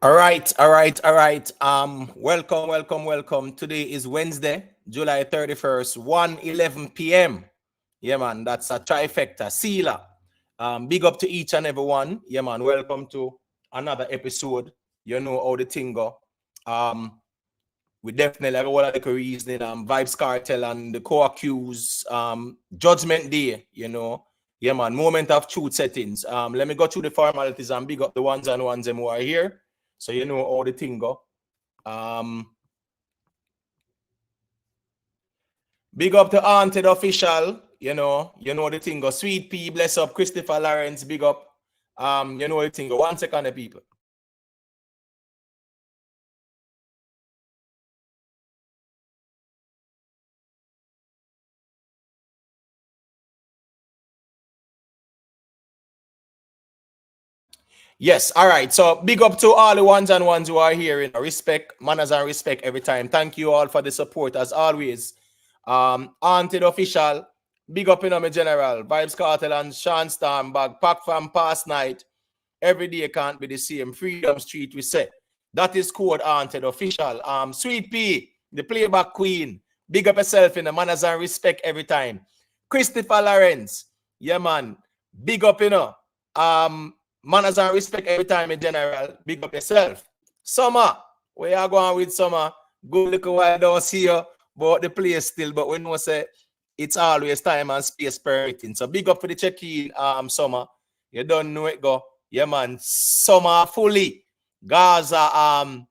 All right. Welcome. Today is Wednesday, July 31st, 1:11 p.m. Yeah, man, that's a trifecta. Sealer. Big up to each and every one. Yeah, man, welcome to another episode. You know how the thing go. We definitely have a lot of reasoning. Vybz Kartel and the co-accused. Judgment Day, you know. Yeah, man, moment of truth settings. Let me go through the formalities and big up the ones them who are here. So you know how the thing go. Big up to Haunted Official, you know the thing go. Sweet P, bless up. Christopher Lawrence, big up. You know the thing go. 1 second, the people. Yes, all right. So big up to all the ones who are here. Respect, manners and respect every time. Thank you all for the support as always. Haunted Official, big up my general. Vybz Kartel and Sean Stormbag, pack from past night. Every day can't be the same. Freedom Street, we say. That is code Haunted Official. Sweet P, the playback queen. Big up yourself in the manners and respect every time. Christopher Lawrence, yeah man. Big up, manners and respect every time in general. Big up yourself. Summer, where you going with Summer? Good little while, don't see you, but the place still. But we know say it's always time and space permitting. So big up for the check-in, Summer. You don't know it go. Yeah, man. Summer fully. Gaza,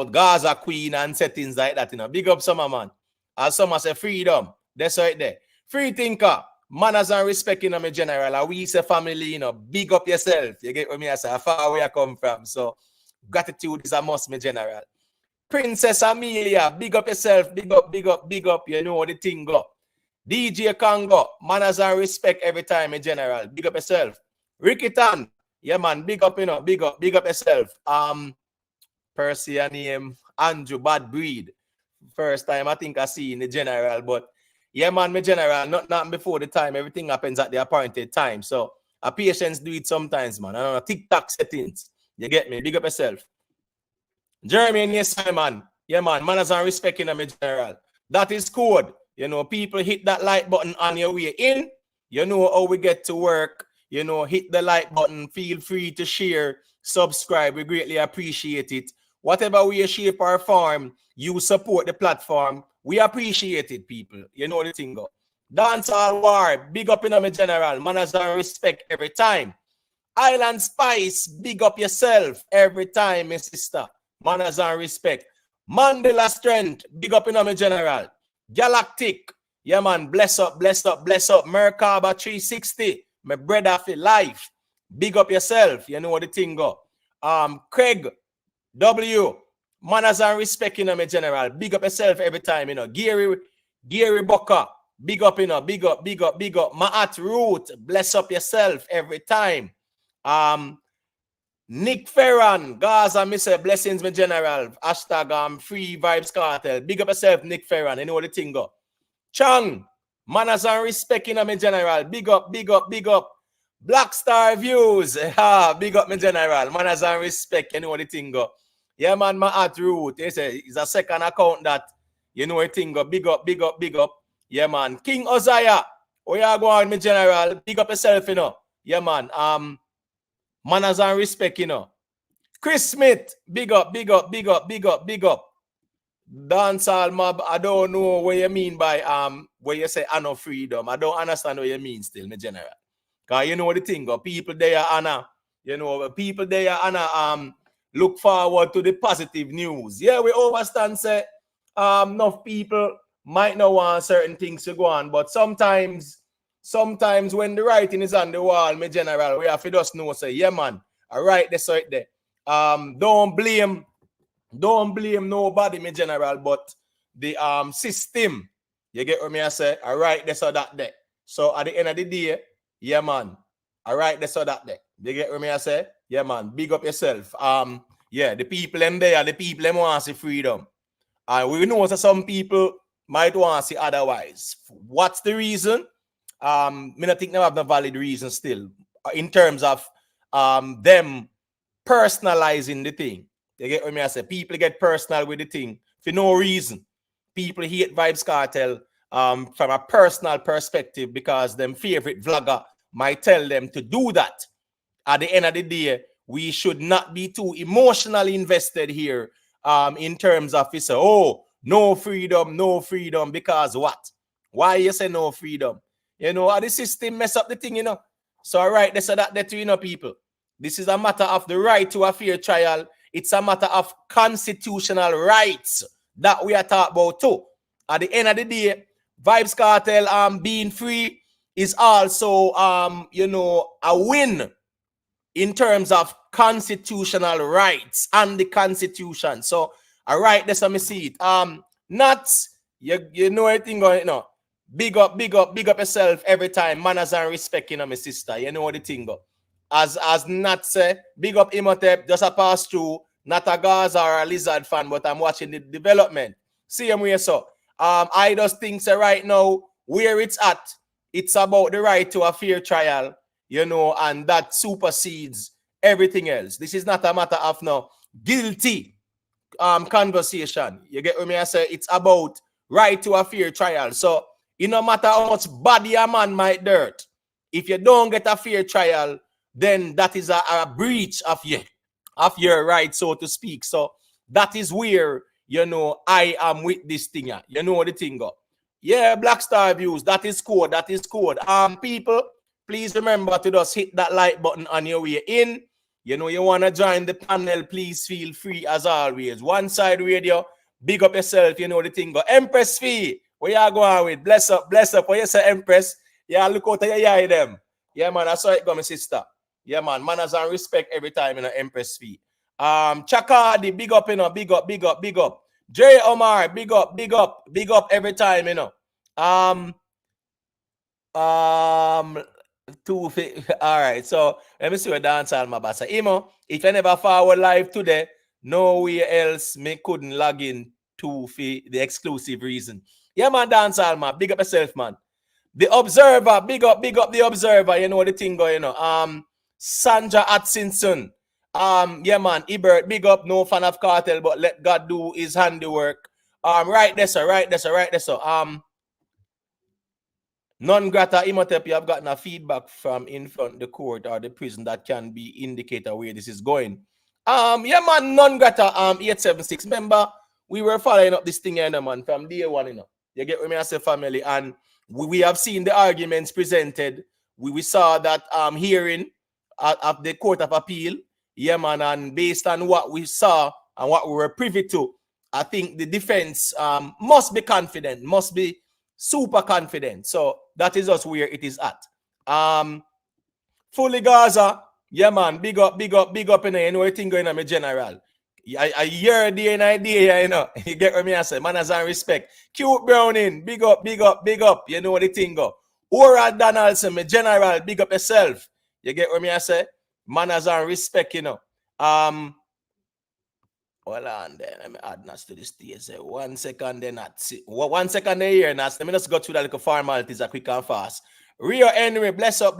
Gaza queen and settings like that, Big up Summer, man. As Summer say freedom. That's right there. Free thinker. Manners and respect, my general. And we say family, big up yourself. You get what me I say? How far where I come from. So gratitude is a must, my general. Princess Amelia, big up yourself. Big up. You know the thing go. DJ Congo, manners and respect every time, my general. Big up yourself. Ricky Tan, yeah, man, big up, big up yourself. Percy and name Andrew Bad Breed. First time I think I see in the general, but yeah, man, my general, not before the time. Everything happens at the appointed time. So our patients do it sometimes, man. I don't know, TikTok settings. You get me? Big up yourself. Jeremy and yes, man. Yeah, man, manners and respect in my general. That is code. People hit that like button on your way in. You know how we get to work. Hit the like button. Feel free to share, subscribe. We greatly appreciate it. Whatever we shape our form, you support the platform. We appreciate it, people. You know the thing go. Dancehall War, big up in my general. Manners and respect every time. Island Spice, big up yourself every time, my sister. Manners and respect. Mandela Strength, big up in my general. Galactic, yeah man, bless up. Merkaba 360, my brother for life. Big up yourself, you know what the thing go. Craig W, manners and respect in my general. Big up yourself every time, Gary Booker, big up, big up. Maat Root, bless up yourself every time. Nick Ferran, Gaza, me say blessings, my general. Hashtag free Vybz Kartel. Big up yourself, Nick Ferran. You know what the thing go. Chang, manners and respect in my general. Big up. Black Star Views. Big up, my general. Manners and respect. You know what the thing go. Yeah, man, my at root. It's a second account that you know what the thing go. Big up. Yeah, man. King Uzziah. Where you going, my general? Big up yourself, Yeah, man. Manners and respect, Chris Smith, big up. Dancehall mob, I don't know what you mean by where you say honor freedom. I don't understand what you mean still, my general. Cause you know the thing, people there honor, people there honor look forward to the positive news. Yeah, we understand say enough people might not want certain things to go on, but sometimes when the writing is on the wall, my general, we have to just know, say, yeah, man, all right, that's right there. Don't blame nobody, my general, but the system. You get what me I say? All right, that's all that there. So at the end of the day, yeah, man, all right, that's all that there. You get what me I say? Yeah, man, big up yourself. Yeah, the people them there, the people them want to see freedom. And we know that some people might want to see otherwise. What's the reason? Me not think they have the valid reason still in terms of them personalizing the thing. You get what me I say? People get personal with the thing for no reason. People hate Vybz Kartel from a personal perspective because them favorite vlogger might tell them to do that. At the end of the day, we should not be too emotionally invested here in terms of say, oh, no freedom, because what? Why you say no freedom? You know, the system mess up the thing, you know. So, all right, they say that, you know, people. This is a matter of the right to a fair trial. It's a matter of constitutional rights that we are talking about too. At the end of the day, Vybz Kartel being free is also you know, a win in terms of constitutional rights and the Constitution. So, all right, that's how me see it. Not you know anything going, you know. Big up yourself every time. Manners and respect, you know, my sister. You know what the thing go. As Nat say, big up Imhotep, just a pass through. Not a Gaza or a Lizard fan, but I'm watching the development. See him where so. I just think so right now, where it's at, it's about the right to a fair trial, you know, and that supersedes everything else. This is not a matter of no guilty conversation. You get what me I say? It's about right to a fair trial. So it no matter how much body a man might dirt, if you don't get a fair trial, then that is a breach of your right, so to speak. So that is where, you know, I am with this thing. You know the thing go. Yeah, Black Star Views, that is code. People, please remember to just hit that like button on your way in. You know, you want to join the panel, please feel free as always. One Side Radio, big up yourself, you know the thing go. Empress Fee, where you going with? Bless up. What you say, Empress? Yeah, look out of your eye them. Yeah, man, that's how it go, my sister. Yeah, man, manners and respect every time in, you know, Empress Fee. Chakadi, big up, you know, big up. J Omar, big up every time, you know. All right, so let me see what dance all my bassa. Imo, if you never forward live today, nowhere else me couldn't log in to the exclusive reason. Yeah, man, dance all man. Big up yourself, man. The Observer, big up the Observer. You know the thing going, you know. Sandra Atkinson. Yeah, man, Ebert, big up, no fan of Kartel, but let God do his handiwork. Right there, sir. Non grata Imhotep, you have gotten a feedback from in front of the court or the prison that can be indicator where this is going. Yeah, man, non grata 876. Remember, we were following up this thing here, man, from day one, you know. You get what me I say, family, and we have seen the arguments presented. We saw that hearing at the Court of Appeal. Yeah, man, and based on what we saw and what we were privy to, I think the defense must be confident, must be super confident. So that is us where it is at. Fully Gaza, yeah, man, big up in there, you know, everything going on my general. A year, day and idea, you know. You get what me I say, manners and respect. Cute Browning, big up, you know what the thing go. Ora Donaldson, my general, big up yourself. You get what me I say? Manners and respect, you know. Hold on then. Let me add Nats to this stage. 1 second then Nats. 1 second there here, Nats. Let me just go through that little formalities quick and fast. Rio Henry, bless up.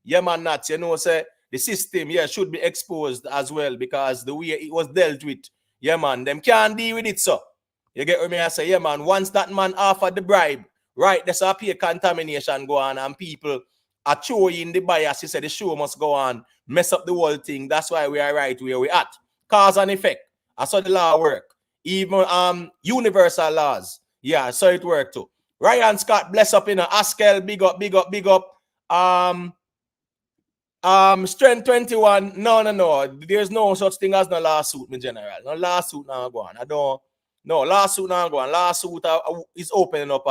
Yeah, man, Nats. You know, say the system, yeah, should be exposed as well because the way it was dealt with. Yeah, man, them can't deal with it, so. You get what me I say? Yeah, man, once that man offered the bribe, right, there's a peer contamination go on and people are throwing the bias. He said the show must go on, mess up the whole thing. That's why we are right where we at. Cause and effect. I saw the law work. Even universal laws. Yeah, I saw it work too. Ryan Scott, bless up in a Askel, big up. Strength 21. No. There's no such thing as no lawsuit, in general. No lawsuit now go on. Lawsuit now go on. Lawsuit is opening up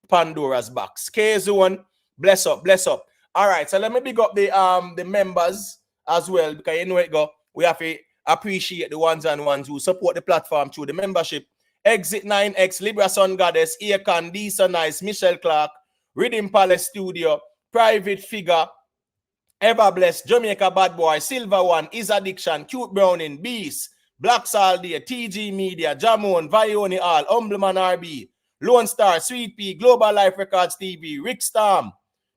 Pandora's box. K-Zone, bless up. All right, so let me big up the members as well, because you know it go. We have to appreciate the ones who support the platform through the membership. Exit 9X, Libra Sun Goddess, Earcon, Disa Nice, Michelle Clark, Rhythm Palace Studio, Private Figure, Ever Blessed, Jamaica Bad Boy, Silver One, Is Addiction, Cute Browning, Beast, Black Saldia, TG Media, Jamon, Vioni All, Humbleman RB, Lone Star, Sweet Pea, Global Life Records TV, Rick Storm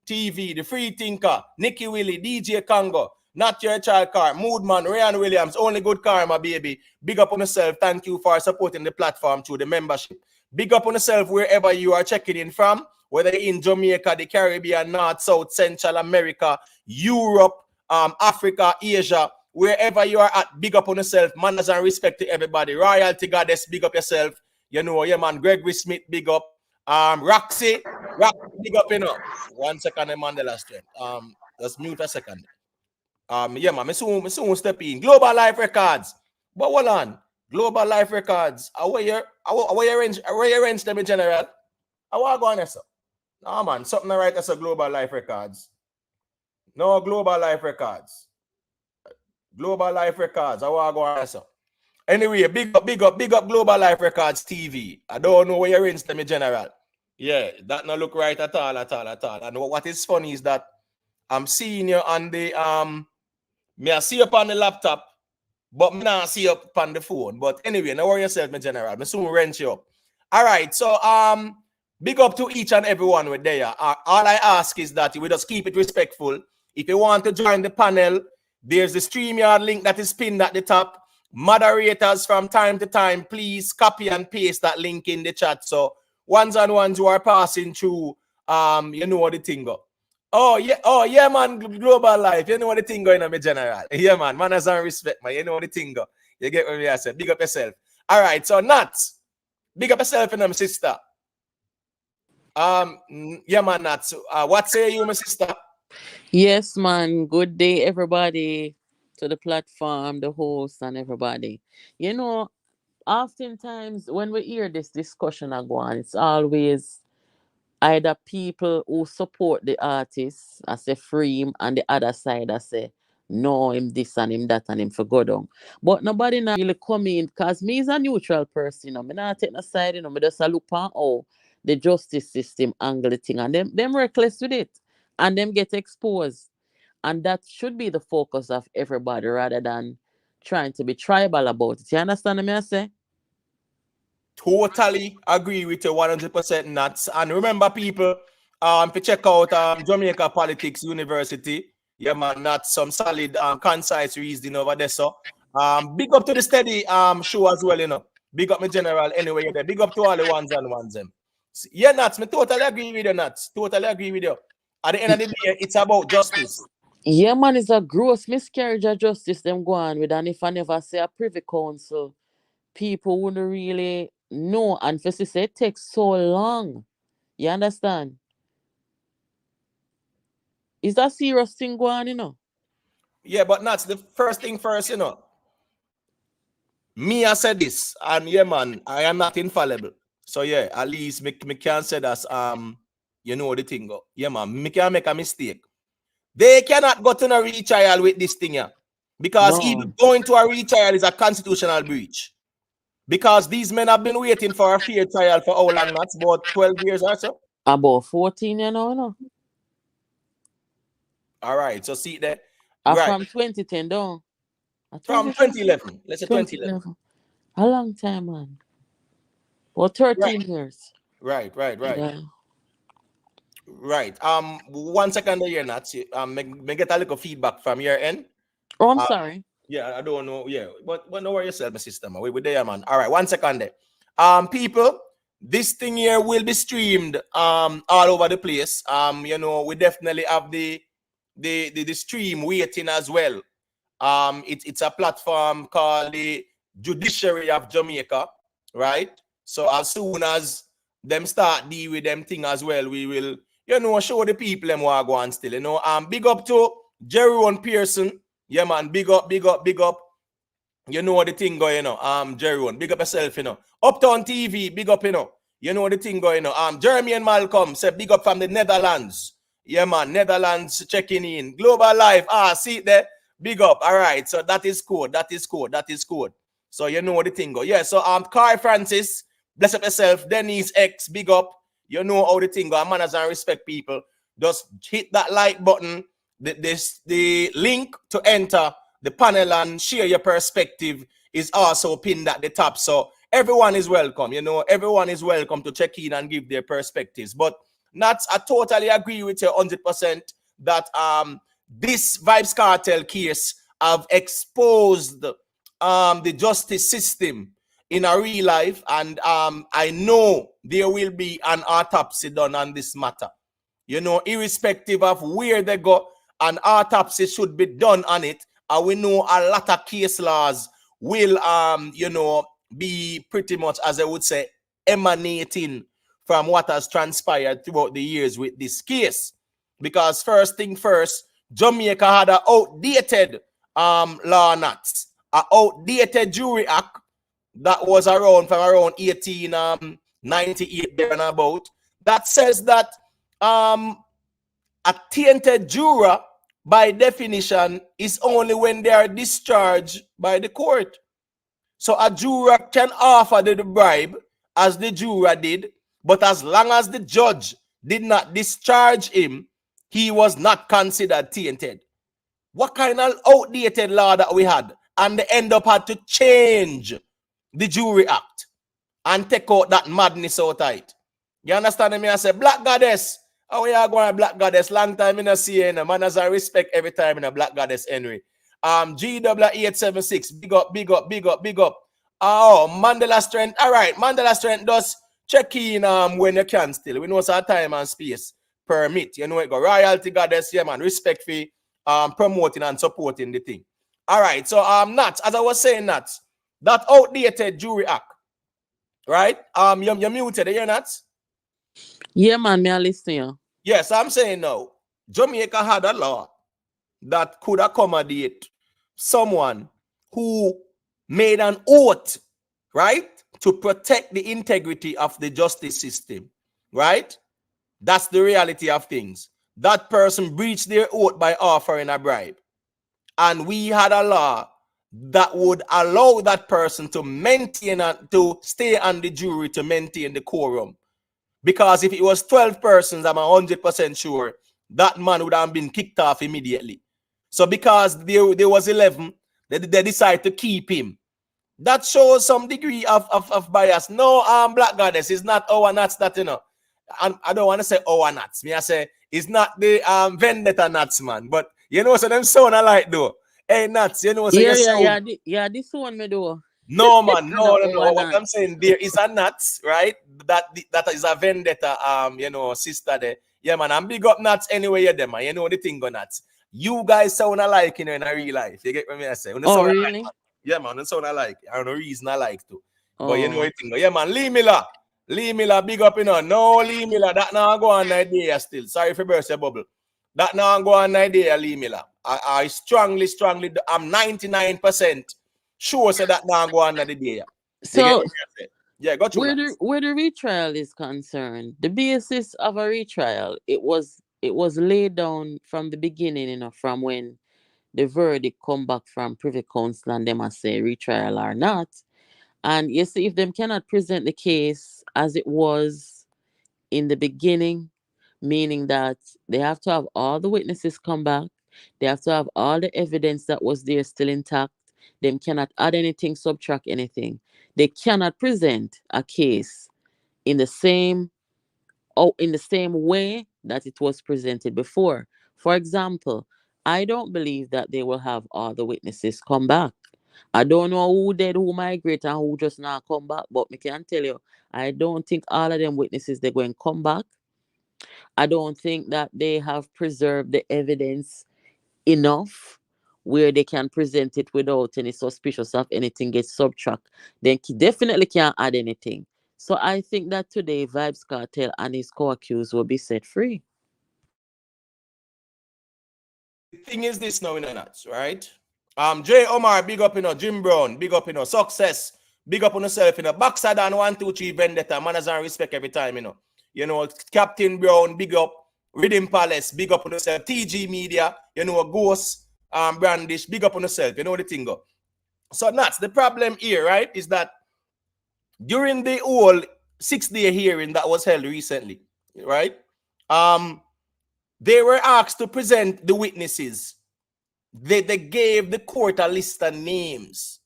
TV, The Free Thinker, Nicky Willie, DJ Congo, Not your child car. Moodman, Ryan Williams, only good karma, baby. Big up on yourself. Thank you for supporting the platform through the membership. Big up on yourself wherever you are checking in from, whether in Jamaica, the Caribbean, North, South, Central America, Europe, Africa, Asia, wherever you are at, big up on yourself. Manners and respect to everybody. Royalty Goddess, big up yourself. You know, yeah, man. Gregory Smith, big up. Roxy, big up, you know. 1 second, Mandela strength. Just mute a second. Yeah, man, I soon step in. Global Life Records. But hold on. Global Life Records. Where you range them in general? I want to go on there, sir. No, man, something right as a Global Life Records. No, Global Life Records. Global Life Records. I want to go on there, sir. Anyway, big up Global Life Records TV. I don't know where you range them in general. Yeah, that not look right at all. And what is funny is that I'm seeing you on the me I see you on the laptop, but me not see you on the phone. But anyway, no worry yourself, my general. Me soon rent you up. All right, so big up to each and everyone with there. All I ask is that we just keep it respectful. If you want to join the panel, there's the StreamYard link that is pinned at the top. Moderators from time to time, please copy and paste that link in the chat. So ones who are passing through, you know what the thing go. Oh yeah, man, Global Life. You know what the thing going on, my general. Yeah, man, manners and respect, man. You know what the thing go. You get what I said. Big up yourself. All right, so Nats, big up yourself and my sister. Yeah, man, Nats. What say you, my sister? Yes, man. Good day, everybody. To the platform, the host, and everybody. You know, oftentimes when we hear this discussion go on, it's always either people who support the artist, I say free him, and the other side I say no, him this and him that and him for go down. But nobody not really come in because me is a neutral person, you know. Me not take no side, you know, me just a look on how the justice system angle the thing and them reckless with it and them get exposed. And that should be the focus of everybody rather than trying to be tribal about it. You understand what I say? Totally agree with you 100% Nats. And remember, people, to check out Jamaica Politics University. Yeah, man, Nats, some solid concise reasoning over there. So big up to the steady show as well, you know. Big up my general anyway. There. Big up to all the ones and ones them. Yeah, Nats, me totally agree with you, Nats. Totally agree with you. At the end of the day, it's about justice. Yeah, man, it's a gross miscarriage of justice them go on with. And if I never say a privy council, people wouldn't really know. And for say it takes so long. You understand? Is that serious thing going on, you know? Yeah, but Nats, the first thing first, you know. Me, I said this, and yeah, man, I am not infallible. So yeah, at least me can say that you know the thing go. Yeah, man, me can make a mistake. They cannot go to a retrial with this thing, yeah. Because even going to a retrial is a constitutional breach. Because these men have been waiting for a fair trial for how long? That's about 12 years or so. About 14, you know, no? All right, so see that. Right. From 2010 down. From 2011. Let's say 2011. A long time, man. Well, 13 years. Right. Yeah. Right. 1 second here, Nats. Me get a little feedback from your end. Oh, I'm sorry. Yeah, I don't know. Yeah, but no worry yourself, my sister. Man. We there, man. All right, 1 second there. People, this thing here will be streamed all over the place. You know, we definitely have the stream waiting as well. It's a platform called the Judiciary of Jamaica, right? So as soon as them start deal with them thing as well, we will, you know, show the people them what go on still. You know, big up to Jerome Pearson. Yeah, man, big up. You know the thing going, you know. Jerome, big up yourself, you know. Uptown TV, big up, you know. You know the thing going, you know. Jeremy and Malcolm say big up from the Netherlands. Yeah, man, Netherlands checking in. Global Life, see it there. Big up. All right, so that is code. So you know the thing go. Yeah, so Carl Francis, bless up yourself. Denise X, big up. You know how the thing go. Manners and respect, people. Just hit that like button. The link to enter the panel and share your perspective is also pinned at the top. So everyone is welcome. You know, everyone is welcome to check in and give their perspectives. But I totally agree with you 100% that this Vybz Kartel case have exposed the justice system in a real life, and I know there will be an autopsy done on this matter. You know, irrespective of where they go, an autopsy should be done on it. And we know a lot of case laws will, you know, be pretty much, as I would say, emanating from what has transpired throughout the years with this case. Because first thing first, Jamaica had an outdated law nuts, an outdated jury act that was around from around 1898 there and about, that says that a tainted juror by definition is only when they are discharged by the court. So a juror can offer the bribe as the juror did, but as long as the judge did not discharge him, he was not considered tainted. What kind of outdated law that we had? And they end up had to change the Jury Act and take out that madness out of it. You understand me? I say, Black Goddess. How we are going to Black Goddess? Long time in a CNN. Man, as I respect every time in a Black Goddess, Henry. GW876. Big up, big up, big up, big up. Oh, Mandela Strength. All right, Mandela Strength does check in when you can still. We know it's our time and space permit. You know, it go royalty Goddess, yeah, man. Respect for promoting and supporting the thing. All right, so Nats, as I was saying, Nats, that outdated Jury Act, right? You're muted, you Nats? Yeah, man, me a listen you. Yes, I'm saying now, Jamaica had a law that could accommodate someone who made an oath, right, to protect the integrity of the justice system, right? That's the reality of things. That person breached their oath by offering a bribe. And we had a law that would allow that person to maintain and to stay on the jury to maintain the quorum. Because if it was 12 persons, I'm 100% sure that man would have been kicked off immediately. So because there was 11, they decided to keep him. That shows some degree of bias. No, Black Goddess is not our nuts that, you know. And I don't want to say our nuts. Me I say it's not the vendetta nuts, man. But you know, so them sound alike though. Hey, nuts, you know, so Yeah, this one me do. no, man, no. What nuts. I'm saying, there is a nuts, right? That is a vendetta, you know, sister there. Yeah, man, I'm big up nuts anyway, yeah, them, man. You know the thing go nuts. You guys sound alike, you know, in a real life. You get what I say? Oh, really? Alike, yeah, man, it sound alike. I don't know reason I like to. Oh. But you know the thing go. Yeah, man, Lee Miller, big up, you know. No, Lee Miller, that now go on idea still. Sorry for burst your bubble. That now go on idea, Lee Miller. I strongly, I'm 99% sure so that now go on the day. So yeah, got you. Where the retrial is concerned, the basis of a retrial, it was laid down from the beginning, you know, from when the verdict come back from Privy Council and them a say retrial or not. And you see, if them cannot present the case as it was in the beginning, meaning that they have to have all the witnesses come back, they have to have all the evidence that was there still intact, them cannot add anything, subtract anything. They cannot present a case in the same way that it was presented before. For example, I don't believe that they will have all the witnesses come back. I don't know who dead, who migrate, and who just now come back, but me can tell you, I don't think all of them witnesses they're going to come back. I don't think that they have preserved the evidence enough where they can present it without any suspicious of anything gets subtract. Then definitely can't add anything. So I think that today Vybz Kartel and his co-accused will be set free. The thing is this now, right? J. Omar, big up, Jim Brown, big up, success, big up on yourself, backside and 1, 2, 3 vendetta, manners and respect every time, Captain Brown, big up, Rhythm Palace, big up on yourself, TG Media, Ghost, Brandish, big up on yourself, the thing go. So that's the problem here, right? Is that during the whole 6-day hearing that was held recently, right? They were asked to present the witnesses. They gave the court a list of names.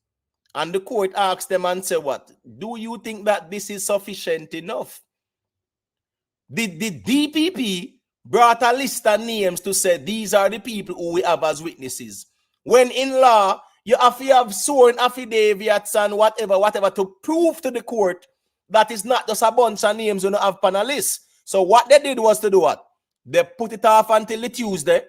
And the court asked them and said, what? Do you think that this is sufficient enough? The DPP brought a list of names to say these are the people who we have as witnesses. When in law, you have to have sworn affidavits and whatever to prove to the court that it's not just a bunch of names you don't have on a list. So what they did was to do what? They put it off until the Tuesday.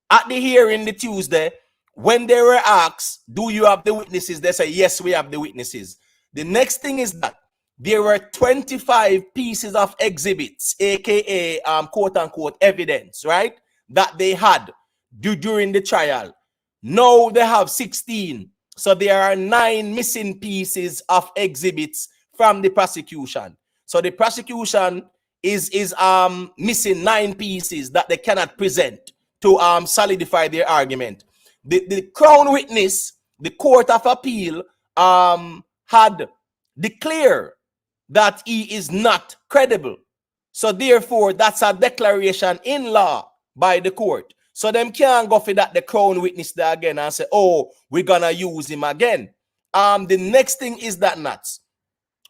At the hearing the Tuesday, when they were asked, do you have the witnesses? They say, yes, we have the witnesses. The next thing is that there were 25 pieces of exhibits, aka quote unquote evidence, right? That they had during the trial. Now they have 16. So there are 9 missing pieces of exhibits from the prosecution. So the prosecution is missing 9 pieces that they cannot present to solidify their argument. The crown witness, the Court of Appeal, had declared that he is not credible. So therefore, that's a declaration in law by the court. So them can't go for that the crown witness there again and say, oh, we're gonna use him again. The next thing is that nuts.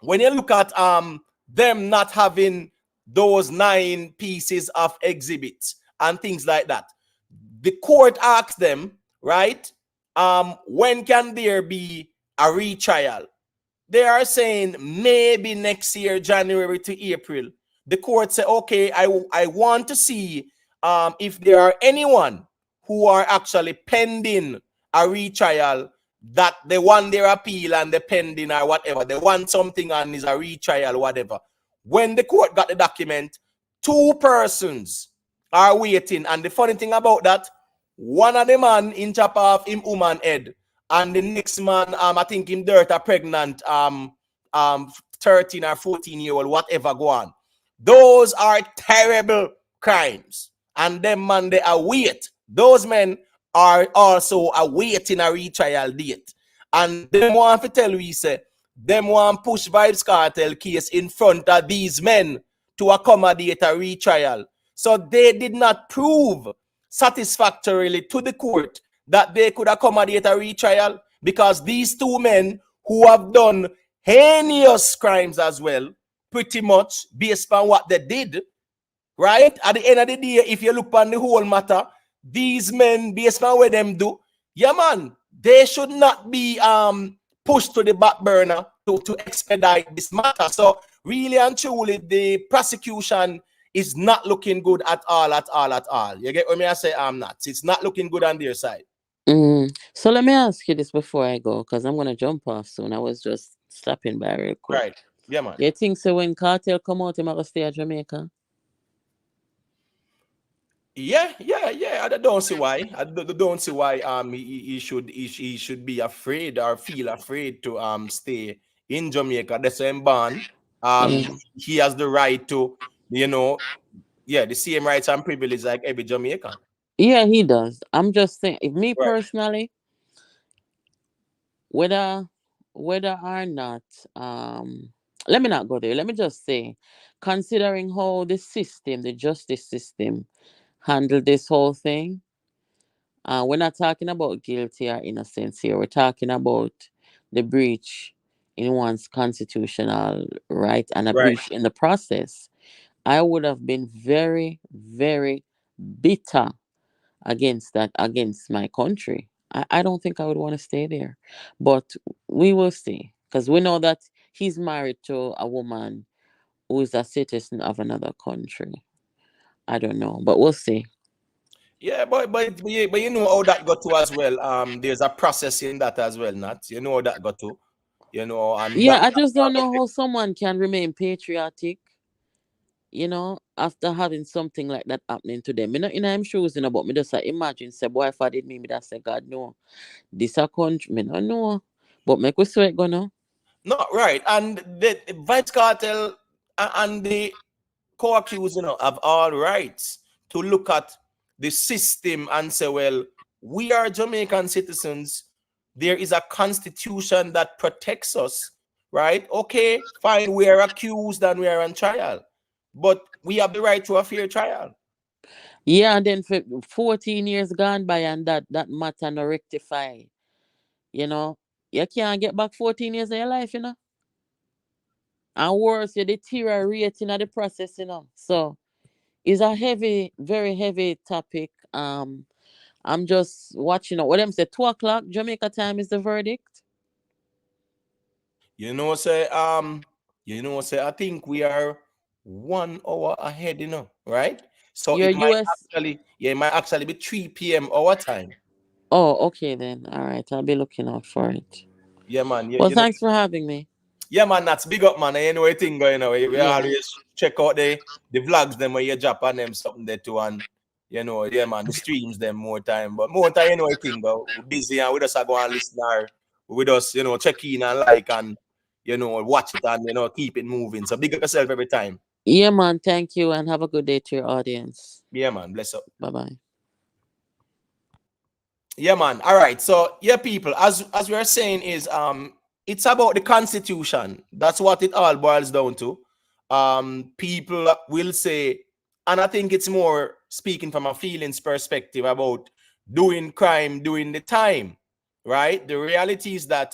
When you look at them not having those 9 pieces of exhibits and things like that, the court asked them, right? When can there be a retrial? They are saying maybe next year, January to April. The court said, okay, I want to see if there are anyone who are actually pending a retrial, that they want their appeal and the pending or whatever. They want something and is a retrial, whatever. When the court got the document, 2 persons are waiting. And the funny thing about that, one of the man in chop off him woman head, and the next man, I think him dirt a pregnant 13 or 14-year-old, whatever go on. Those are terrible crimes. And them man, they await. Those men are also awaiting a retrial date. And them want to tell we say, them want push Vybz Kartel case in front of these men to accommodate a retrial. So they did not prove satisfactorily to the court that they could accommodate a retrial, because these 2 men who have done heinous crimes as well, pretty much based on what they did, right? At the end of the day, if you look on the whole matter, these men, based on what them do, yeah man, they should not be pushed to the back burner to expedite this matter. So really and truly, the prosecution is not looking good at all. You get what me I say? I'm not. It's not looking good on their side. So let me ask you this before I go, because I'm gonna jump off soon. I was just stopping by real quick. Right. Yeah, man. You think so when Cartel come out, him gonna stay at Jamaica? Yeah. I don't see why. I don't see why he should be afraid or feel afraid to stay in Jamaica. That's him born. Mm. He has the right to, the same rights and privileges like every Jamaican. Yeah, he does. I'm just saying, if me Right. personally, whether or not, let me not go there. Let me just say, considering how the system, the justice system, handled this whole thing, we're not talking about guilty or innocence here. We're talking about the breach in one's constitutional right and a Right. breach in the process. I would have been very, very bitter against that, against my country. I don't think I would want to stay there. But we will see. Because we know that he's married to a woman who is a citizen of another country. I don't know. But we'll see. Yeah, but you know how that got to as well. There's a process in that as well, not you know how that got to, and Yeah, that I just don't know how someone can remain patriotic, after having something like that happening to them. In I'm shoes, but me just imagine, say, boy, if I did me, that say, God, no. This a country, me no know. But make we sweat go now. not right. And the Vybz Cartel and the co-accused, have all rights to look at the system and say, well, we are Jamaican citizens. There is a constitution that protects us, right? Okay, fine. We are accused and we are on trial, but we have the right to a fair trial. Yeah, and then for 14 years gone by and that matter no rectify. You know, you can't get back 14 years of your life. And worse, you deteriorating at the process. So It's a heavy, very heavy topic. I'm just watching out. What them say? 2 o'clock Jamaica time is the verdict. You know, say I think we are 1 hour ahead, right? So Your US. it might actually be 3 p.m. our time. Oh, okay then. All right, I'll be looking out for it. Yeah, man. Well, thanks for having me. Yeah, man, that's big up, man. You know what thing going on. We Yeah. always check out the vlogs them where you drop on them something there too, and yeah, man, the streams them more time. But more time, you know what thing go. We're busy and we just go and listen or we just, check in and like and watch it and keep it moving. So big up yourself every time. Yeah, man. Thank you, and have a good day to your audience. Yeah, man, bless up. Bye bye. Yeah, man. All right. So yeah, people, as we are saying, is it's about the constitution. That's what it all boils down to. People will say, and I think it's more speaking from a feelings perspective about doing crime, doing the time, right? The reality is that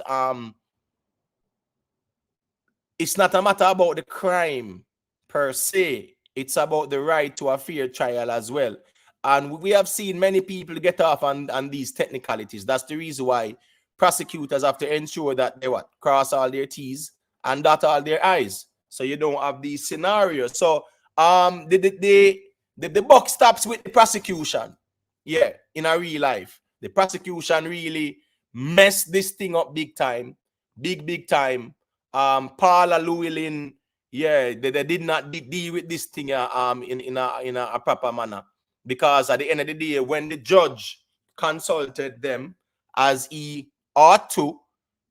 it's not a matter about the crime per se. It's about the right to a fair trial as well. And we have seen many people get off on these technicalities. That's the reason why prosecutors have to ensure that they cross all their T's and dot all their I's. So you don't have these scenarios. So the buck stops with the prosecution. Yeah, in a real life. The prosecution really messed this thing up big time. Big time. Paula Llewellyn, yeah, they did not deal with this thing in a proper manner, because at the end of the day, when the judge consulted them as he ought to,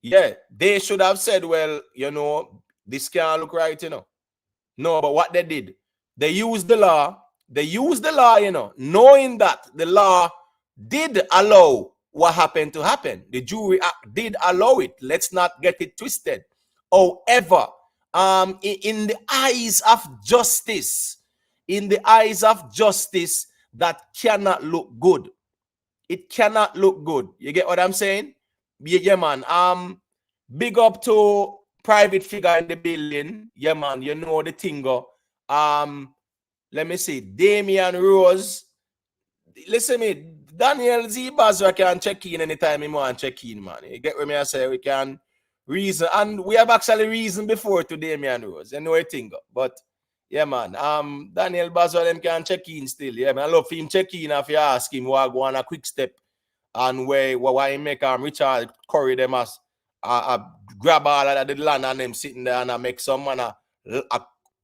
yeah, they should have said, well, this can't look right, No, but what they did, they used the law. They used the law, knowing that the law did allow what happened to happen. The jury did allow it. Let's not get it twisted. However, in the eyes of justice, that cannot look good. It cannot look good. You get what I'm saying? Yeah, man. Big up to private figure in the building. Yeah, man. You know the thing go. Let me see. Damian Rose. Listen me. Daniel Z Bazra can check in anytime he want to check in, man. You get what I say? We can reason, and we have actually reasoned before to Damian Rose. You know what I think. But yeah, man. Daniel Bazra them can check in still. Yeah, man. I love him check in if you ask him what go on a quick step and why he make Richard Curry them as grab all of the land and them sitting there and make some man a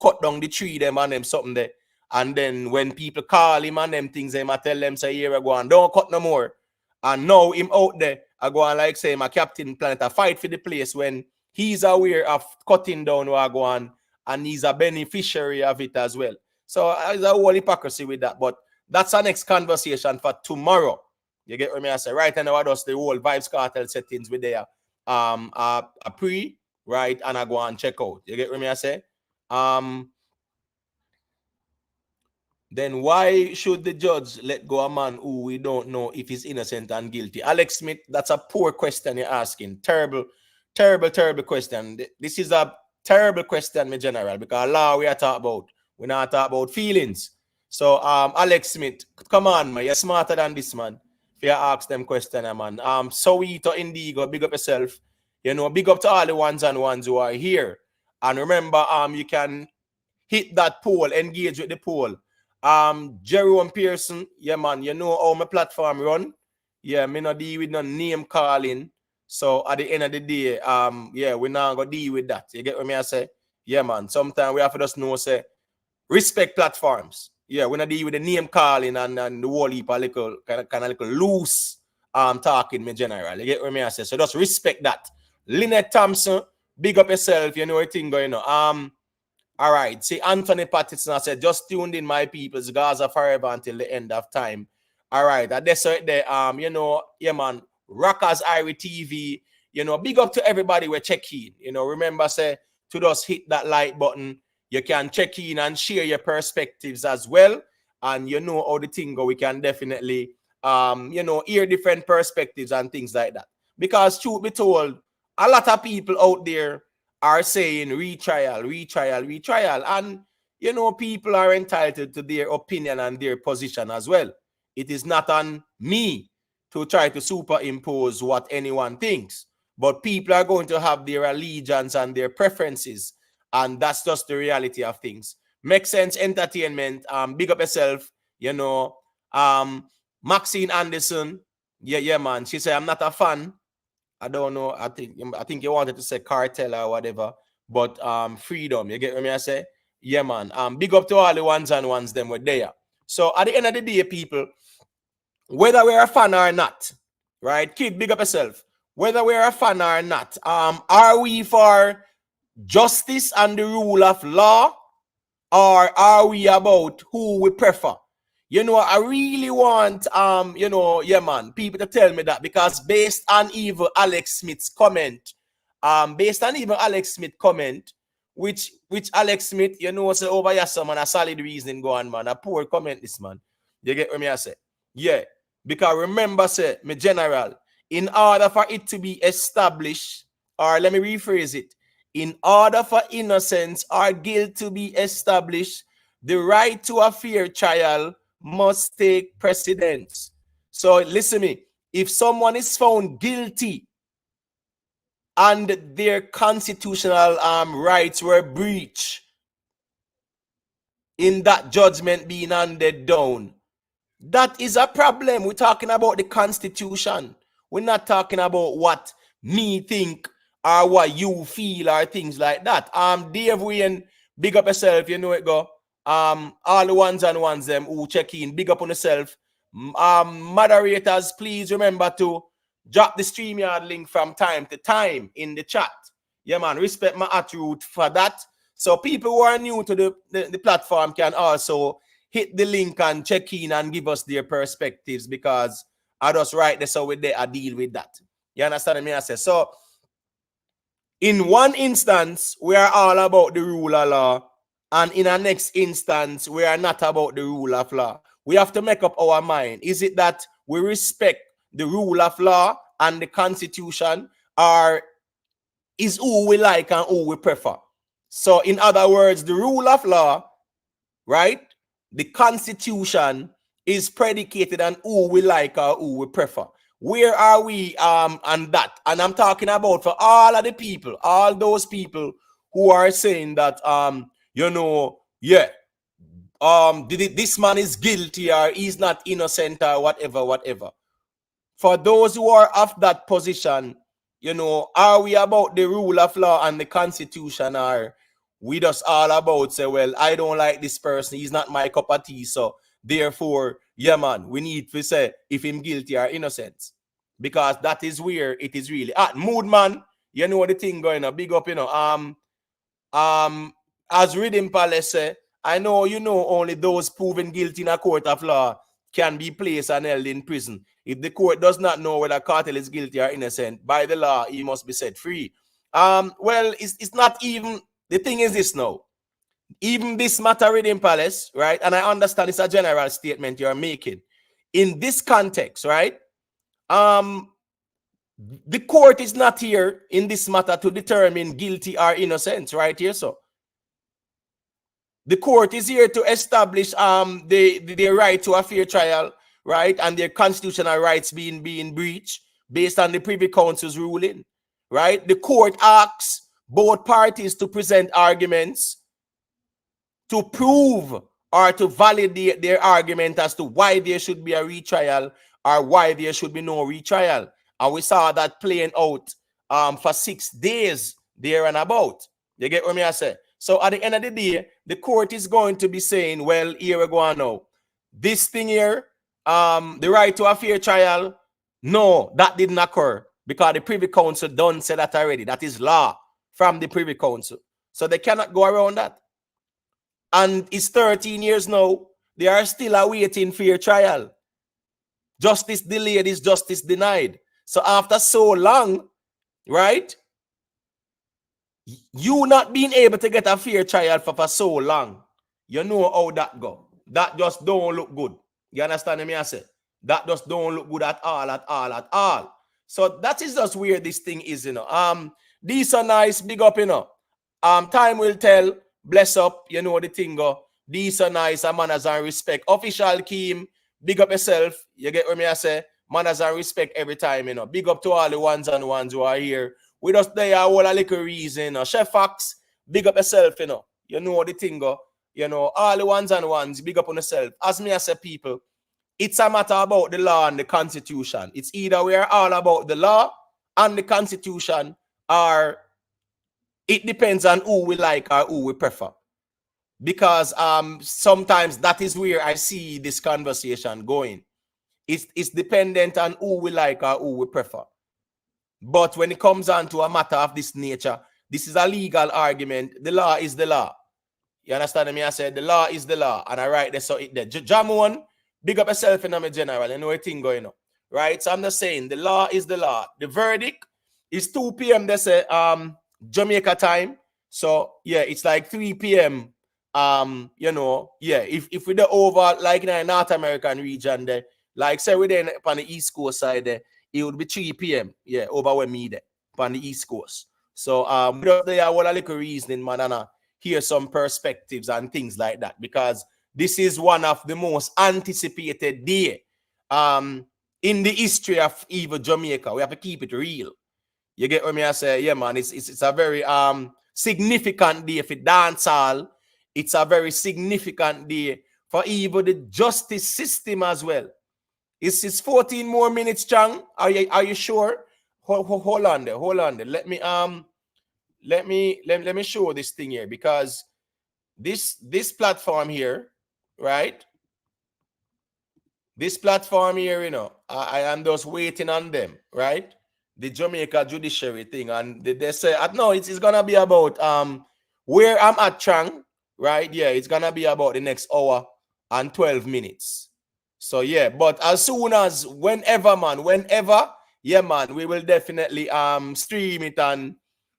cut down the tree them and them something there. And then when people call him and them things, they might tell them, say, here I go on, don't cut no more. And now him out there, I go on like say, my Captain Planet, I fight for the place when he's aware of cutting down what I go on, and he's a beneficiary of it as well. So there's a whole hypocrisy with that. But that's our next conversation for tomorrow. You get what I say? Right now, I just the whole Vybz Kartel settings with there. A pre, right, and I go and check out. You get what I say? Then why should the judge let go a man who we don't know if he's innocent and guilty? Alex Smith, that's a poor question you're asking. Terrible question. This is a terrible question, my general, because law we are talking about. We're not talking about feelings. So, Alex Smith, come on, man. You're smarter than this, man. If you ask them question, man. Soweto Indigo, big up yourself. Big up to all the ones who are here. And remember, you can hit that poll, engage with the poll. Jerome Pearson, yeah, man, you know how my platform run. Yeah, me not deal with no name calling. So at the end of the day, yeah, we not gonna deal with that. You get what I say? Yeah, man. Sometimes we have to just know, say, respect platforms. Yeah, we not deal with the name calling and the whole heap a little kind of little loose talking, me general. You get what I say? So just respect that. Lynette Thompson, big up yourself, you know what thing going on. All right. See, Anthony Patterson said, just tuned in, my peoples. Gaza forever until the end of time. All right. That's right there. Yeah, man. Rockers Irie TV. Big up to everybody we check in. Remember, say, to just hit that like button. You can check in and share your perspectives as well. And how the thing go. We can definitely, hear different perspectives and things like that. Because truth be told, a lot of people out there are saying retrial. And you know, people are entitled to their opinion and their position as well. It is not on me to try to superimpose what anyone thinks, but people are going to have their allegiance and their preferences, and that's just the reality of things. Make Sense Entertainment, big up yourself, you know. Maxine Anderson, yeah, man. She said, I'm not a fan. I don't know. I think you wanted to say Kartel or whatever, but freedom. You get what I say? Yeah, man. Big up to all the ones and ones them were there. So at the end of the day, people, whether we're a fan or not, right? Kid, big up yourself. Whether we're a fan or not, are we for justice and the rule of law, or are we about who we prefer? You know, I really want, you know, yeah, man, people to tell me that, because based on even Alex Smith's comment, which Alex Smith, you know, say over here, some man, a solid reasoning go on, man, a poor comment this, man. You get what I say? Yeah, because remember, say, my general, in order for it to be established, or let me rephrase it, in order for innocence or guilt to be established, the right to a fair trial must take precedence. So listen to me. If someone is found guilty and their constitutional rights were breached in that judgment being handed down, that is a problem. We're talking about the Constitution. We're not talking about what me think or what you feel or things like that. Dave Wayne, big up yourself, you know it go. All the ones and ones them who check in, big up on yourself. Moderators, please remember to drop the StreamYard link from time to time in the chat. Yeah, man, respect my attitude for that. So people who are new to the platform can also hit the link and check in and give us their perspectives, because I just write this so with there I deal with that. You understand me? I say so. In one instance, we are all about the rule of law, and in the next instance, we are not about the rule of law. We have to make up our mind. Is it that we respect the rule of law and the Constitution, or is who we like and who we prefer? So, in other words, the rule of law, right? The Constitution is predicated on who we like or who we prefer. Where are we on that? And I'm talking about for all of the people, all those people who are saying that you know, yeah, this man is guilty or he's not innocent or whatever. For those who are of that position, you know, are we about the rule of law and the Constitution, or we just all about say, well, I don't like this person, he's not my cup of tea, so therefore, yeah, man, we need to say if him guilty or innocent, because that is where it is really at. Mood, man, you know the thing going on. Big up, you know. As Rhythm Palace say, I know you know only those proven guilty in a court of law can be placed and held in prison. If the court does not know whether Kartel is guilty or innocent, by the law, he must be set free. Well, it's not even, the thing is this now. Even this matter, Rhythm Palace, right? And I understand it's a general statement you're making. In this context, right? The court is not here in this matter to determine guilty or innocent, right here, so. The court is here to establish their right to a fair trial, right, and their constitutional rights being breached based on the Privy Council's ruling, right? The court asks both parties to present arguments to prove or to validate their argument as to why there should be a retrial or why there should be no retrial. And we saw that playing out for 6 days there and about. You get what I say? So at the end of the day, the court is going to be saying, well, here we go now. This thing here, the right to a fair trial, no, that didn't occur because the Privy Council done say that already. That is law from the Privy Council. So they cannot go around that. And it's 13 years now. They are still awaiting fair trial. Justice delayed is justice denied. So after so long, right? You not being able to get a fair trial for so long, you know how that go. That just don't look good. You understand me? I say that just don't look good at all. So that is just where this thing is, you know. These are nice, big up, you know. Time will tell. Bless up, you know the thing go. decent, nice, and manners and respect. Official Keem, big up yourself. You get what me I say? Manners and respect every time, you know. Big up to all the ones and ones who are here. We just there all a little reason, you know. Chef Fox, big up yourself, you know. You know the thing go. You know, all the ones and ones, big up on yourself. As me I say, people, it's a matter about the law and the constitution. It's either we are all about the law and the constitution, or it depends on who we like or who we prefer. Because sometimes that is where I see this conversation going. It's dependent on who we like or who we prefer. But when it comes on to a matter of this nature, this is a legal argument. The law is the law. You understand me? I said the law is the law, and I write this so it there. Jamon, big up yourself in my general. You know what thing going on, right? So I'm just saying the law is the law. The verdict is 2 p.m. They say Jamaica time. So yeah, it's like 3 p.m. You know, yeah. If we're over like in the North American region there, like say we're there on the East Coast side there, it would be 3 p.m. Yeah, over where me there on the East Coast. So we don't there what a little reasoning, man, and hear some perspectives and things like that, because this is one of the most anticipated day in the history of even Jamaica. We have to keep it real. You get what me I say? Yeah, man, it's a very significant day for dancehall. It's a very significant day for even the justice system as well. It's 14 more minutes, Chang. Are you sure? Hold on there. Let me show this thing here, because this platform here, right? This platform here, you know, I am just waiting on them, right? The Jamaica judiciary thing, and they say, no, it's gonna be about where I'm at, Chang, right? Yeah, it's gonna be about the next hour and 12 minutes. So yeah, but as soon as whenever, yeah, man, we will definitely stream it and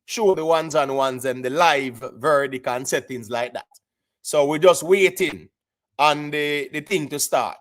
show the ones and ones and the live verdict and settings like that. So we're just waiting on the thing to start.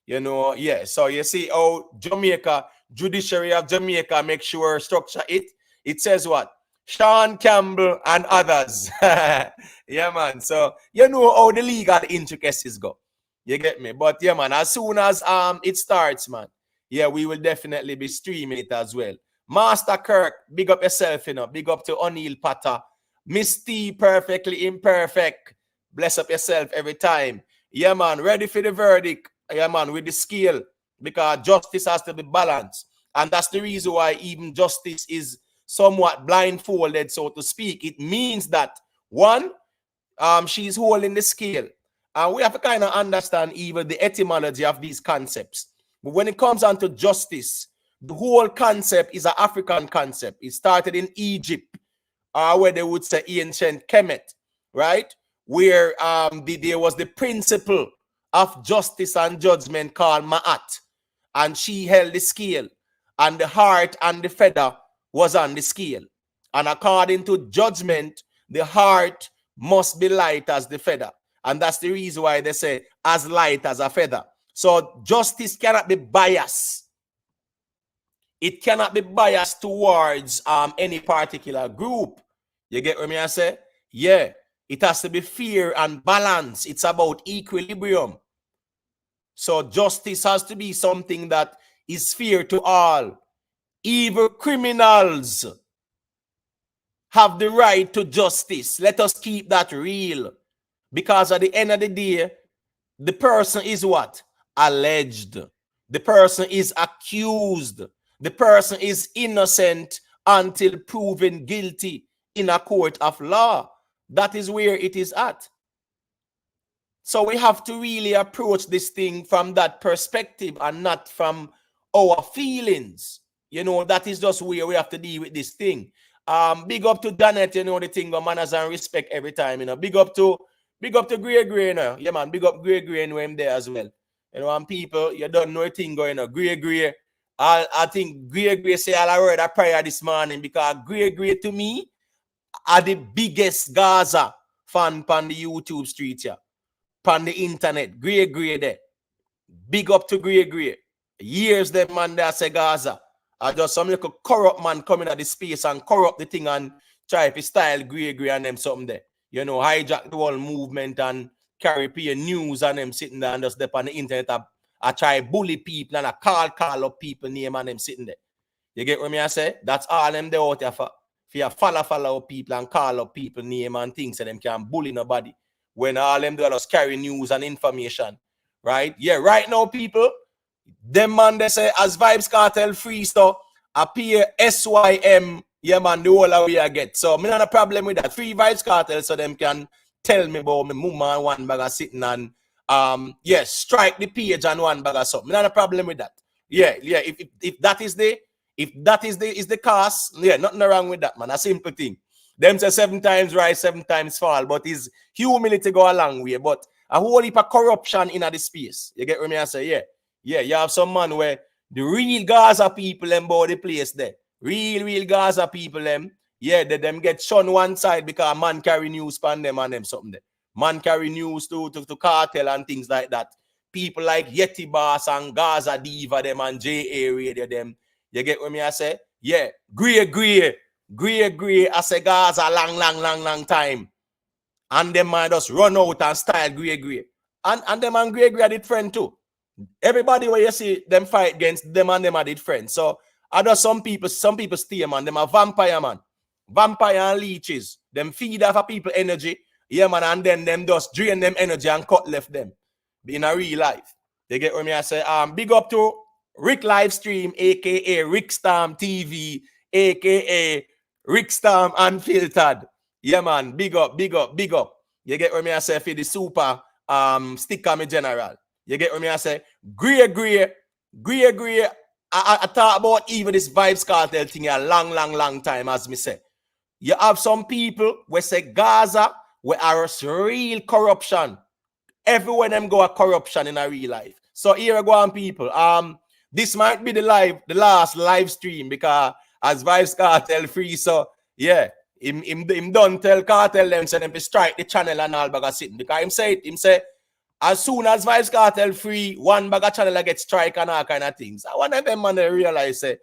You know, yeah. So you see how Jamaica, Judiciary of Jamaica, make sure structure it. It says what? Sean Campbell and others. Yeah, man. So you know how the legal intricacies go. You get me? But yeah, man, as soon as it starts, man, yeah, we will definitely be streaming it as well. Master Kirk, big up yourself, you know. Big up to O'Neill Potter. Miss T, perfectly imperfect. Bless up yourself every time. Yeah, man, ready for the verdict. Yeah, man, with the scale, because justice has to be balanced. And that's the reason why even justice is somewhat blindfolded, so to speak. It means that, one, she's holding the scale. And we have to kind of understand even the etymology of these concepts. But when it comes on to justice, the whole concept is an African concept. It started in Egypt, where they would say ancient Kemet, right? Where there was the principle of justice and judgment called Ma'at. And she held the scale. And the heart and the feather was on the scale. And according to judgment, the heart must be light as the feather. And that's the reason why they say as light as a feather. So justice cannot be biased. It cannot be biased towards any particular group. You get what I say? Yeah. It has to be fair and balanced. It's about equilibrium. So justice has to be something that is fair to all. Even criminals have the right to justice. Let us keep that real. Because at the end of the day, the person is what? Alleged. The person is accused. The person is innocent until proven guilty in a court of law. That is where it is at. So we have to really approach this thing from that perspective and not from our feelings. You know, that is just where we have to deal with this thing. Big up to Janet, you know, the thing of manners and respect every time, you know. Big up to Grey, you know. Yeah, man, big up Grey and him there as well. You know, and people, you don't know a thing going on. Grey. I think Grey say all I heard a prayer this morning, because Grey to me are the biggest Gaza fan on the YouTube street here. On the internet, Grey there. Big up to Grey. Years them man there say Gaza. I just some little corrupt man coming at the space and corrupt the thing and try to style Grey and them something there. You know, hijack the whole movement and carry peer news and them sitting there and just step on the internet. I try bully people and I call up people name and them sitting there. You get what me I say? That's all them there out there for you follow people and call up people name and things so them can bully nobody. When all them do just carry news and information. Right? Yeah, right now, people, them man they say as Vybz Kartel free so appear SYM, yeah man, the whole way I get. So me not a problem with that. Free Vybz Kartel so them can tell me about me mama and one bag of sitting and yes, strike the page and one bag of something. Me not a problem with that. Yeah, if that is the cause, yeah, nothing wrong with that, man. A simple thing. Them say 7 times rise, 7 times fall, but is humility go a long way. But a whole heap of corruption in the space. You get what me I say? Yeah, you have some man where the real Gaza people them about the place there. Real Gaza people them. Yeah, them get shun one side because man carry news pan them and them something there. Man carry news to Kartel and things like that. People like Yeti Boss and Gaza Diva them and J.A. Radio them. You get what me I say? Yeah, Grey, I say Gaza long time. And them man just run out and style Grey. And them and Grey are the friend too. Everybody where you see them fight against them and them are the friends. So other some people stay, man. Them are vampire, man. Vampire and leeches. Them feed off of people energy. Yeah, man, and then them just drain them energy and cut left them. In a real life. You get what me I say? Big up to Rick Livestream, aka Rick Storm TV, aka Rick Storm Unfiltered. Yeah, man, big up. You get what me I say for the super sticker me general. You get what me I say? Grey. I talk about even this Vybz Kartel thing a long time, as me say. You have some people who say Gaza where are real corruption. Everywhere them go a corruption in a real life. So here I go on, people. This might be the last live stream because as Vybz Kartel free, so yeah, him done tell Kartel them say them to strike the channel and all bag of sitting because him say as soon as Vybz Kartel free, one bag of channel get strike and all kind of things. I want them man to realize say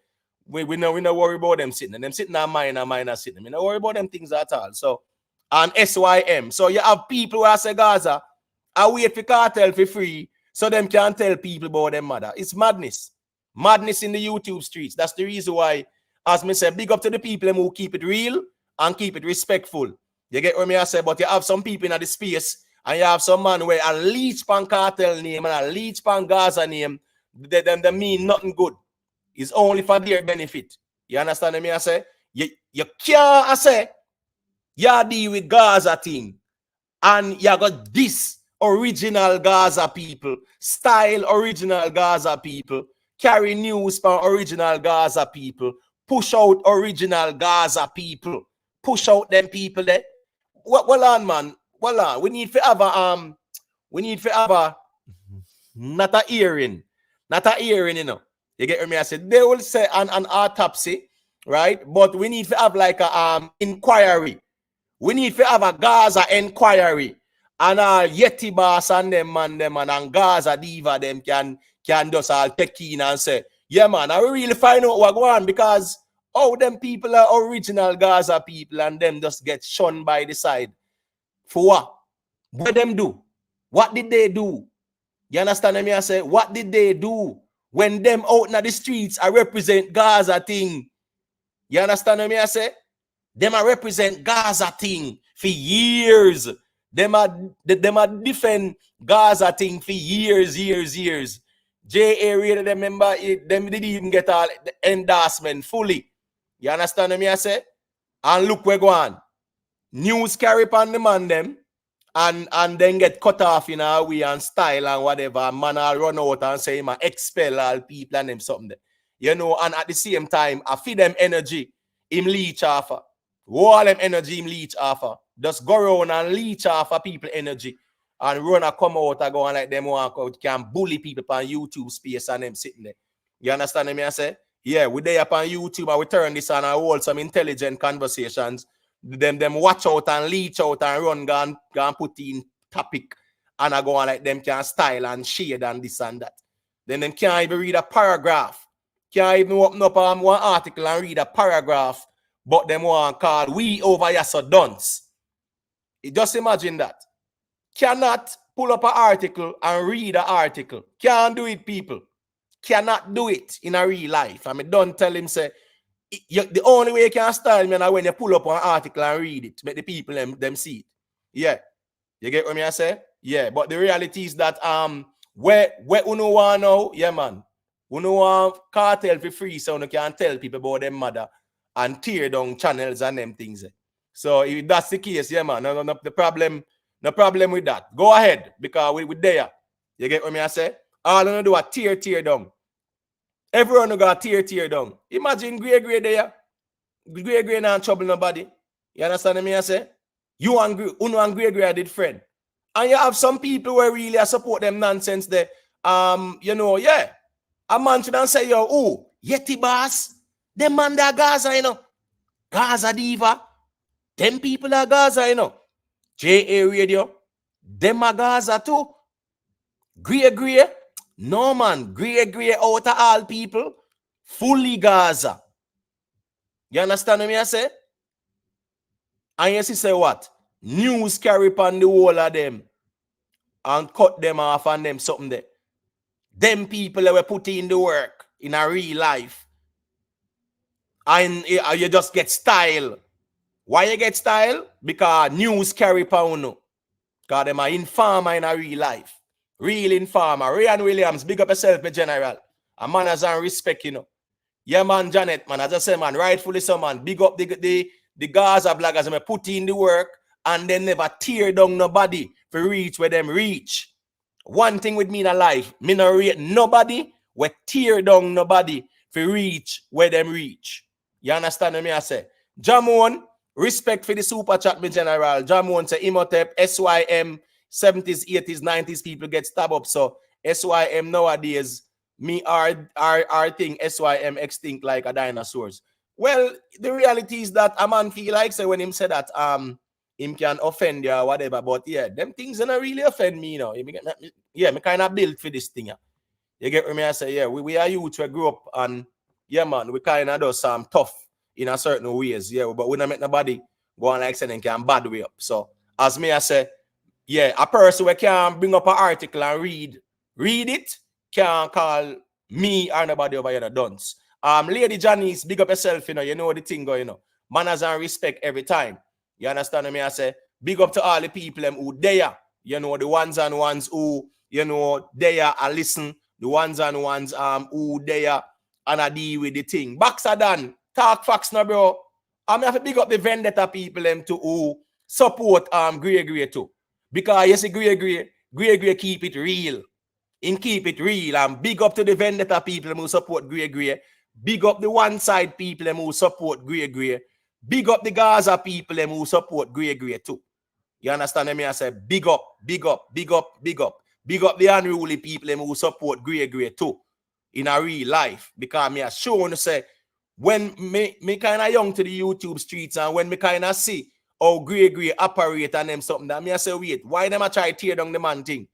we no worry about them sitting and them sitting and minor sitting. We no worry about them things at all. So and SYM. So you have people who say Gaza, I wait for Kartel for free so them can tell people about them mother. It's madness. Madness in the YouTube streets. That's the reason why, as me say, big up to the people who keep it real and keep it respectful. You get what me I say? But you have some people in the space and you have some man where a leech pan Kartel name and a leech pan Gaza name, they mean nothing good. It's only for their benefit. You understand what me I say? You can't say you deal with Gaza thing and you got this original Gaza people, style original Gaza people, carry news for original Gaza people, push out original Gaza people, push out them people there. Well on, man. Well on. We need to have a not a hearing, you know. You get what I say? They will say an autopsy, right? But we need to have like a inquiry. We need to have a Gaza inquiry. And Yeti Boss and them and Gaza Diva them can just all take in and say, yeah man, I really find out what going on because them people are original Gaza people and them just get shunned by the side. For what? What them do? What did they do? You understand me? I say, what did they do when them out in the streets I represent Gaza thing? You understand me? I say, them I represent Gaza thing for years. Them are defend Gaza thing for years. J.A. Radio, remember, them didn't even get all the endorsement fully. You understand me? I say? And look where go on. News carry upon the man them and then get cut off in a way and style and whatever. Man I'll run out and say man expel all people and them something there. You know, and at the same time, I feed them energy, him leech off. All them energy him leech off. Just go around and leech off of people energy and run and come out and go and like them walk out, can bully people on YouTube space and them sitting there. You understand me? I say? Yeah, we there up on YouTube and we turn this on and hold some intelligent conversations. Them watch out and leech out and run go put in topic and I go on like them can style and shade and this and that. Then them can't even read a paragraph. Can't even open up one article and read a paragraph, but them want call we over here so dunce. Just imagine that. Cannot pull up an article and read an article. Can't do it, people. Cannot do it in a real life. I mean, don't tell him, say, the only way you can style me is when you pull up an article and read it, make the people them see it. Yeah. You get what I say? Yeah, but the reality is that where uno want now, yeah man, uno want Kartel for free so you can tell people about them mother and tear down channels and them things. So if that's the case, yeah man, no problem with that. Go ahead, because we there. You get what I say? All you do is tear down. Everyone got tear down. Imagine Grey there. Grey not trouble nobody. You understand me? I say? You and Uno and Grey did friend. And you have some people who really support them nonsense there. You know, yeah. A man should say, yo, oh, Yeti boss. Them man that Gaza, you know. Gaza Diva. Them people are Gaza, you know. JA Radio. Them are Gaza too. Grey. No man. Grey out of all people. Fully Gaza. You understand what I say? And you see say what? News carry upon the whole of them and cut them off and them something there. Them people that were put in the work in a real life. And you just get style. Why you get style? Because news carry upon you. Because them are informer in a real life. Real informer. Ryan Williams, big up yourself, my general. A man has and respect, you know. Yeah, man, Janet, man, as I say, man, rightfully so, man. Big up the Gaza bloggers and put in the work and then never tear down nobody for reach where them reach. One thing with me in a life, me no rate nobody, we tear down nobody for reach where them reach. You understand what me I say? Jamon, respect for the super chat, me general. Jamon say Imhotep, SYM, 70s, 80s, 90s people get stabbed up. So SYM nowadays, me our thing, SYM extinct like a dinosaurs. Well, the reality is that a man feel like say when him say that him can offend you or whatever, but yeah, them things don't really offend me, you know. Yeah, me kind of built for this thing. Yeah. You get what I say? Yeah, we are youth, we grew up and yeah, man, we kind of do some tough in a certain ways, yeah, but we don't make nobody go on like saying can bad way up. So as me I say, yeah, a person who can bring up an article and read it, can't call me or nobody over here dunce. Lady Janice, big up yourself, you know the thing going, manners and respect every time. You understand what I say? Big up to all the people who there, the ones and ones who, there and listen, the ones and ones who there and I deal with the thing. Backs are done. Talk facts now, bro. I'm have to big up the vendetta people to who support Grey too. Because you see Grey keep it real. And keep it real. And big up to the vendetta people who support Grey. Big up the one side people who support Grey. Big up the Gaza people who support Grey too. You understand me? I say big up. Big up the unruly people who support Grey too. In a real life. Because me are showing to say when me kind of young to the YouTube streets and when me kind of see how Grey operate and them something that me I say wait, why them a try tear down the man thing?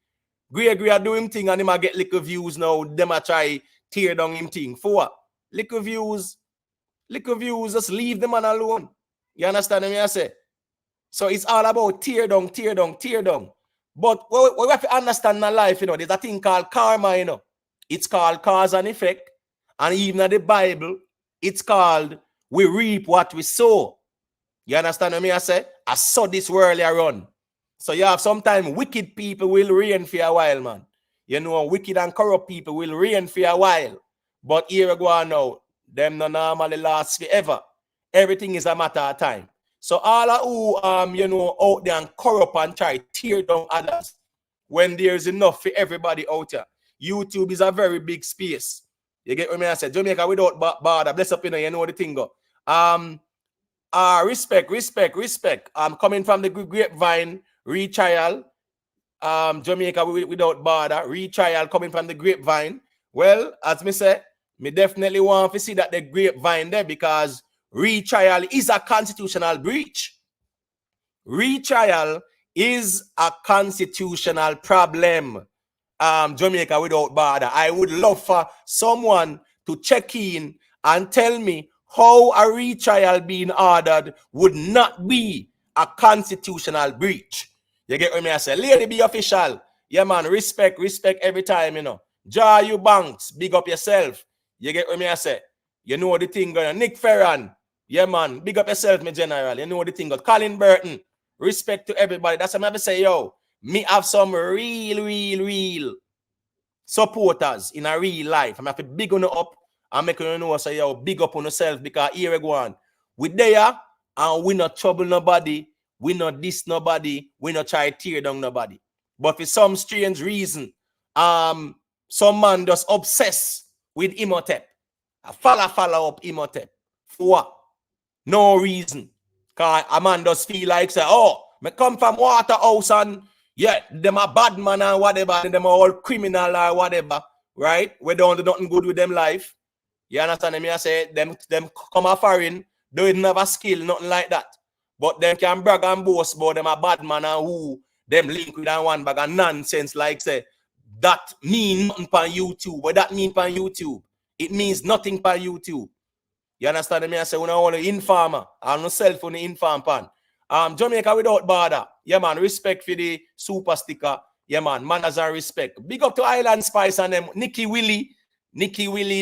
Grey are doing thing and them a get little views now. Them a try tear down him thing. For what? Little views, just leave the man alone. You understand me I say? So it's all about tear down. But we have to understand in life, there's a thing called karma, It's called cause and effect. And even in the Bible, it's called we reap what we sow. You understand what I say? I saw this world run. So you have sometimes wicked people will reign for a while, man. Wicked and corrupt people will reign for a while. But here we go on now. Them no normally last forever. Everything is a matter of time. So all of who out there and corrupt and try to tear down others when there's enough for everybody out there. YouTube is a very big space. You get what I say? Jamaica without border. Bless up, you know the thing go. Respect. Coming from the grapevine, retrial. Jamaica without border, retrial coming from the grapevine. Well, as me say, me definitely want to see that the grapevine there because retrial is a constitutional breach. Retrial is a constitutional problem. Jamaica without border. I would love for someone to check in and tell me how a retrial being ordered would not be a constitutional breach. You get what I say? Lady be official. Yeah, man, respect every time, you know. Jar you banks, big up yourself. You get what me I say? You know the thing going on. Nick Ferran, yeah, man, big up yourself, me general. You know the thing going. Colin Burton, respect to everybody. That's what I'm say, yo, me have some real supporters in a real life. I'm have to big on up and make you know, say, yo, big up on yourself because here we go on. We there and we not trouble nobody. We not diss nobody. We not try to tear down nobody. But for some strange reason, some man just obsessed with Imhotep. Follow up Imhotep. For what? No reason. Because a man just feel like, say, oh, me come from Waterhouse and, yeah, them a bad man and whatever, and them are all criminal or whatever, right? We don't do nothing good with them life. You understand me? I say, them come a foreign, don't have a skill, nothing like that. But them can brag and boast about them a bad man and who them link with one bag of nonsense, like say, that mean nothing on YouTube. What that mean on YouTube? It means nothing on YouTube. You understand me? I say, when I want to informer, I'm not self on the inform pan. Jamaica without border. Yeah, man, respect for the super sticker. Yeah, man, manners and respect. Big up to Island Spice and them, Nikki Willie,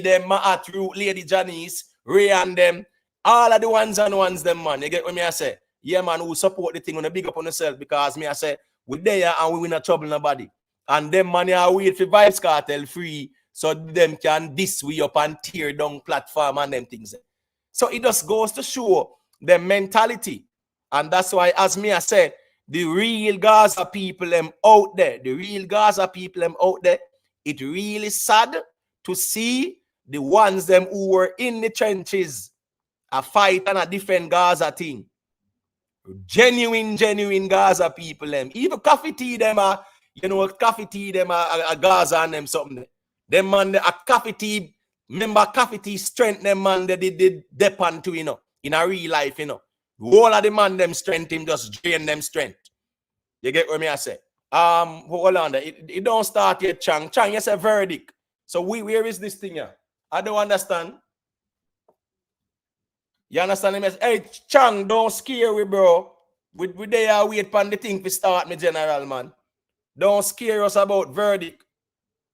them, Maat Root, Lady Janice, Ray and them. All of the ones and ones, them, man. You get what me I say? Yeah, man, who support the thing, when big up on yourself because me I say, we there and we not trouble nobody. And them man are wait for Vybz Kartel free so them can diss we up and tear down platform and them things. So it just goes to show the mentality. And that's why, as me I said, the real Gaza people them out there, it really sad to see the ones them who were in the trenches a fight and a defend Gaza thing. Genuine Gaza people them. Even coffee tea them are, a Gaza and them something. Them man, a coffee tea, remember coffee tea strength them man, they did depend to, in a real life, All of the man them strength, him just drain them strength. You get what me I say? Hold on there. It don't start yet, Chang. Chang, you say verdict. So where is this thing here? I don't understand. You understand him? Hey, Chang, don't scare we, bro. We there wait for the thing to start, me general, man. Don't scare us about verdict.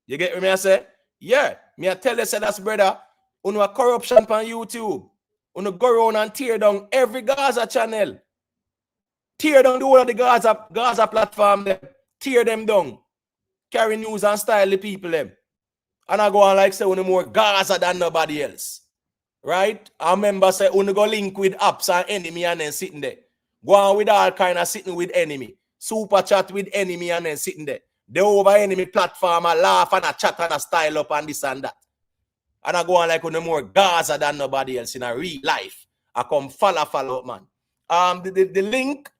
You get what me I say? Yeah. Me I tell you, say that's brother. Uno corruption on YouTube. Uno go around and tear down every Gaza channel. Tear down the whole of the Gaza platform. Them. Tear them down. Carry news and style the people them. And I go on like say uno more Gaza than nobody else. Right? I remember say uno go link with apps and enemy and then sitting there. Go on with all kind of sitting with enemy. Super chat with enemy and then sitting there. The over enemy platform a laugh and a chat and a style up and this and that. And I go on like uno more Gaza than nobody else in a real life. I come follow up, man. The link.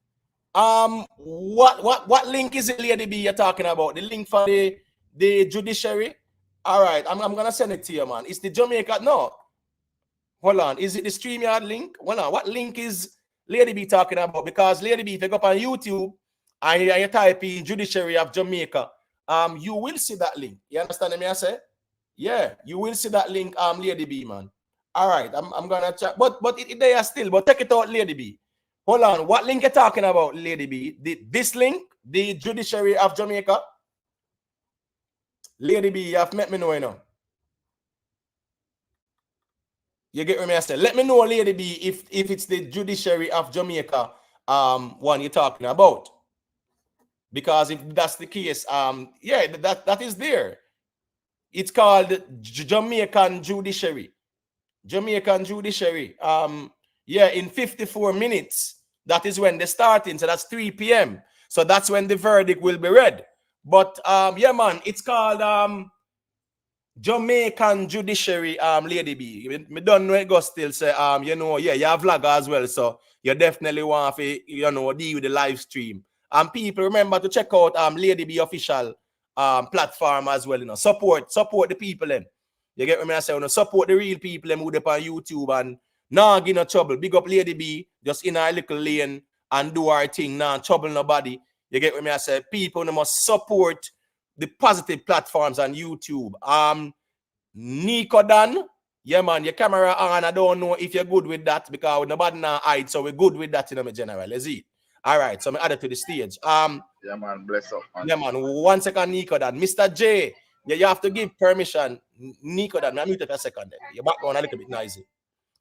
What link is it, Lady B, you're talking about? The link for the judiciary? All right, I'm gonna send it to you, man. It's the Jamaica. No, hold on. Is it the StreamYard link? Hold on. What link is Lady B talking about? Because Lady B, if you go up on YouTube and you type in Judiciary of Jamaica, you will see that link. You understand me? I say, yeah, you will see that link, Lady B, man. All right, I'm gonna check, but it there still. But take it out, Lady B. Hold on, what link you talking about, Lady B? This link, the Judiciary of Jamaica? Lady B, you have met me know, you know. You get what me I say? Let me know, Lady B, if it's the Judiciary of Jamaica one you're talking about. Because if that's the case, yeah, that is there. It's called Jamaican Judiciary. Jamaican Judiciary. Yeah, in 54 minutes, that is when they're starting. So that's 3 p.m. So that's when the verdict will be read. But yeah, man, it's called Jamaican Judiciary, Lady B. Me don't know it go still say, you know, yeah, you have vlogger as well. So you definitely want to, you know, deal with the live stream. And people remember to check out Lady B official platform as well, you know. Support the people them. You get what I say? You know, support the real people them who up on YouTube and nah give no trouble. Big up Lady B, just in our little lane and do our thing, nah trouble nobody. You get what I say? People must support the positive platforms on YouTube. Nico Dan, yeah man, your camera on. I don't know if you're good with that because nobody now hide, so we're good with that in the general. Is it? All right, so I add it to the stage. Yeah, man. Bless up, man. Yeah, man. 1 second, Nico. Dan, Mr. J. Yeah, you have to give permission, Nico. Dan, I mute it a second. Then. Your background a little bit noisy.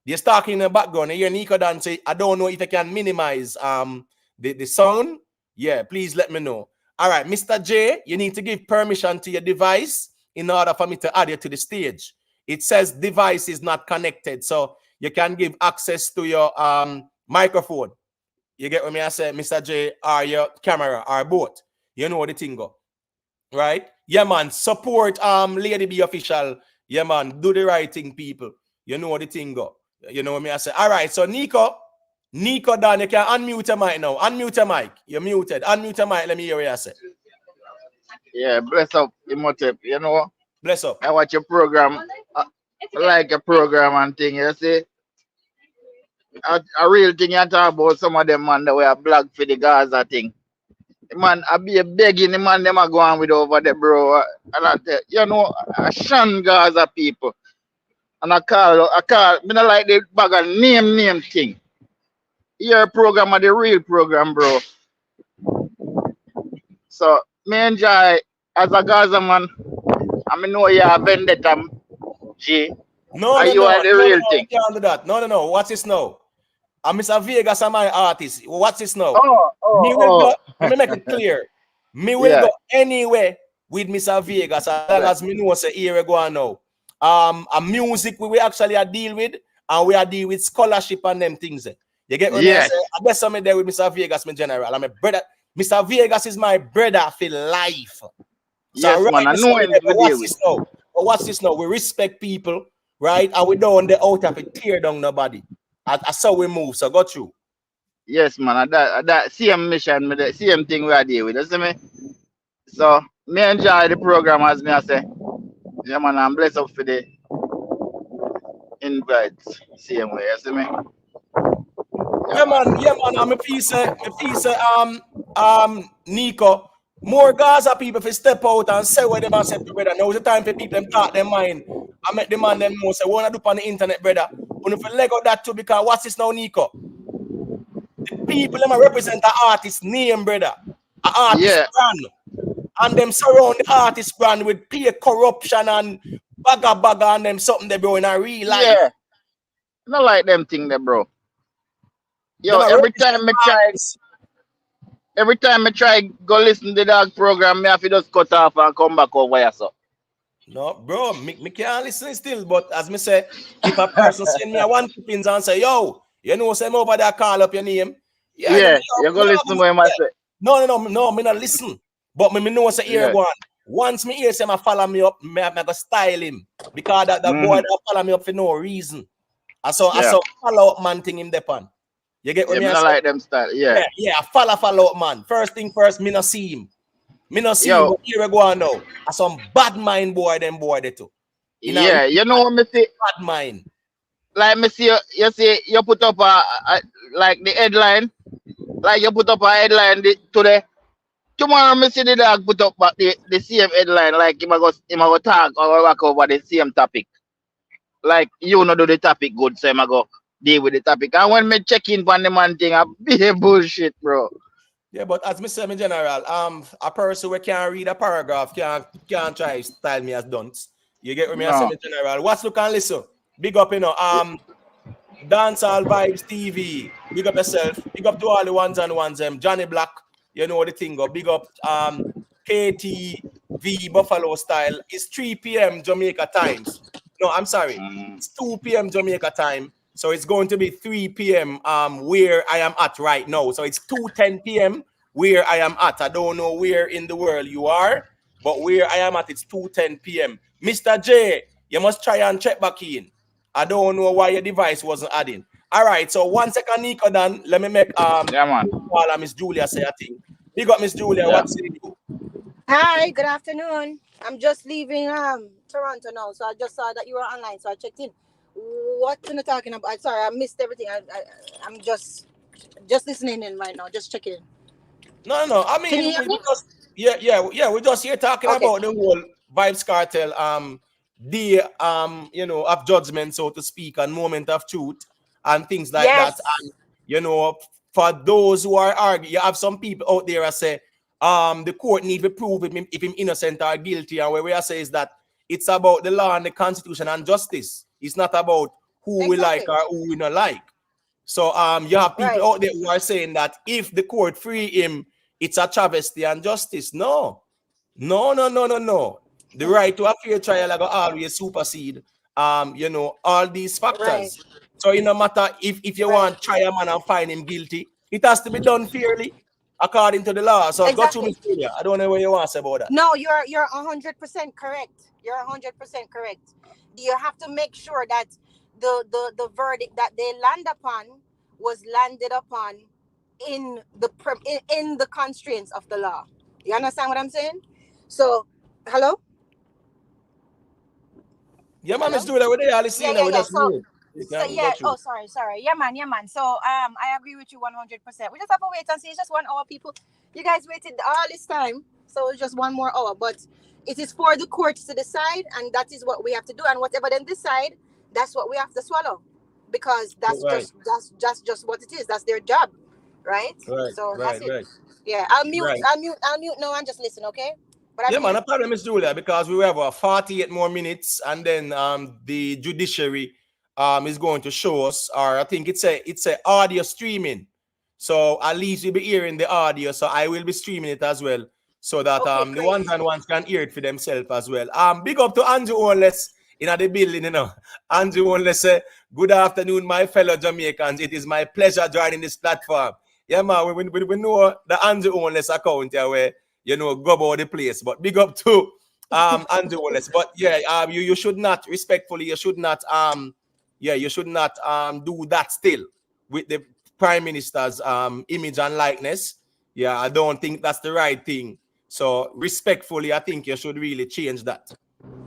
They're talking in the background. You hear Nico Dan say, I don't know if I can minimize the sound. Yeah, please let me know. All right, Mr. J, you need to give permission to your device in order for me to add you to the stage. It says device is not connected, so you can give access to your microphone. You get what me I say, Mr. J, or your camera, or both. You know what the thing go. Right? Yeah, man. Support Lady B official. Yeah, man. Do the right thing, people. You know what the thing go. You know what me I say. All right, so Nico Dan, you can unmute your mic now. Unmute your mic. You're muted. Unmute your mic. Let me hear what you say. Yeah, bless up, Imhotep. You know, Bless up. I watch your program. I like your program and thing. You see, a real thing you talk about some of them man that were black for the Gaza thing. Man, I be begging the man them are going with over there, bro. And I tell you know, I shun Gaza people. And I call, me not like the bag of name thing. Your program are the real program, bro. So me enjoy as a Gaza man. I mean know you are vendetta, G. No, And no, you no, are the no, no, real no. thing. You can't do that. No, no, no. What's this now? I'm Mr. Vegas and my artist. What's this now? Oh, Me will oh, go, let oh. me make it clear. Me will Yeah, go anywhere with Mr. Vegas as long yeah. as me know say here we go on now. A music we actually are deal with, and we are deal with scholarship and them things. You get what me I Yes. say? I guess I'm there with Mr. Vegas, my general. I'm a brother. Mr. Vegas is my brother for life. So Yes, right man. I this know one, him but with what's you with. this now? But what's this now? We respect people, right? And we don't want the out of it tear down nobody. That's how we move. So go through. Yes, man. That same mission, me the same thing we are dealing with. You see me? So me enjoy the program as me I say. Yeah, man. I'm blessed up for the invite. Same way. You see me? Yeah, man. Yeah, man. I'm a piece Nico. More Gaza people if step out and say what they must say to brother. Now it's the time for people them talk their mind. I make the man them know say what I do on the internet, brother. When if you leg out that too, because what's this now, Nico? The people them represent the artist name, brother. An artist Yeah. brand. And them surround the artist brand with peer corruption and bagger and them something they bro in a real life. Yeah. Not like them thing there, bro. Yo, Them a represent artists. every time I try go listen to that program, me have to just cut off and come back over here, so. No, bro, me can't listen still. But as me say, if a person send me a one clippings and say, yo, you know, say me over there call up your name. Yeah, you Yeah, know, you go listen to what I say. no, me not listen. But me know say here Yeah. go on. Once me hear say me follow me up, me go style him. Because that boy Mm-hmm. that follow me up for no reason. I saw Yeah. follow up man thing him depon. You get what Yeah, me me I not say? like them style. Yeah. Yeah, follow up man. First thing first, me not see him. Me not see him, Yo, but here we go on now. I some bad mind boy, them boy they too. In a yeah, you know what me see? bad mind. Like me see you see you put up a like the headline, like you put up a headline today. Tomorrow me see the dog put up the same headline, like him a go talk or walk over the same topic. Like you know do the topic good, so him a go deal with the topic. And when me check in on the man thing, I be a bullshit, bro. Yeah, but as me say in general, a person who can't read a paragraph can't try style me as dunce. You get what me I say No. in general. What's look and listen? Big up, you know. Dancehall Vybz TV. Big up yourself. Big up to all the ones and ones. Johnny Black. You know the thing go. Big up KTV Buffalo style. It's 3 p.m. Jamaica times. No, I'm sorry. Mm. It's 2 p.m. Jamaica time. So it's going to be 3 p.m. Where I am at right now. So it's 2:10 p.m. where I am at. I don't know where in the world you are, but where I am at, it's 2:10 p.m. Mr. J, you must try and check back in. I don't know why your device wasn't adding. All right, so 1 second, Nico, then let me make Yeah, man. call Miss Julia say a thing. Big up Miss Julia, Yeah. what's it do? Hi, good afternoon. I'm just leaving Toronto now, so I just saw that you were online, so I checked in. What are you talking about? Sorry, I missed everything. I'm just listening in right now, just checking in. No. I Can you mean, hear we me? just we're just here talking Okay. about the whole Vybz Kartel the of judgment, so to speak, and moment of truth and things like that. Yes. And you know, for those who are arguing, you have some people out there that say, the court need to prove if him innocent or guilty. And where we are saying is that it's about the law and the constitution and justice. It's not about who we like or who we not like. So you have people out there who are saying that if the court free him, it's a travesty and justice. No. The right to a fair trial are always supersede all these factors. So it no matter if you want to try a man and find him guilty, it has to be done fairly according to the law. So go to me, I don't know what you want to say about that. No, you're 100% correct. You're 100% correct. You have to make sure that the verdict that they land upon was landed upon in the constraints of the law. You understand what I'm saying? So, hello? Yeah, man, let's do that with the listening. Sorry. Yeah, man. So, I agree with you 100%. We just have to wait and see. It's just 1 hour, people. You guys waited all this time, so it's just 1 more hour. But it is for the courts to decide, and that is what we have to do. And whatever they decide, that's what we have to swallow, because that's just what it is. That's their job, right? That's it. Yeah, I'll mute now and just listen, okay? Yeah, man, the problem is Julia, because we have 48 more minutes, and then the judiciary is going to show us, or I think it's a audio streaming. So at least you'll be hearing the audio. So I will be streaming it as well, so that the ones can hear it for themselves as well. Big up to Andrew Onless in the building, Andrew Onless say, good afternoon, my fellow Jamaicans. It is my pleasure joining this platform. Yeah, man, we know the Andrew Onless account here where go about the place. But big up to Andrew Wallace. But yeah, you should not, respectfully, you should not do that still with the Prime Minister's image and likeness. Yeah, I don't think that's the right thing. So respectfully, I think you should really change that.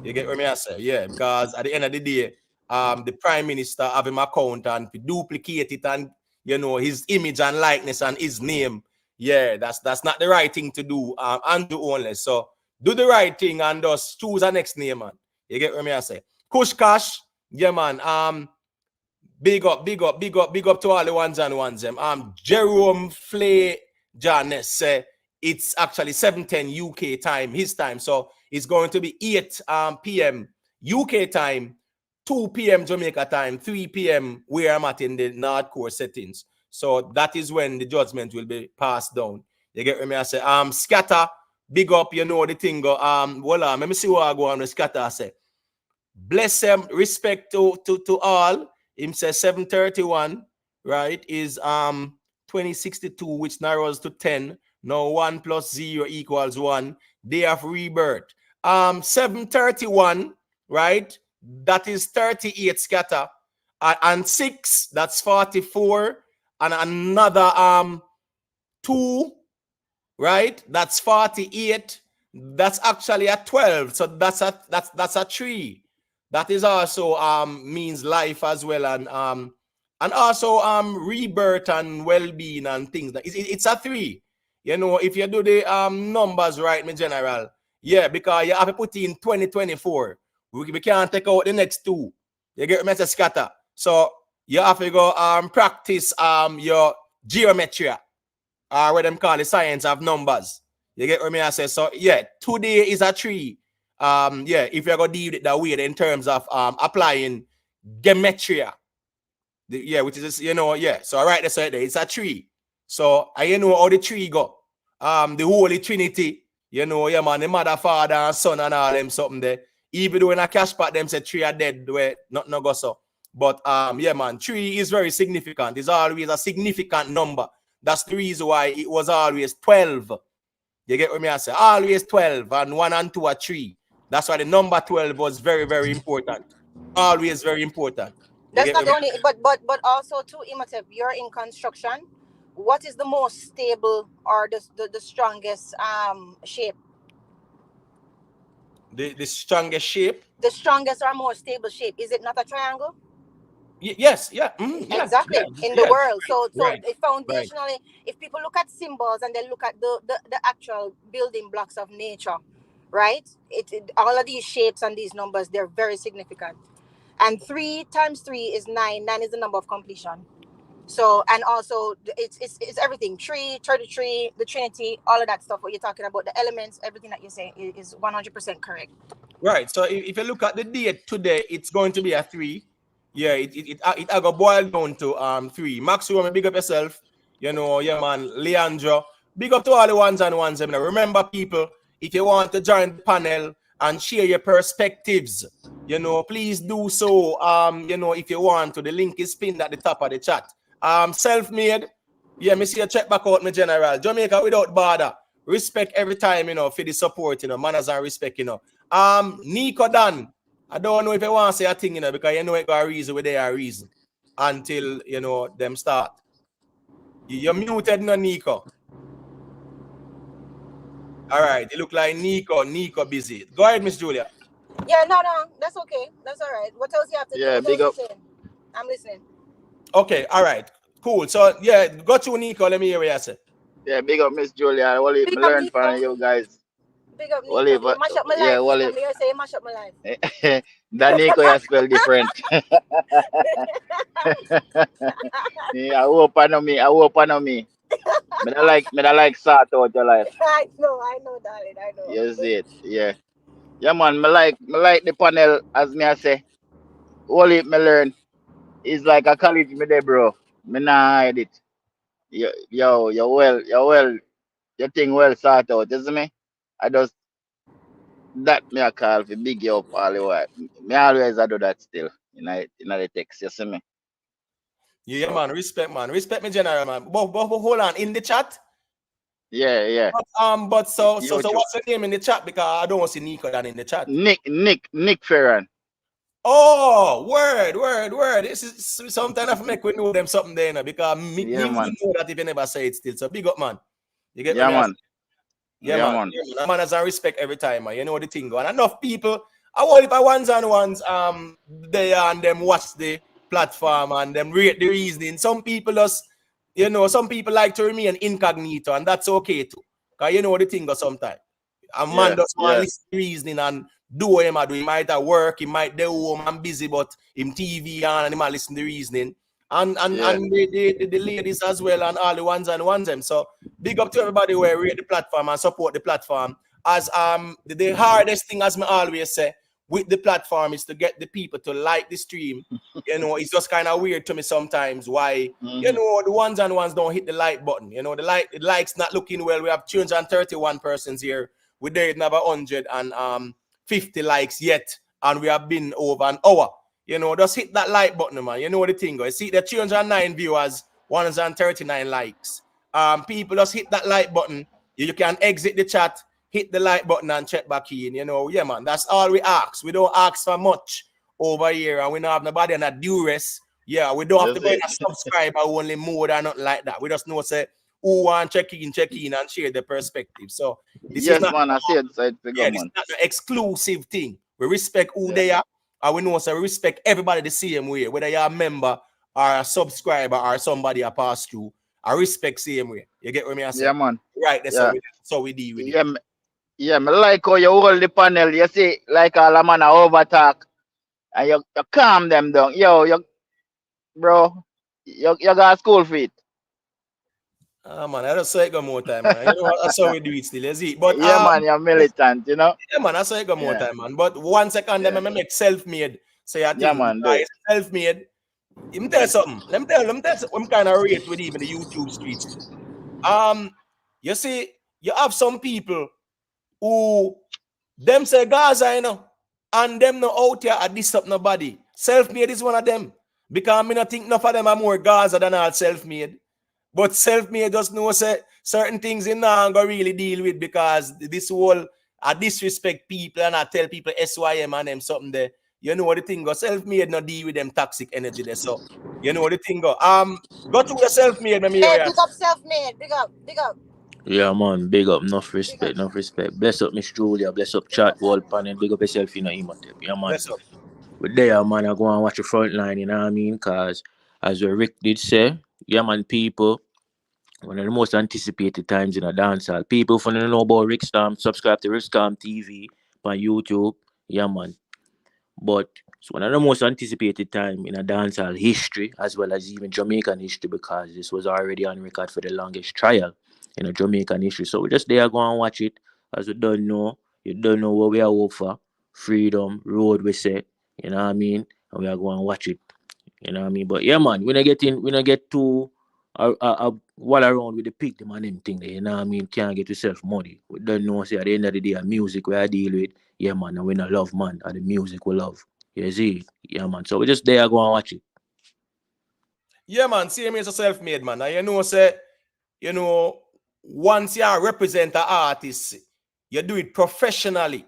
You get what I say? Yeah, because at the end of the day, the Prime Minister have him account and duplicate it and his image and likeness and his name. Yeah, that's not the right thing to do. And do only. So do the right thing and just choose a next name, man. You get what I say? Kush Cash, yeah, man. Big up to all the ones and ones. Jerome Flay Janes say it's actually 7:10 UK time, his time. So it's going to be 8 p.m. UK time, 2 p.m. Jamaica time, 3 p.m. where I'm at in the North Core settings. So that is when the judgment will be passed down. You get what I say? Scatter, big up, the thing go. Let me see what I go on with Scatter say. Bless them, respect to all. Him says 731, right, is 2062, which narrows to 10. Now 1 plus 0 equals 1. Day of rebirth. 731, right? That is 38 scatter. And 6, that's 44. And another 2, right? That's 48. That's actually a 12. So that's a 3. That is also means life as well, and also rebirth and well-being and things. It's a 3. If you do the numbers right, my general. Yeah, because you have to put in 2024. We can't take out the next 2. You get me, scatter. So you have to go practice your geometry, or what them call the science of numbers. You get what I say? So yeah, today is a 3. If you're gonna deal with that way in terms of applying geometry, which is So I write this right there. It's a 3. So I how the 3 go. The Holy Trinity, man, the Mother, Father, and Son, and all them something there. Even though in a cash pot them say 3 are dead, where not no go so. But man, 3 is very significant. It's always a significant number. That's the reason why it was always 12. You get what I say? Always 12, and 1 and 2 are 3. That's why the number 12 was very, very important. Always very important. That's not only, but also too, Imhotep, you're in construction. What is the most stable or the strongest shape? The strongest shape? The strongest or more stable shape. Is it not a triangle? Yes, yeah. Exactly. In the world. So foundationally, if people look at symbols and they look at the actual building blocks of nature, right? All of these shapes and these numbers, they're very significant. And 3 times 3 is 9. 9 is the number of completion. So, and also it's everything, tree, 33, the Trinity, all of that stuff. What you're talking about, the elements, everything that you're saying is 100% correct. Right. So if you look at the date today, it's going to be a 3. Yeah, it got boiled down to 3. Maximum, big up yourself. You know, yeah, man, Leandro. Big up to all the ones and ones. I mean, remember, people, if you want to join the panel and share your perspectives, you know, please do so. You know, if you want to, the link is pinned at the top of the chat. Self-made. Yeah, me see a check back out, my general. Jamaica without border. Respect every time, you know, for the support, you know, manners and respect, you know. Nico Dan, I don't know if you want to say a thing, you know, because you know it got a reason where they are reason until, you know, them start. You're muted, no, Nico. All right, it look like Nico busy. Go ahead, Miss Julia. Yeah, no, that's okay. That's all right. What else you have to do? Yeah, What big else you up. saying? I'm listening. Okay, all right, cool. So, yeah, go to Nico. Let me hear what you say. Yeah, big up Miss Julia. What me Big up learn from Nico. you guys. Big up What Nico. You mash up my yeah, life, what Nico. Me say you mash up my life. that Nico you spell different. Yeah, I hope I know me. I hope I know me. Me not like sort out your life. I know, darling. I know. You see it. Yeah. Yeah, man. Me like the panel as me I say. All it me learn is like a college me there, bro. Me nah hide it. You're well, your thing well sort out, you see me? I just that me a call for big you up all the while. Me always I do that still in the text, you see me? Yeah, So man, respect me, general, man. But hold on, in the chat. yeah. But so YouTube. what's your name in the chat? Because I don't see Nico Dan in the chat. Nick Ferran. Oh, word. This is sometimes I make we know them something there, you know, because me Yeah, man. know that if you never say it still. So big up, man. You get what Yeah, me? man. Yeah, Yeah, man. man. Yeah, man. Man has a respect every time, man. You know the thing going. Enough people. I want if I ones and ones they and them watch the platform and them rate the reasoning. Some people just, you know, some people like to remain incognito, and that's okay too. Cause you know the thing go sometimes. A man does want to Yeah. listen to reasoning and do what him do. He might at work, he might do home and busy, but him TV on and he might listen to reasoning. And Yeah. the ladies as well and all the ones and ones them. So big up to everybody who rate the platform and support the platform. As the hardest thing, as me always say, with the platform is to get the people to like the stream. You know, it's just kind of weird to me sometimes why, you know, the ones and ones don't hit the like button. You know, the likes not looking well. We have 231 persons here. We didn't have 150 likes yet, and we have been over an hour. You know, just hit that like button, man. You know the thing, guys. See the 309 viewers, 139 likes. People just hit that like button. You can exit the chat, hit the like button, and check back in. You know, yeah, man. That's all we ask. We don't ask for much over here, and we don't have nobody on a duress. Yeah, we don't have to go in a subscriber only mode or nothing like that. We just know say who want check in and share the perspective. So this is Yes, not man, I see it side figure, this is man. not an exclusive thing. We respect who Yeah. they are, and we know so we respect everybody the same way, whether you're a member or a subscriber or somebody a pass through. I respect same way. You get what me I say? Yeah, man. Right, that's Yeah. so we deal with it. Yeah, me like how you hold the panel, you see, like all a man a over talk and you calm them down. Bro, you got school feet. Man, I just say it go more time, man. You know what? That's how we do it still, you see. But Yeah, man, you're militant, you know? yeah, man, I say it go more Yeah. time, man. But 1 second, Yeah. them I make self-made. Say I Yeah, think man, do it. self-made. Let me tell you something. Let me tell you something. I'm kind of rate with even the YouTube streets too. You see, you have some people who them say Gaza, you know, and them no out here at this up nobody. Self-made is one of them. Because I mean, I think enough of them are more Gaza than all self-made. But self-made just know say certain things in now go really deal with because this whole I disrespect people and I tell people SYM and them something there. You know what the thing go self-made no deal with them toxic energy there. So you know what the thing go. Go to your self-made, let me hear Hey, you. big up self-made. Big up. Yeah, man, big up, enough respect. Bless up, Miss Julia, bless up, chat, wall panel, big up yourself in a Imhotep. Yeah, man. Bless up. But there, man, I go and watch the front line, you know what I mean? Because, as Rick did say, yeah, man, people, one of the most anticipated times in a dancehall. People, if you don't know about Rick Stamp, subscribe to Rick Stamp TV on YouTube. Yeah, man. But It's one of the most anticipated time in a dancehall history, as well as even Jamaican history, because this was already on record for the longest trial in a Jamaican history. So we just there go and watch it. As we don't know, you don't know what we are hope for. Freedom, road we say, you know what I mean? And we are going to watch it. You know what I mean? But yeah, man, we not get too wall around with the pig them and them thing there, you know what I mean? Can't get yourself money. We don't know, say at the end of the day, music we are deal with, yeah man, and we not love man, and the music we love. You see? Yeah man. So we just there go and watch it. Yeah, man. Same as a self-made man. And you know, say, you know, once you represent an artist, you do it professionally.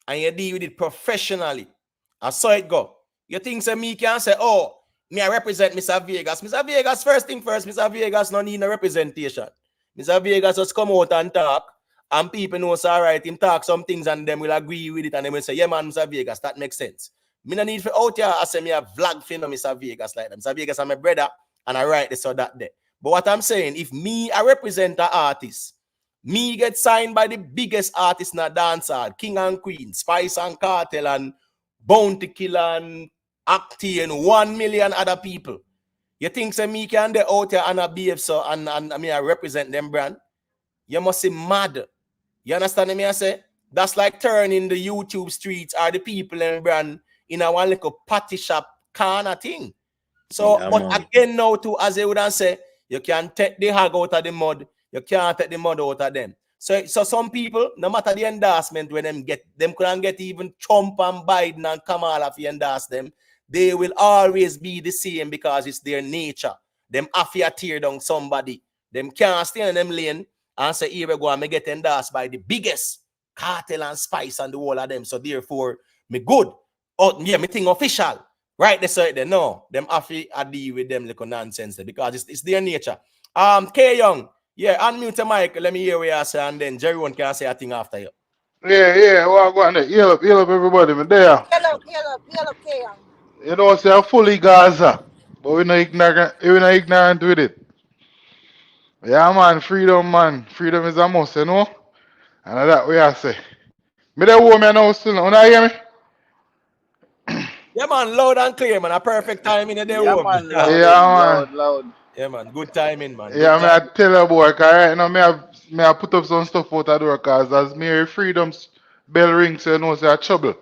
And you deal with it professionally. I saw it go. You think say me can say, oh, me I represent Mr. Vegas. Mr. Vegas, first thing first, Mr. Vegas no need no representation. Mr. Vegas just come out and talk. And people know it's all right. Him talk some things and them will agree with it. And they will say, yeah, man, Mr. Vegas, that makes sense. Me no need for out here. I say me a vlog for no Mr. Vegas like that. Mr. Vegas, I'm my brother. And I write this or that there. But what I'm saying, if me I represent an artist, me get signed by the biggest artists in the dancehall, King and Queen, Spice and Kartel and Bounty Killer and Acti and 1 million other people. You think say me can they out here and a behave so and me I represent them brand? You must be mad. You understand me? I say that's like turning the YouTube streets or the people and brand in a one little patty shop kind of thing. So, Yeah, but man. again now too, as they would say, you can take the hog out of the mud, you can't take the mud out of them. So some people, no matter the endorsement when them couldn't get even Trump and Biden and Kamala if you endorse them, they will always be the same because it's their nature. Them have to tear down somebody. Them can't stay in them lane and say, here we go, and me get endorsed by the biggest Kartel and Spice and the whole of them. So therefore, me good. Oh, yeah, me think official. Right, they say they no, them have to deal with them little nonsense there because it's their nature. K Young, yeah, unmute the mic. Let me hear what you say, and then Jerry one can say a thing after you. Yeah, well, go on there. Heal up, everybody. Me there. Yellow, K-Young. You know, say fully Gaza, but we not ignorant with it. Yeah, man. Freedom is a must, you know? And that way I say. Me there woman now still. You know, hear me? Yeah, man, loud and clear, man. A perfect timing in the Yeah, home. man, Yeah, loud, man. loud. Yeah, man, good timing, man. Good Yeah, me I timing. tell you, boy, cause right now me I put up some stuff out of the door, cause as Mary Freedom's bell rings, so you know, say a trouble.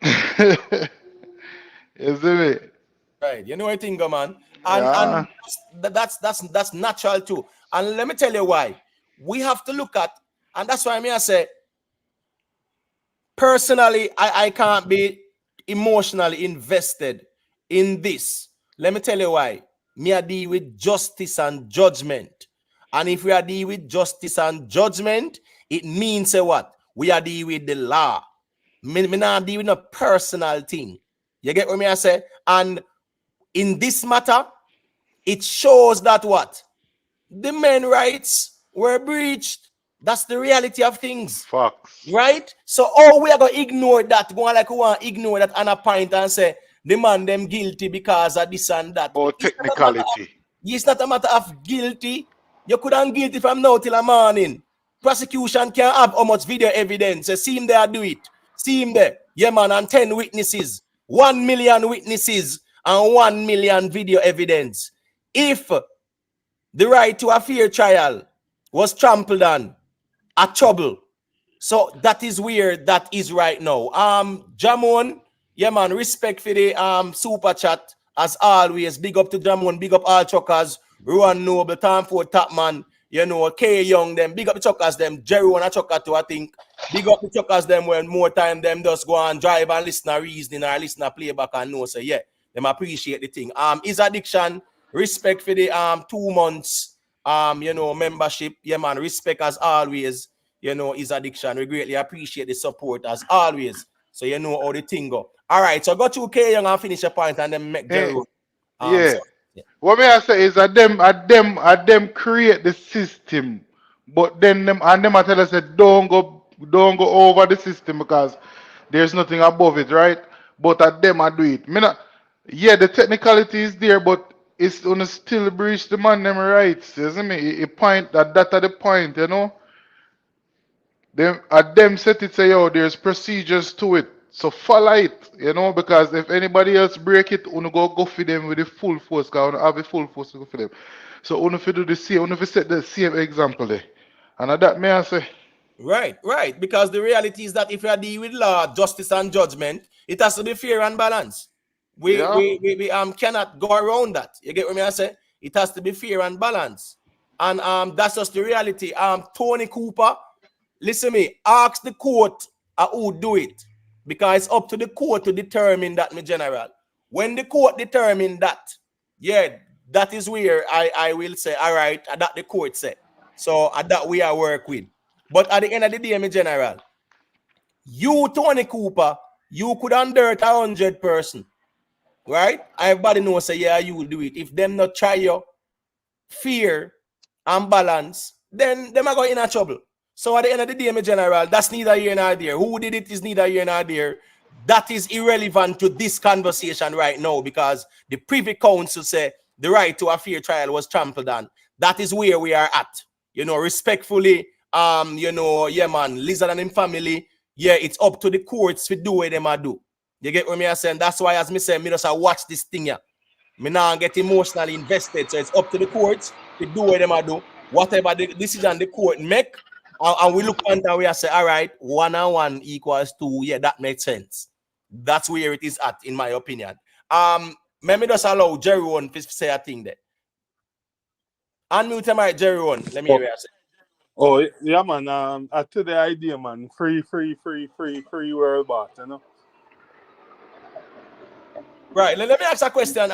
You see me? Right, you know what I think, man, and Yeah. that's natural too. And let me tell you why. We have to look at, and that's why I say. Personally, I can't be emotionally invested in this. Let me tell you why. Me I deal with justice and judgment. And if we are deal with justice and judgment, it means what? We are deal with the law. Me not deal with a personal thing. You get what me I say? And in this matter, it shows that what? The men's rights were breached. That's the reality of things. Facts. Right? So, oh, we are going to ignore that. Go on like we want to ignore that on a point and say, the man them guilty because of this and that. About technicality. It's not a matter of guilty. You couldn't guilty from now till the morning. Prosecution can't have how much video evidence. So see him there, do it. See him there. Yeah, man, and 10 witnesses. 1 million witnesses and 1 million video evidence. If the right to a fair trial was trampled on, a trouble. So that is where that is right now. Jamon, yeah man, respect for the super chat as always. Big up to Jamon, big up all chuckers, Ruan Noble, Tom Ford Tapman, you know, K Young them, big up the chuckers them, Jerry one a chucker too, I think. Big up the chuckers them when more time them just go and drive and listen to reasoning or listen to playback and know so yeah, them appreciate the thing. Is addiction, respect for the 2 months you know membership. Yeah man, respect as always. You know, his addiction. We greatly appreciate the support as always. So you know how the thing go. All right, so go to K Young and finish a point and then make Jerry. Yeah. So, yeah. What me I say is that them create the system, but then them I tell us that don't go over the system because there's nothing above it, right? But at them I do it. Me not, yeah, the technicality is there, but it's gonna still breach the man them rights. You see me? It point that at the point, you know. Them at them set it say yo, there's procedures to it. So follow it, you know, because if anybody else break it, you go for them with the full force, because you have the full force to go for them. So you do the same, you set the same example there. And at that may I say, Right. Because the reality is that if you are dealing with law, justice, and judgment, it has to be fair and balanced. We yeah, cannot go around that. You get what me I say? It has to be fair and balanced. And that's just the reality. Tony Cooper, listen me, ask the court who do it. Because it's up to the court to determine that, my general. When the court determine that, yeah, that is where I will say, all right, that the court said. So that we are work with. But at the end of the day, my general, you, Tony Cooper, you could undirt 100 person, right? Everybody knows, say, yeah, you will do it. If them not try you, fear and balance, then them are going in trouble. So at the end of the day, my general, that's neither here nor there. Who did it is neither here nor there. That is irrelevant to this conversation right now, because the Privy Council say the right to a fair trial was trampled on. That is where we are at. You know, respectfully, yeah, man, Lizard and him family, yeah, it's up to the courts to do what them are do. You get what me saying? That's why, as me say, me just watch this thing here. Me now get emotionally invested. So it's up to the courts to do what them do. Whatever the decision the court make, and we look under we say, all right, 1 and 1 equals 2. Yeah, that makes sense. That's where it is at, in my opinion. Let me just allow Jerry one to say a thing there. Unmute my Jerry one. Let me hear what I say. Oh yeah, man. I to the idea, man. Free world boss, you know. Right. Let me ask a question.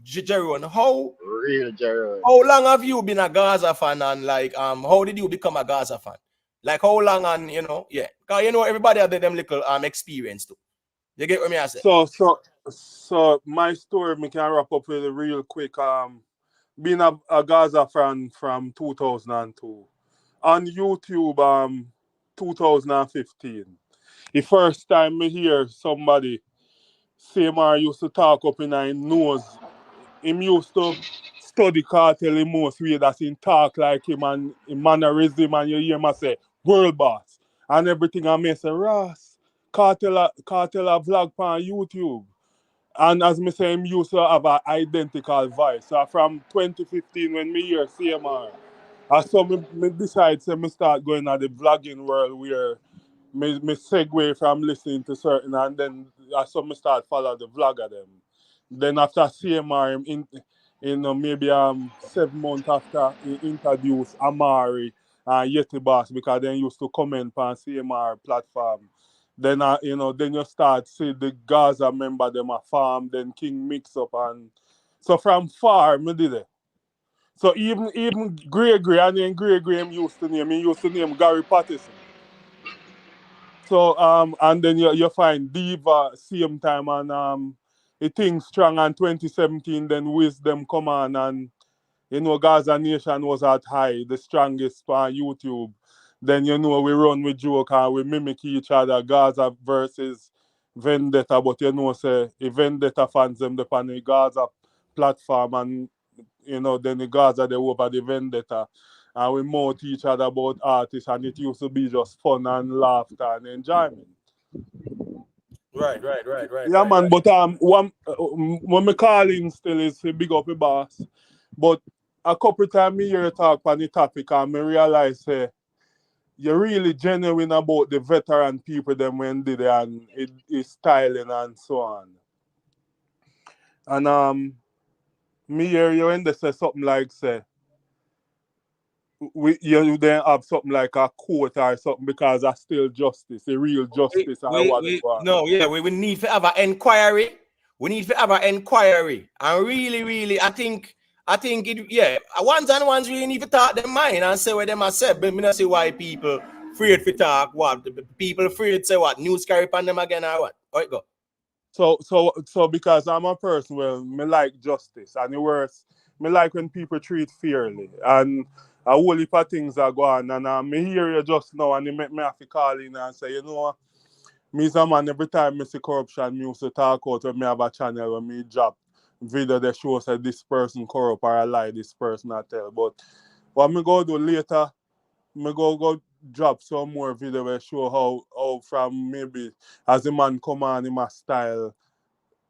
Jerry one. Real Jerry. How long have you been a Gaza fan, and like how did you become a Gaza fan? Like how long, and yeah. Because everybody have them little experience too. You get what me I say? So my story, me can wrap up with it real quick. Being a Gaza fan from 2002. On YouTube, 2015. The first time me hear somebody say used to talk up in his nose. Him used to study Kartel in most way that him talk like him and him mannerism, and you hear him say world boss and everything. I may say Ross, Kartel a vlog on YouTube. And as me say, him used to have an identical voice. So from 2015 when me hear CMR, I saw me decide to me start going at the vlogging world where me segue from listening to certain, and then I saw me start follow the vlogger them. Then after CMR, maybe 7 months after he introduced Amari and Yeti Boss, because then used to comment on CMR platform. Then then you start see the Gaza member them a farm, then King mix up, and so from far me did it. So even Grey and then Grey him used to name Gary Patterson. So and then you find Diva same time, and it thing strong, and 2017 then Wisdom come on, and Gaza Nation was at high, the strongest on YouTube. Then we run with joke and we mimic each other, Gaza versus Vendetta, but say if Vendetta fans them on the Gaza platform, and then the Gaza they over the Vendetta. And we mout each other about artists, and it used to be just fun and laughter and enjoyment. Right. Yeah, man. But when me calling still is to big up the boss. But a couple times me hear you talk on the topic, and me realize you're really genuine about the veteran people them when did it, and it's styling and so on. And me hear you when they say something like you then have something like a quote or something, because that's still justice, a real justice or whatever. We need to have an inquiry. We need to have an inquiry. And really, I think ones really need to talk their mind and say what them are said. But me not see why people afraid to talk. What people afraid to say what news carry upon them again or what? How it go? So because I'm a person, well, me like justice, and the worst, me like when people treat fairly, and a whole heap of things are going on, and me hear you just now, and you make me have to call in and say, me is a man, every time me see corruption, me used to talk out when me have a channel when me drop video that shows that this person corrupt or I lie, this person I tell. But what me go do later, me go drop some more video where show how from maybe as the man come on in my style,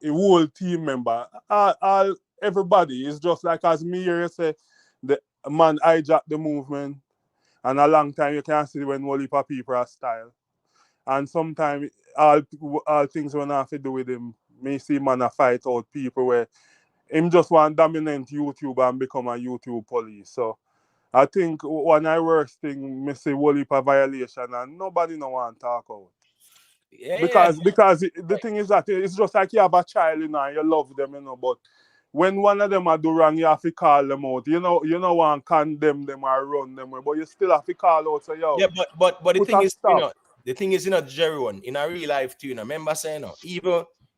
a whole team member, all everybody is just like as me here you say the man hijack the movement, and a long time you can see when whole heap of people are style. And sometimes all things when I have to do with him, me see man a fight out people where him just want dominant YouTube and become a YouTube police. So I think one of the worst thing me see whole heap of violation and nobody no want to talk about. Yeah. Because the thing is that it's just like you have a child, and you love them, but when one of them are do wrong, you have to call them out. You know want condemn them or run them, but you still have to call out. So yo, Yeah, but the put thing a is, stop. Jeroen, in a real life too, remember saying,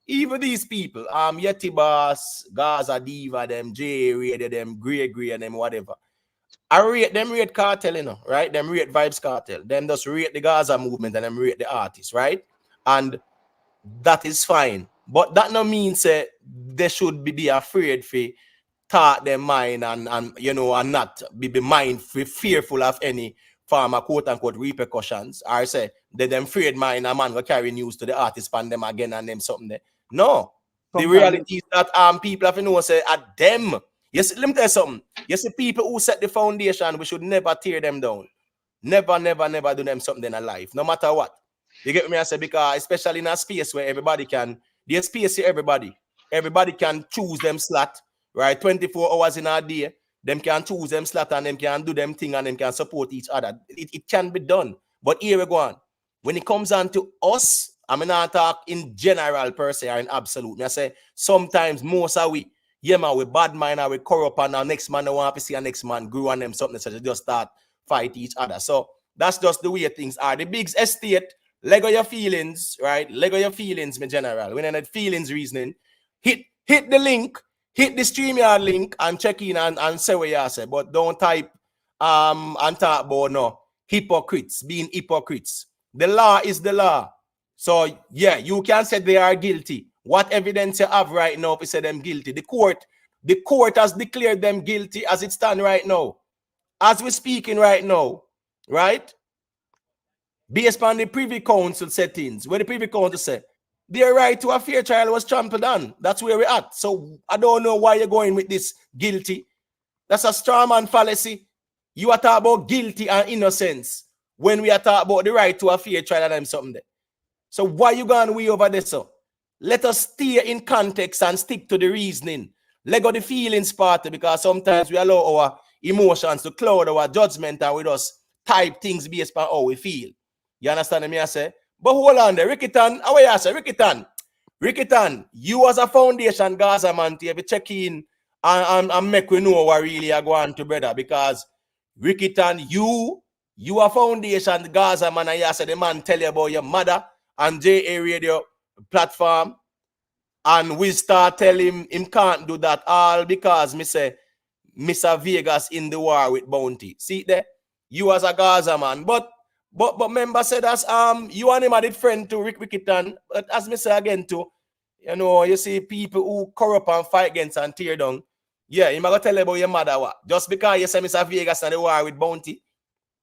even these people, Yeti Boss, Gaza Diva, them J Ray, them Grey and them whatever. I rate them rate Kartel, right? Them rate Vybz Kartel. Them just rate the Gaza movement and them rate the artists, right? And that is fine. But that no means they should be afraid for thought their mind and and not be fearful of any form of quote unquote repercussions. Or say they them afraid mind a man go carry news to the artist pan them again and them something there. No. The Sometimes reality is that people have to know say at them. Yes, let me tell you something. Yes, the people who set the foundation, we should never tear them down. Never do them something in a life, no matter what. You get me? I say, because especially in a space where there's space here, everybody can choose them slot, right? 24 hours in a day, them can choose them slot and them can do them thing and them can support each other. It can be done. But here we go on. When it comes on to us, I'm not talk in general per se or in absolute. I say sometimes most of we, yeah man, we bad mind and we corrupt and our next man don't want to see our next man grow on them something so they just start fight each other. So that's just the way things are. The big estate, Lego your feelings, right? Lego your feelings, my general. When I need feelings reasoning, hit the link, hit the StreamYard link and check in and say what you say. But don't type and talk about no hypocrites, being hypocrites. The law is the law. So yeah, you can say they are guilty. What evidence you have right now if you say them guilty? The court has declared them guilty as it stands right now. As we're speaking right now, right? Based on the Privy Council settings, where the Privy Council said their right to a fair trial was trampled on. That's where we're at. So I don't know why you're going with this guilty. That's a straw man fallacy. You are talking about guilty and innocence when we are talking about the right to a fair trial and something there. So why you going way over this? So let us stay in context and stick to the reasoning. Let go the feelings part because sometimes we allow our emotions to cloud our judgment and we just type things based on how we feel. You understand me? I say, but hold on there, Rickyton. How you say, Rickyton, you as a foundation Gaza man, to have check in and make we know what really are going to brother because Rickyton, you are foundation Gaza man, and you say the man tell you about your mother and JA radio platform, and we start telling him can't do that all because me say Mr. Vegas in the war with Bounty. See there, you as a Gaza man, but member said as you and him are the friend to Rickyton, but as me say again too, you see people who corrupt and fight against and tear down. Yeah, you might tell you about your mother what? Just because you say Mr. Vegas and the war with Bounty,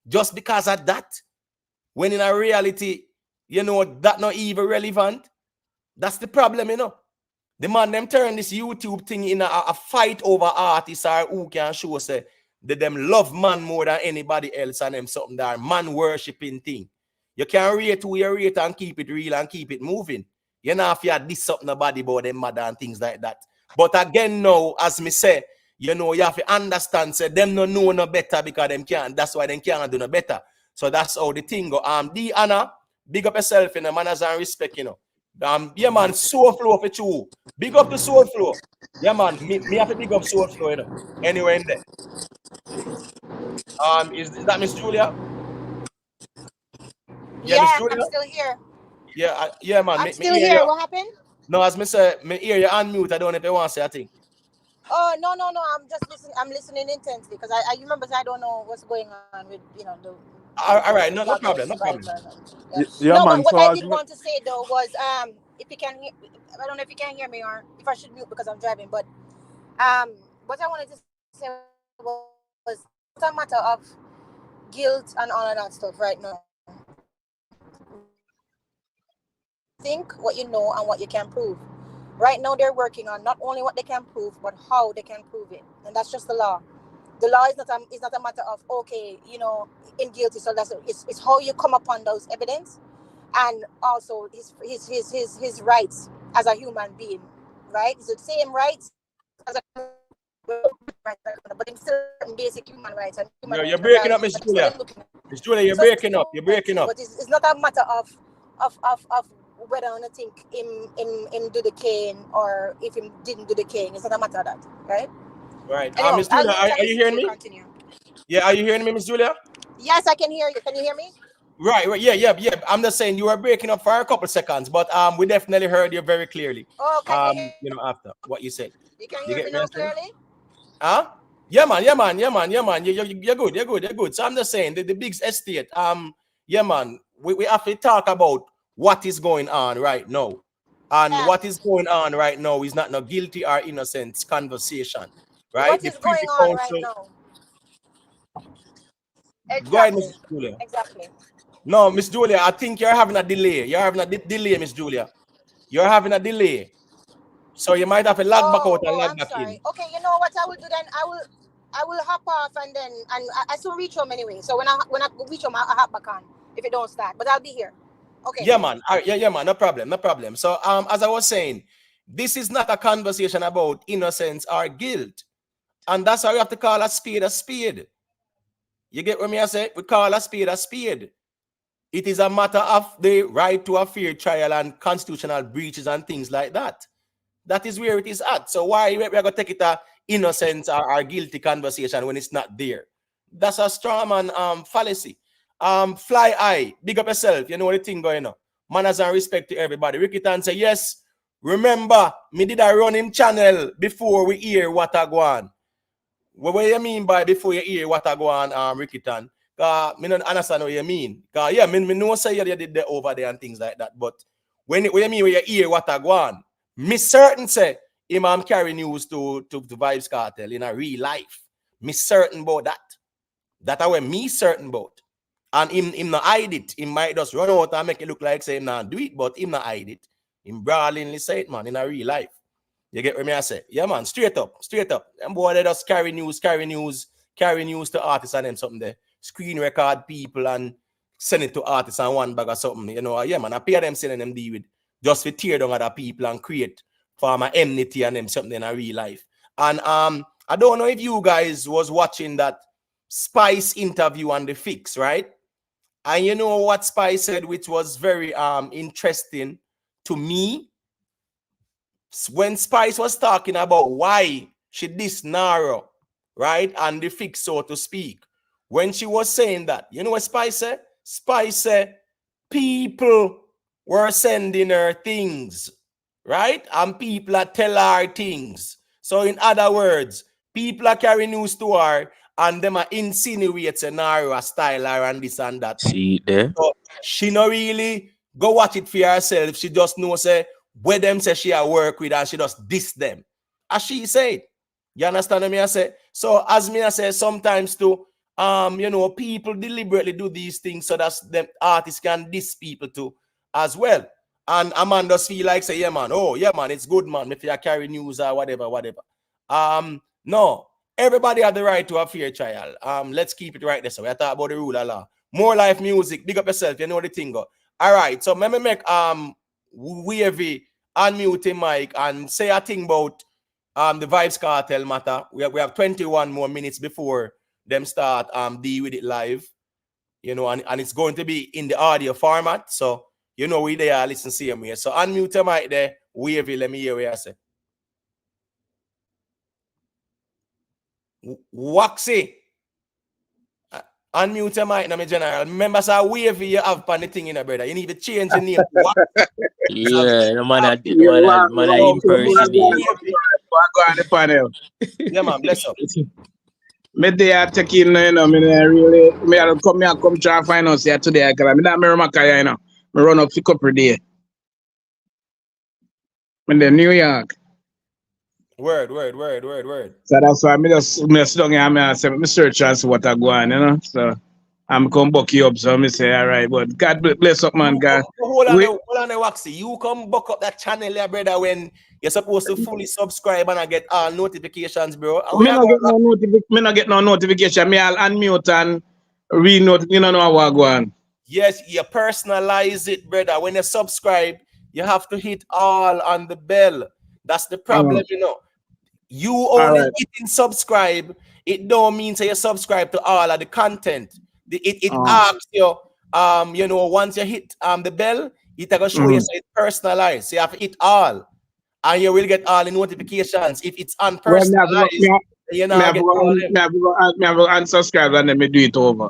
just because of that, when in a reality, that not even relevant. That's the problem, The man them turn this YouTube thing in a fight over artists or who can show say that them love man more than anybody else and them something that man worshipping thing. You can rate who you rate and keep it real and keep it moving. You know if you had this something about them mother and things like that. But again now, as me say, you have to understand say them no know no better because them can't. That's why them can't do no better. So that's how the thing go. D Anna, big up yourself in the manners and respect, yeah, man, Soul Flow for you. Big up the Soul Flow. Yeah, man, me have to big up Soul Flow, Anywhere in there. Is that Miss Julia? Yeah, Miss Yeah, Julia? I'm still here. Yeah, man. I'm Me still hear here. you. What happened? No, as me say, me hear you unmute. I don't know if you want to say a thing. Oh no. I'm just listening. I'm listening intensely because I remember I don't know what's going on with All right, the no bloggers, problem, no right? problem. Yeah. Yeah, No, but man. what So I as did want to say though was if you can, I don't know if you can hear me or if I should mute because I'm driving. But what I wanted to say was it's a matter of guilt and all of that stuff right now. Think what you know and what you can prove. Right now, they're working on not only what they can prove, but how they can prove it, and that's just the law. The law is not a matter of okay, in guilty. So it's how you come upon those evidence, and also his rights as a human being, right? It's the same rights as a but in certain basic human rights and human You're rights breaking up, regardless. Miss That's what Julia. I'm looking at. Miss Julia, you're So breaking up. You're breaking up. but it's not a matter of whether or not think him do the cane or if him didn't do the cane. It's not a matter of that, right? Right. Anyway, Miss I'll Julia, mute and are you listen hearing to you me? continue. Yeah, are you hearing me, Miss Julia? Yes, I can hear you. Can you hear me? Right. Yeah. I'm just saying you were breaking up for a couple seconds, but we definitely heard you very clearly. Oh, can you hear? After what you said. You can You hear get me me? now clearly? Huh? Yeah, man. You're good. So I'm just saying the big estate. Yeah, man. We have to talk about what is going on right now. And Yeah. what is going on right now is not no guilty or innocent conversation. Right? What The is going Privy on right Council. now? Go ahead, Exactly. Miss Julia. Exactly. No, Miss Julia, I think you're having a delay. You're having a delay, Miss Julia. You're having a delay. So you might have to log back out and log I'm back sorry. in. Okay, you know what I will do then? I will hop off and I still reach home anyway. So when I reach home, I hop back on if it don't start. But I'll be here. Okay. Yeah, man. Yeah, man. No problem. So as I was saying, this is not a conversation about innocence or guilt. And that's why we have to call a spade a spade. You get what me I say? We call a spade a spade. It is a matter of the right to a fair trial and constitutional breaches and things like that. That is where it is at. So why we're going to take it a innocent or guilty conversation when it's not there? That's a strong man fallacy. Fly eye, big up yourself. You know what the thing going on. Manners and respect to everybody. Ricky Tan say, yes, remember, me did a run him channel before we hear what I go on. What you mean by before you hear what I go on, Ricky Tan? Me don't understand what you mean. Yeah, me know say you did that over there and things like that. But when you mean when you hear what I go on, me certain say him carry news to Vybz Kartel in a real life. Me certain about that. That I me certain about. And him not hide it. He might just run out and make it look like say him not do it, but him not hide it. Him brawlingly say it, man, in a real life. You get what me I say? Yeah, man, straight up. And boy, they just carry news to artists and them something there. Screen record people and send it to artists and one bag or something. You know, yeah, man, I pay them sending them deal with just to tear down other people and create farmer enmity and them something in a real life. And I don't know if you guys was watching that Spice interview on The Fix, right? And you know what Spice said, which was very interesting to me. When Spice was talking about why she this narrow, right, and The Fix, so to speak, when she was saying that, you know what Spice said? Spice said people were sending her things, right, and people are tell her things. So in other words, people are carrying news to her and them are insinuate scenario, style her and this and that. See there? So she not really go watch it for herself. She just know say where them say she a work with and she just diss them. As she said. You understand what me I say? So as me I say, sometimes too, people deliberately do these things so that them artists can diss people too as well. And a man just feel like say, yeah, man, it's good, man, if you carry news or whatever. No. Everybody have the right to a fair trial. Let's keep it right there. So we are talking about the rule of law. More life music. Big up yourself. You know the thing go. All right. So let me make Wavy unmute him mic and say a thing about the Vybz Kartel matter. We have 21 more minutes before them start deal with it live. You know, and it's going to be in the audio format. So you know we there listen see him here. So unmute him mic there. Wavy, let me hear what you say. Waxy. Unmute your mic now, my general. Remember, sir, Wavy you have on the thing in a brother. You need to change the name. Yeah, no man, I impersonate. Go on the panel. Yeah, man, bless up. Me there taking, me come try find us here today. Cause me not Makaya, me run up pick up per day. In the New York. Word. So that's why me just sit down here and me search and see what I go on, So I'm come buck you up, so I say, all right, but God bless up, man, God. Hold on, Waxy. You come buck up that channel there, brother, when you're supposed to fully subscribe and I get all notifications, bro. And we are going Me not get no notification. Me I'll unmute and re-note. You know how I go on. Yes, you personalize it, brother. When you subscribe, you have to hit all on the bell. That's the problem, you know. You only hitting subscribe, it don't mean to you subscribe to all of the content. It asks you, you know, once you hit the bell, it will show you so it's personalized. So you have to hit all, and you will get all the notifications. If it's unpersonalized, you're not getting all them. Me have to unsubscribe and then me do it over.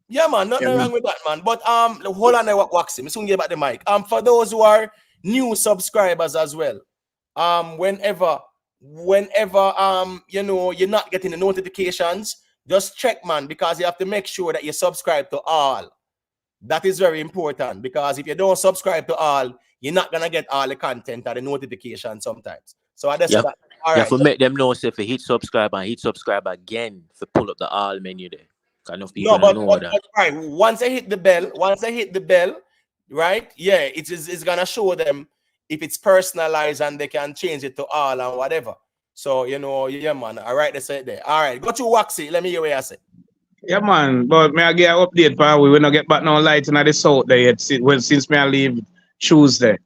Yeah, man, nothing wrong with that, man. But hold on, Waxy. Me soon get back the mic. For those who are new subscribers as well, whenever you know you're not getting the notifications, just check, man, because you have to make sure that you subscribe to all. That is very important, because if you don't subscribe to all, you're not gonna get all the content or the notifications sometimes. So I just you have to make them know, say, if you hit subscribe and hit subscribe again, to pull up the all menu there. Kind of people know that. But right, once I hit the bell, right? Yeah, it's gonna show them if it's personalized and they can change it to all and whatever. So, you know, yeah, man. All right, they say it there. All right, go to Waxy. Let me hear what I say. Yeah, man. But may I get an update, pal? We will not get back no light in the south there yet. Since me I leave Tuesday.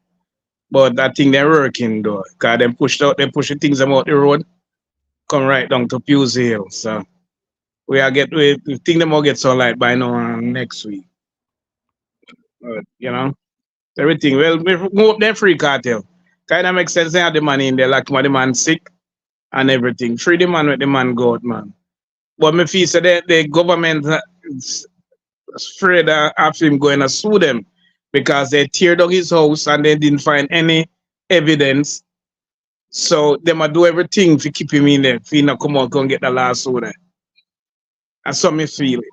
But I think they're working though. Because they pushing things about the road. Come right down to Pew's Hill. So we think them will get some light by now next week. But, you know, everything. Well, we move them free cartel. Kind of makes sense. They have the money in there, like when the man sick and everything. Free the man with the man go out, man. But me feel that the government is afraid of him going to sue them because they tear down his house and they didn't find any evidence. So they might do everything to keep him in there. If he not come out and get the lawsuit there. That's how me feel it.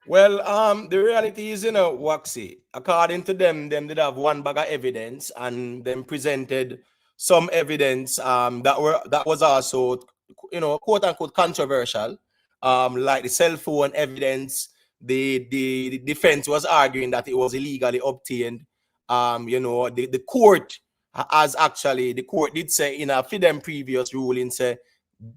Well, the reality is, you know, Waxy, according to them did have one bag of evidence, and them presented some evidence that was also, you know, quote unquote controversial, like the cell phone evidence. The defense was arguing that it was illegally obtained. You know, the court the court did say in a FIDEM previous ruling, say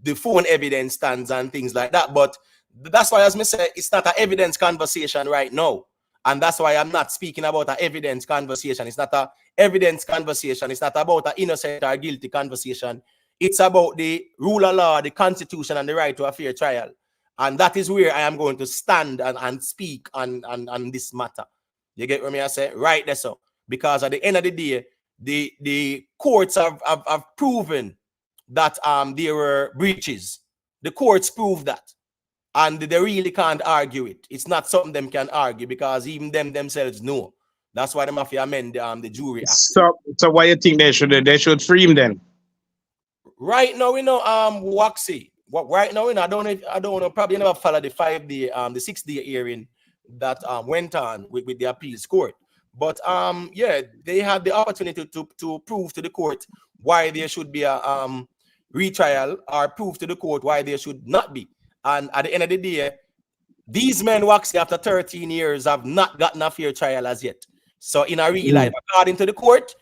the phone evidence stands and things like that. But that's why, as me say, it's not an evidence conversation right now. And that's why I'm not speaking about an evidence conversation. It's not an evidence conversation. It's not about an innocent or guilty conversation. It's about the rule of law, the constitution, and the right to a fair trial. And that is where I am going to stand and speak on this matter. You get what I say? Right there, so. Because at the end of the day, the courts have proven that there were breaches. The courts proved that. And they really can't argue it. It's not something them can argue, because even them themselves know. That's why they have to amend the jury act. So why you think they should free him then? Right now, we know Waxy. Right now, I don't know. Probably never followed the 5-day, the 6-day hearing that went on with the appeals court. But yeah, they had the opportunity to prove to the court why there should be a retrial, or prove to the court why there should not be. And at the end of the day, these men, Waxy, after 13 years, have not gotten a fair trial as yet. So in a real life, according to the court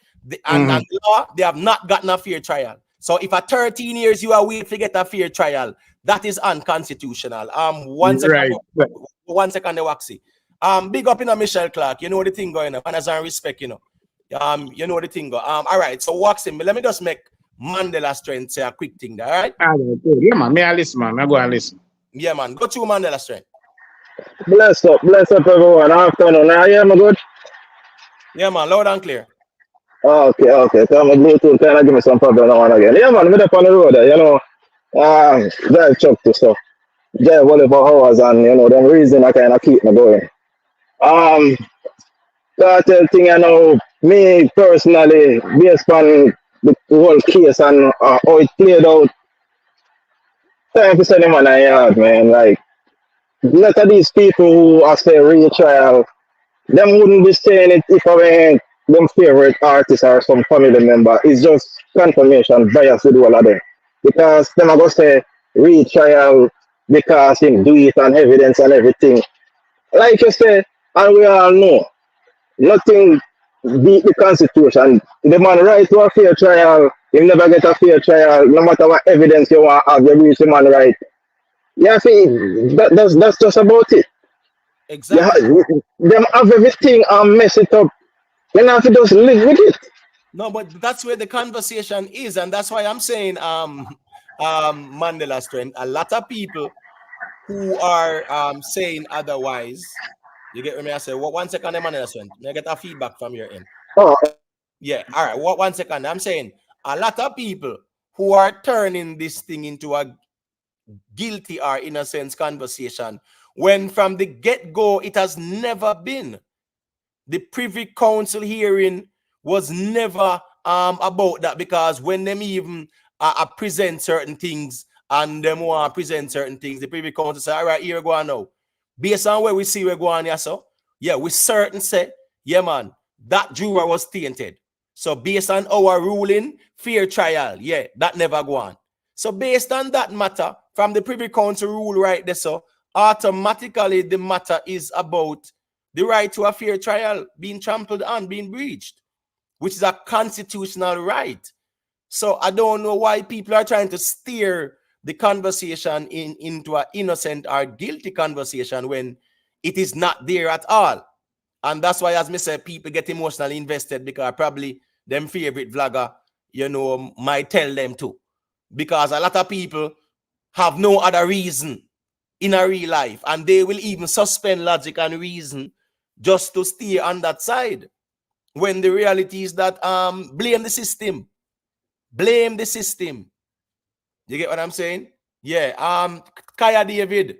and the law, they have not gotten a fair trial. So if at 13 years you are waiting to get a fair trial, that is unconstitutional. One second, Waxy. Big up in a Michelle Clark. You know the thing going on. And as I respect, you know. You know the thing go. All right. So Waxy, let me just make Mandela Strength say a quick thing there, all right? Yeah, man. May I listen, man? I go and listen. Yeah, man. Go to Mandela Strength. Bless up everyone. Afternoon. Now, yeah, my good. Yeah, man. Loud and clear. Okay. So my Bluetooth kind of give me some problem now and again. Yeah, man. I'm up on the road there, you know. Drive truck to stuff. Drive whatever hours, and you know, the reason I kind of keep me going. Cartel thing, you know, me personally, based on the whole case and how it played out, time to send him on a yard, man. Like, a lot of these people who are saying retrial, them wouldn't be saying it if I were them favorite artist or some family member. It's just confirmation bias with all of them. Because them are going to say retrial because him do it on evidence and everything. Like you say, and we all know, nothing beat the constitution. The man right to a fair trial, you never get a fair trial, no matter what evidence you want to have, you reach the man right. Yeah, see, that's just about it. Exactly. Them have everything and mess it up. You have to just live with it. No, but that's where the conversation is, and that's why I'm saying Mandela strength. A lot of people who are saying otherwise. You get me? I say, what 1 second, Mandela strength. May I get a feedback from your end? Oh, Yeah. All right. What 1 second? I'm saying a lot of people who are turning this thing into a guilty or innocence conversation when from the get-go it has never been. The Privy Council hearing was never about that, because when them even present certain things and them want to present certain things, the Privy Council say, all right, here we go now. Based on where we see we're going, yeah, so yeah, we certain say, yeah, man, that juror was tainted. So based on our ruling, fair trial, yeah, that never go on. So based on that matter, from the Privy Council rule right there, so automatically the matter is about the right to a fair trial being trampled on, being breached, which is a constitutional right. So I don't know why people are trying to steer the conversation into an innocent or guilty conversation when it is not there at all. And that's why, as me said, people get emotionally invested, because probably them favorite vlogger, you know, might tell them to. Because a lot of people have no other reason in a real life, and they will even suspend logic and reason just to stay on that side, when the reality is that blame the system. Blame the system. You get what I'm saying? Yeah. Kaya David,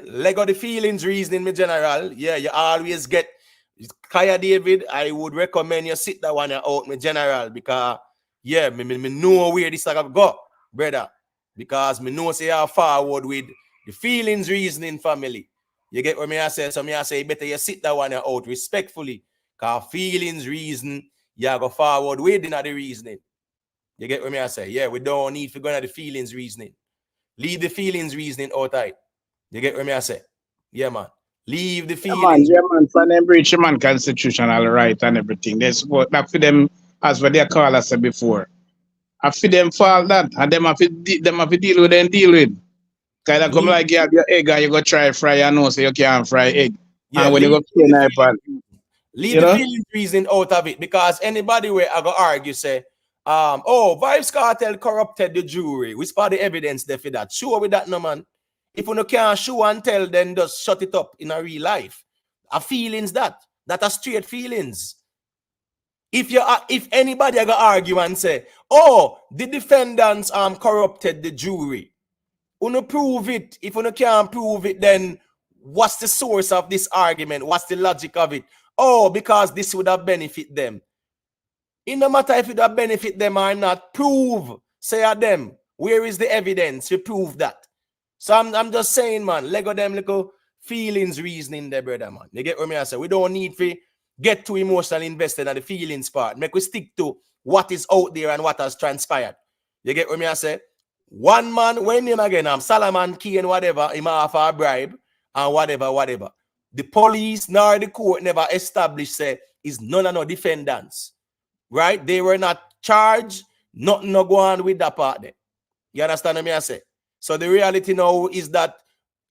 Lego the feelings reasoning, me general. Yeah, you always get Kaya David. I would recommend you sit that one out, me general, because yeah, me know where this stuff go, brother. Because me know say you are forward with the feelings reasoning family. You get what me I say? So me I say better you sit that one out respectfully. Cause feelings reason, you go forward with the reasoning. You get what me I say? Yeah, we don't need to go into the feelings reasoning. Leave the feelings reasoning outside. You get what me I say? Yeah, man. Leave the feelings. Yeah, man, for them breach the man constitutional right and everything. They support that for them, as what they call us before. I for them fall that, and them have to deal with them deal with. Kind of come Leave, like you have your egg and you go try fry and know so you can't fry egg. yeah, And when you leave go clean the knife pan, leave you the know? feelings reasoning out of it, because anybody where I go argue say, oh, Vybz Kartel corrupted the jury. We spot the evidence there for that. Sure with that, no man. If you no can't show and tell, then just shut it up in a real life. A feelings that are straight feelings. If anybody go argue and say, oh, the defendants corrupted the jury, you prove it. If you can't prove it, then what's the source of this argument? What's the logic of it? Oh, because this would have benefit them. It no matter if it would have benefit them or not, prove, say at them, where is the evidence to prove that? So I'm just saying, man, Lego them little feelings reasoning there, brother, man. You get what I say? We don't need to get too emotionally invested in the feelings part. Make we stick to what is out there and what has transpired. You get what I say? One man, when him again, Solomon Key and whatever, him offer a bribe and whatever. The police nor the court never established say is none of no defendants. Right? They were not charged, nothing no go on with that part there. You understand what I say? So the reality now is that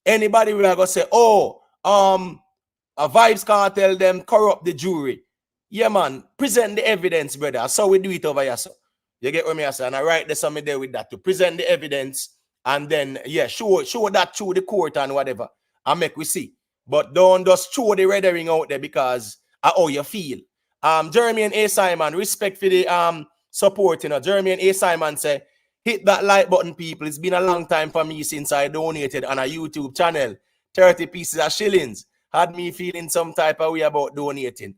anybody will go say, oh, a Vybz Kartel them corrupt the jury. Yeah, man, present the evidence, brother. So we do it over here, so. You get what I say? And I write there's something there with that to present the evidence, and then yeah, show that through the court and whatever, and make we see. But don't just throw the red herring out there because of how you feel. Jeremy and A. Simon, respect for the support, you know. Jeremy and A. Simon say, hit that like button, people. It's been a long time for me since I donated on a YouTube channel. 30 pieces of shillings. Had me feeling some type of way about donating.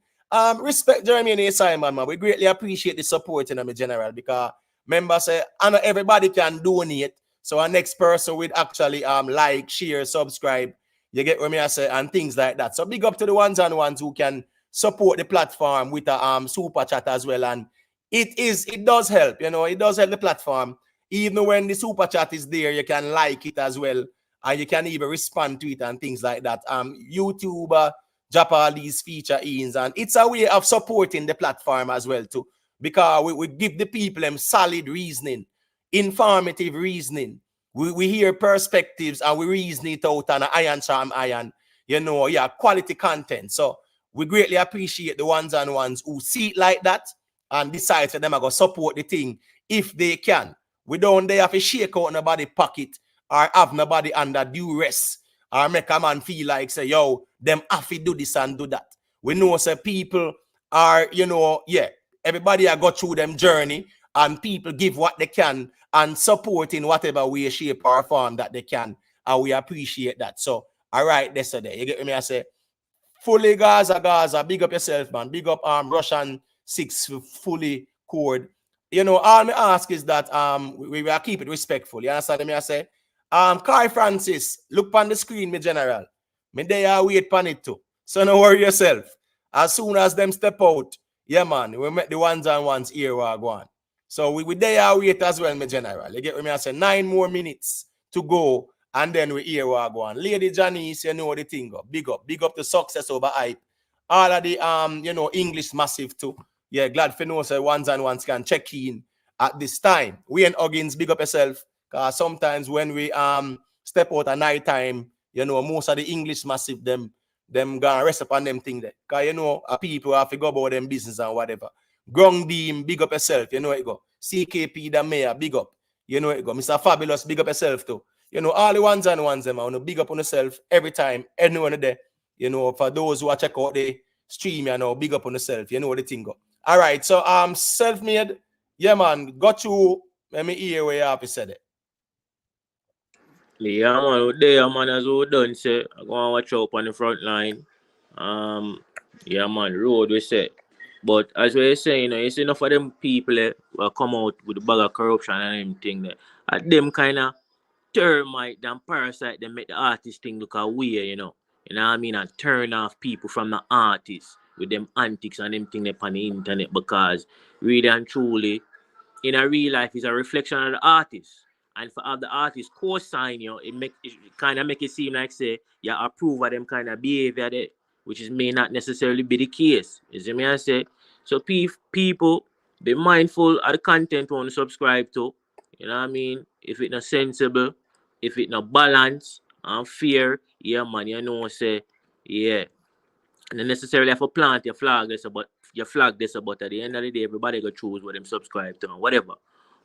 Respect Jeremy and A. Simon, man. We greatly appreciate the support, you know, my general, because members say, I know everybody can donate. So our next person would actually like, share, subscribe. You get what I say, and things like that. So big up to the ones who can support the platform with a super chat as well. And it does help, you know, it does help the platform. even when the super chat is there, you can like it as well, and you can even respond to it and things like that. YouTube drop all these feature ins, and it's a way of supporting the platform as well too, because we give the people them solid reasoning, informative reasoning. We hear perspectives and we reason it out on iron charm iron, quality content. So we greatly appreciate the ones and ones who see it like that and decide for them to go support the thing if they can. We don't they have to shake out nobody pocket or have nobody under duress or make a man feel like say, yo, them have to do this and do that. We know say people are, everybody I go through them journey, and people give what they can and support in whatever way, shape, or form that they can. And we appreciate that. So, all right, that's a day. You get me? I say, fully Gaza, big up yourself, man. Big up Russian 6 fully cord. All me ask is that we will keep it respectful. You understand me? I say, Kai Francis, look on the screen, me general. Me there wait pan it too. So don't worry yourself. As soon as them step out, yeah, man, we make the ones and ones here go on. So we there wait as well, me general. You get me? I say 9 more minutes to go, and then we here go on. Lady Janice, you know the thing go. Big up the success over hype. All of the English massive too. Yeah, glad for know say ones and ones can check in at this time. We and Huggins, big up yourself. Cause sometimes when we step out at night time, most of the English massive them gonna rest upon them thing there. Cause people have to go about them business and whatever. Grung big up yourself, it go. CKP the mayor, big up. It go. Mr. Fabulous, big up yourself too. All the ones and ones them, big up on yourself every time, anyone there. For those who are check out the stream, big up on yourself, the thing go. All right, so self-made, yeah, man, got you. Let me hear where you have to say it. Yeah, man, there, man, as we done say, I go and watch out on the front line. Yeah, man, road we say. But as we saying, you see enough of them people who come out with the bag of corruption and everything there. At them kind of termite and parasite, they make the artist thing look away, You know what I mean? And turn off people from the artists with them antics and them thing on the internet, because really and truly, in a real life, is a reflection of the artist. And for other artists co-sign you, it kind of make it seem like say you approve of them kind of behavior there, which is may not necessarily be the case. You see me I say? So people be mindful of the content you want to subscribe to. You know what I mean? If it's not sensible, if it's not balanced and fair, yeah man, say, yeah. And necessarily have to plant your flag this about at the end of the day everybody go choose what them subscribe to and whatever.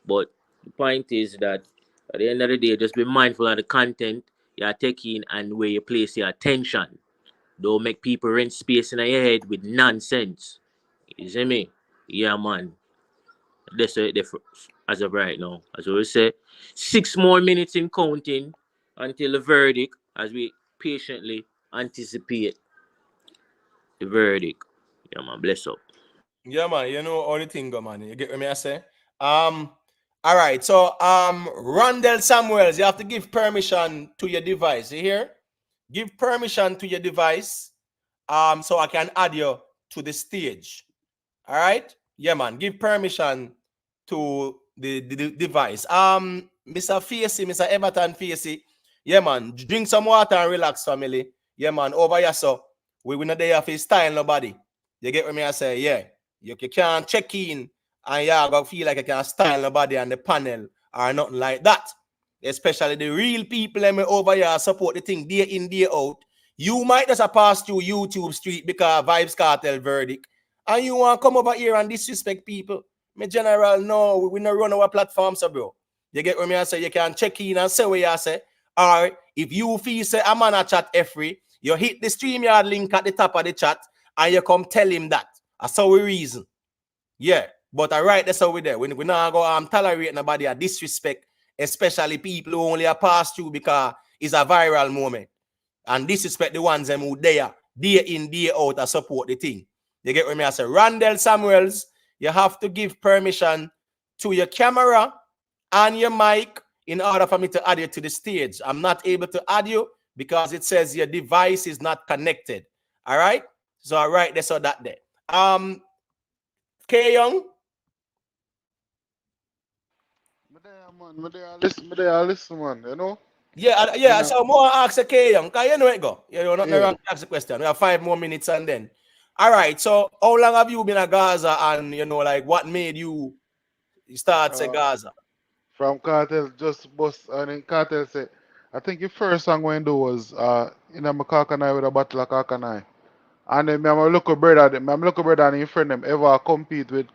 But the point is that at the end of the day, just be mindful of the content you're taking and where you place your attention. Don't make people rent space in your head with nonsense. You see me? Yeah man. That's it as of right now. As we say, 6 more minutes in counting until the verdict, as we patiently anticipate the verdict. Yeah, man, bless up. Yeah, man, all the thing go, man. You get what me I say? All right, so Rondell Samuels, you have to give permission to your device. You hear? Give permission to your device so I can add you to the stage. All right? Yeah, man. Give permission to the device. Mr. Facey, Mr. Everton Facey. Yeah, man. Drink some water and relax, family. Yeah, man. Over here, so we not there for style nobody. You get what me I say? Yeah. You can't check in and you go feel like you can style nobody on the panel or nothing like that. Especially the real people over here support the thing day in, day out. You might just pass through YouTube street because Vybz Kartel verdict. And you want to come over here and disrespect people. Me general, no, we not run our platform, so bro. You get what me I say? You can check in and say what you say. Or if you feel say I'm on a chat every, you hit the StreamYard link at the top of the chat and you come tell him that. That's how we reason. Yeah. But alright, that's how we there. We not go tolerate nobody a disrespect, especially people who only are pass through because it's a viral moment. And disrespect the ones who there, day in, day out, to support the thing. You get what me I say? Rondell Samuels, you have to give permission to your camera and your mic in order for me to add you to the stage. I'm not able to add you because it says your device is not connected. All right? So all right, that's all that there. K Young. Me there, man. Me there, listen, man. You know. Yeah. And, So more ask a K Young. Cause you know it go. You're not yeah. wrong to ask the question. We have 5 more minutes and then. All right. So how long have you been at Gaza and like what made you start say Uh, Gaza? from Kartel just bust and then Kartel said, I think the first song we do was in a Kakanai with a bottle of Kakanai. And then me and my local brother, and his friend them ever compete with,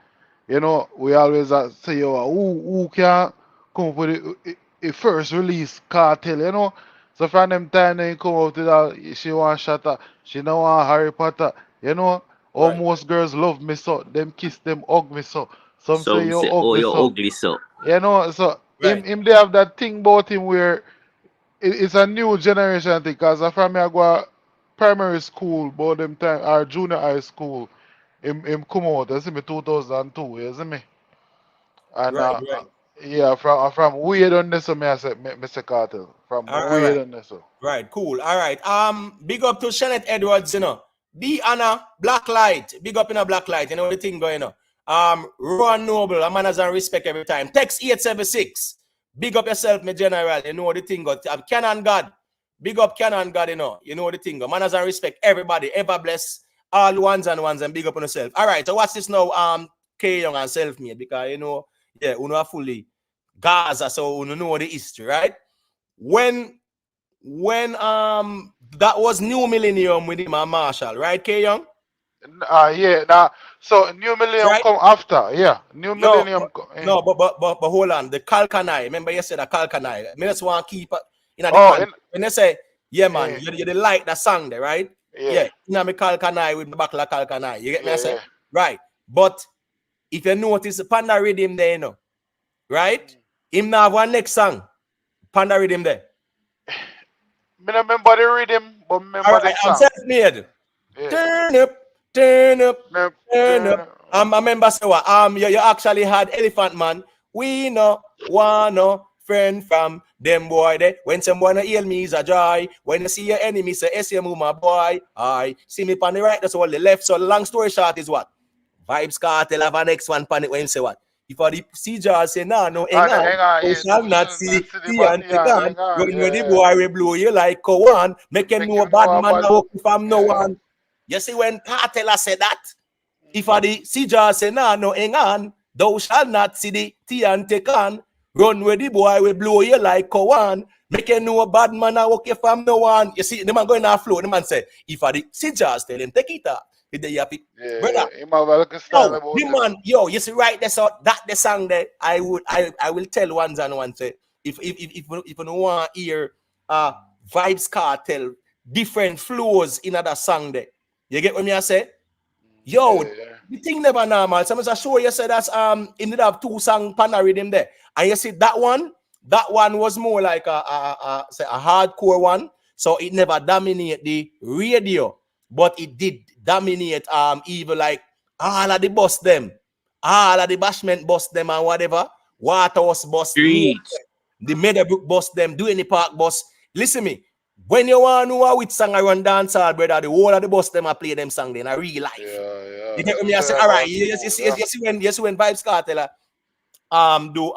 we always say, yo, who can come up with the first release Cartel, So from them time they come out with that, she want Shatter, she don't want Harry Potter, Right. Almost girls love me so, them kiss them hug me so. Some say Some you say, oh, ugly you're so. ugly, so. So Right. him they have that thing about him where it's a new generation thing, because from me I go primary school, about them time, or junior high school, him come out, you see me 2002, you see me? And Right. Right. yeah, from way down there, so me I say, Mr. Cartel, from All way right. down there, so. Right, cool. All right. Big up to Shanette Edwards, The Anna, Black Light. Big up in a Black Light. You know the thing going on. Rowan Noble, a man has and respect every time. Text 876. Big up yourself, my general. You know the thing got. Canon God. Big up Canon God, You know the thing. Man has and respect everybody. Ever bless all ones and big up on yourself. All right. So what's this now? K Young and self-made, because yeah, are fully Gaza, so you know the history, right? When that was New Millennium with him and Marshall, right, K Young? Yeah, now, so New Millennium Right? come after, yeah. New No, Millennium, but hold on. The Kalkanai. Remember you said a Kalkanai. I just want to keep in the oh, con. When they say, yeah, man, yeah, you like the song there, right? yeah, Yeah, in me Kalkanai with the back of Kalkanai. You get me? I yeah, say, yeah. right. But if you notice the Panda rhythm there, right? Him now have one next song. Panda rhythm there. Me not remember the rhythm, but All remember the right, I'm song. self-made. Yeah. Turn up, turn up, Me- turn up. turn- I remember say what? You actually had Elephant Man. We no want no friend from them boy. They when someone heal me is a joy. When you see your enemy, say SMU my boy. I see me on the right, that's all the left. So long story short is what? Vybz Kartel have an next one pan it when say what? If I the CJ say no, hang And on. hang on, You yeah, shall those not shall see not see the the but and take yeah, on. hang on, Run with the yeah, yeah. boy will blow you like a one. Make him Make know him know bad man about, now walk from no yeah. one. You see when Kartel said that? If I the CJ say no, hang on. Thou shall not see the tea and take on. Run with the boy will blow you like a one. Make him know bad man now walk from no one. You see, the man going to flow. The man say, if I the CJ tell him take it up. If they happy. Yeah, Brother, yeah. Him have a little style yo, about the him. man, yo, you see right there, so that the song there, I will tell ones and one say, if you don't want to hear Vybz Kartel, different flows in other song there. You get what me I say? Yo, Yeah, yeah. the thing never normal. Sometimes I show you say that's in the have 2 song panel rhythm there. And you see that one was more like say a hardcore one. So it never dominate the radio, but it did dominate even like all of the bus them, all of the bashment bus them and whatever. Waterhouse bus, Streets. the Meadowbrook bus them, do any park bus. Listen me. When you want to know which song I run dance hall, brother, the whole of the bus them I play them song in a real life. Yeah, You yeah. get Them me? I say say, all right, about smooth, yeah. you see when Vybz Kartel do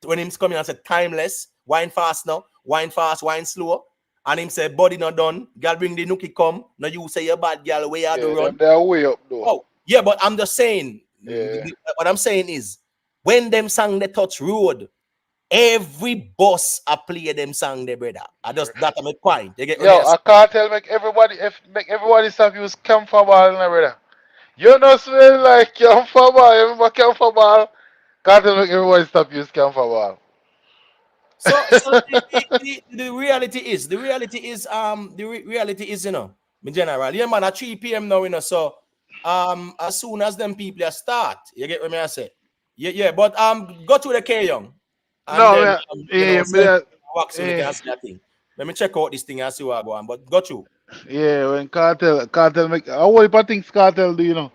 when him's coming and say timeless, wine fast now, wine fast, wine slow. And him say body not done, girl bring the nookie come. Now you say you're bad girl, where you do Yeah, them run. they're way up though. Oh, yeah, but I'm just saying, Yeah. what I'm saying is when them sang they touch road, every bus I play them song there, brother. I just that my point. You get what Yo, I say? I can't tell make everybody stop use camphor ball now, brother. You know smell like camphor ball, you remember camphor ball? Can't tell make everybody stop use camphor ball. So the reality is, in general, yeah, man, at 3 p.m. now, so as soon as them people start, you get what me I say? Yeah, but go to the K Young and No, then man. Yeah, self me wax so we can yeah, see that thing. Let me check out this thing and see what I go on. But go to. yeah, when cartel make I whole heap of things cartel do,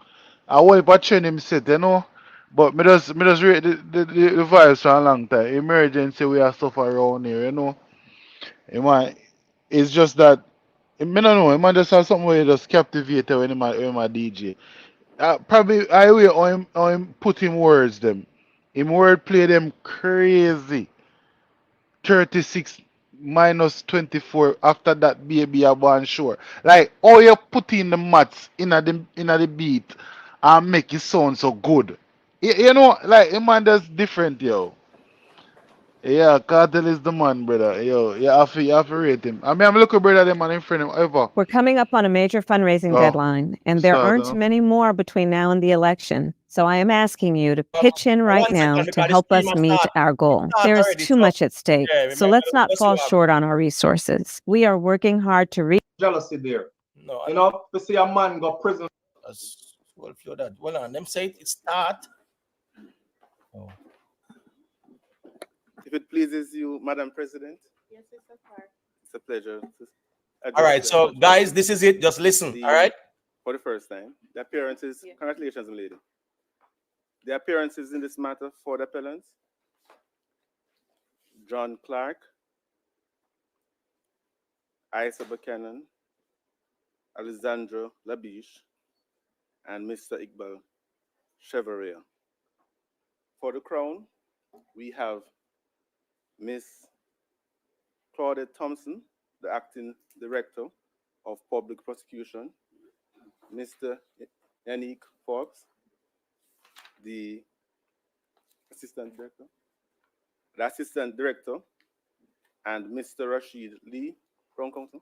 I whole heap of trend him set, But me just rate the vibes for a long time. Emergency we are suffer around here, It might, it's just that me no know, it might just have something where you just captivate when my DJ. Probably I will or him put him words them. Him word play them crazy. 36 minus 24 after that baby a born sure. Like how you put in the maths in the beat and make it sound so good. You know, like a man that's different, yo. Yeah, Kartel is the man, brother. Yo, you have to rate him. I mean, I'm looking brother, the man in front of him ever. We're coming up on a major fundraising Oh, deadline, and there sad, aren't huh? many more between now and the election. So I am asking you to pitch in right One now second, to because the help stream us has meet started. our It goal. start There is already, too so much at stake, yeah, so remember let's not just you fall have short on our resources. We are working hard to reach. Jealousy there. no. You know, to see a man go prison. Well, flow that. Well, on them say it start. Oh. If it pleases you, Madam President. Yes, Mr. Clark. It's a pleasure to All address right, the so Judgement guys, this is it. Just listen. All right. for the first time. The appearances, congratulations, lady. The appearances in this matter for the appellants: John Clark, Isa Buchanan, Alessandro Labiche, and Mr. Iqbal Chevalier. For the Crown, we have Miss Claudette Thompson, the acting director of public prosecution, Mr. Yannick Forbes, the assistant director, and Mr. Rashid Lee, Crown Counsel,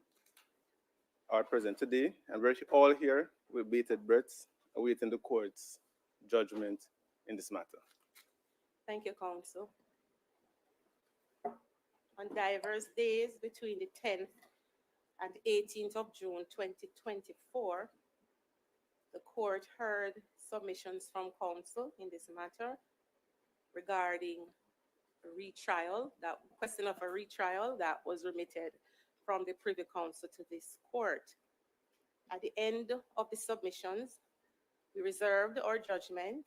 are present today, and we're all here with bated breaths, awaiting the court's judgment in this matter. Thank you, Counsel. On diverse days between the 10th and 18th of June 2024, the court heard submissions from counsel in this matter regarding a retrial, that question of a retrial that was remitted from the Privy Council to this court. At the end of the submissions, we reserved our judgment,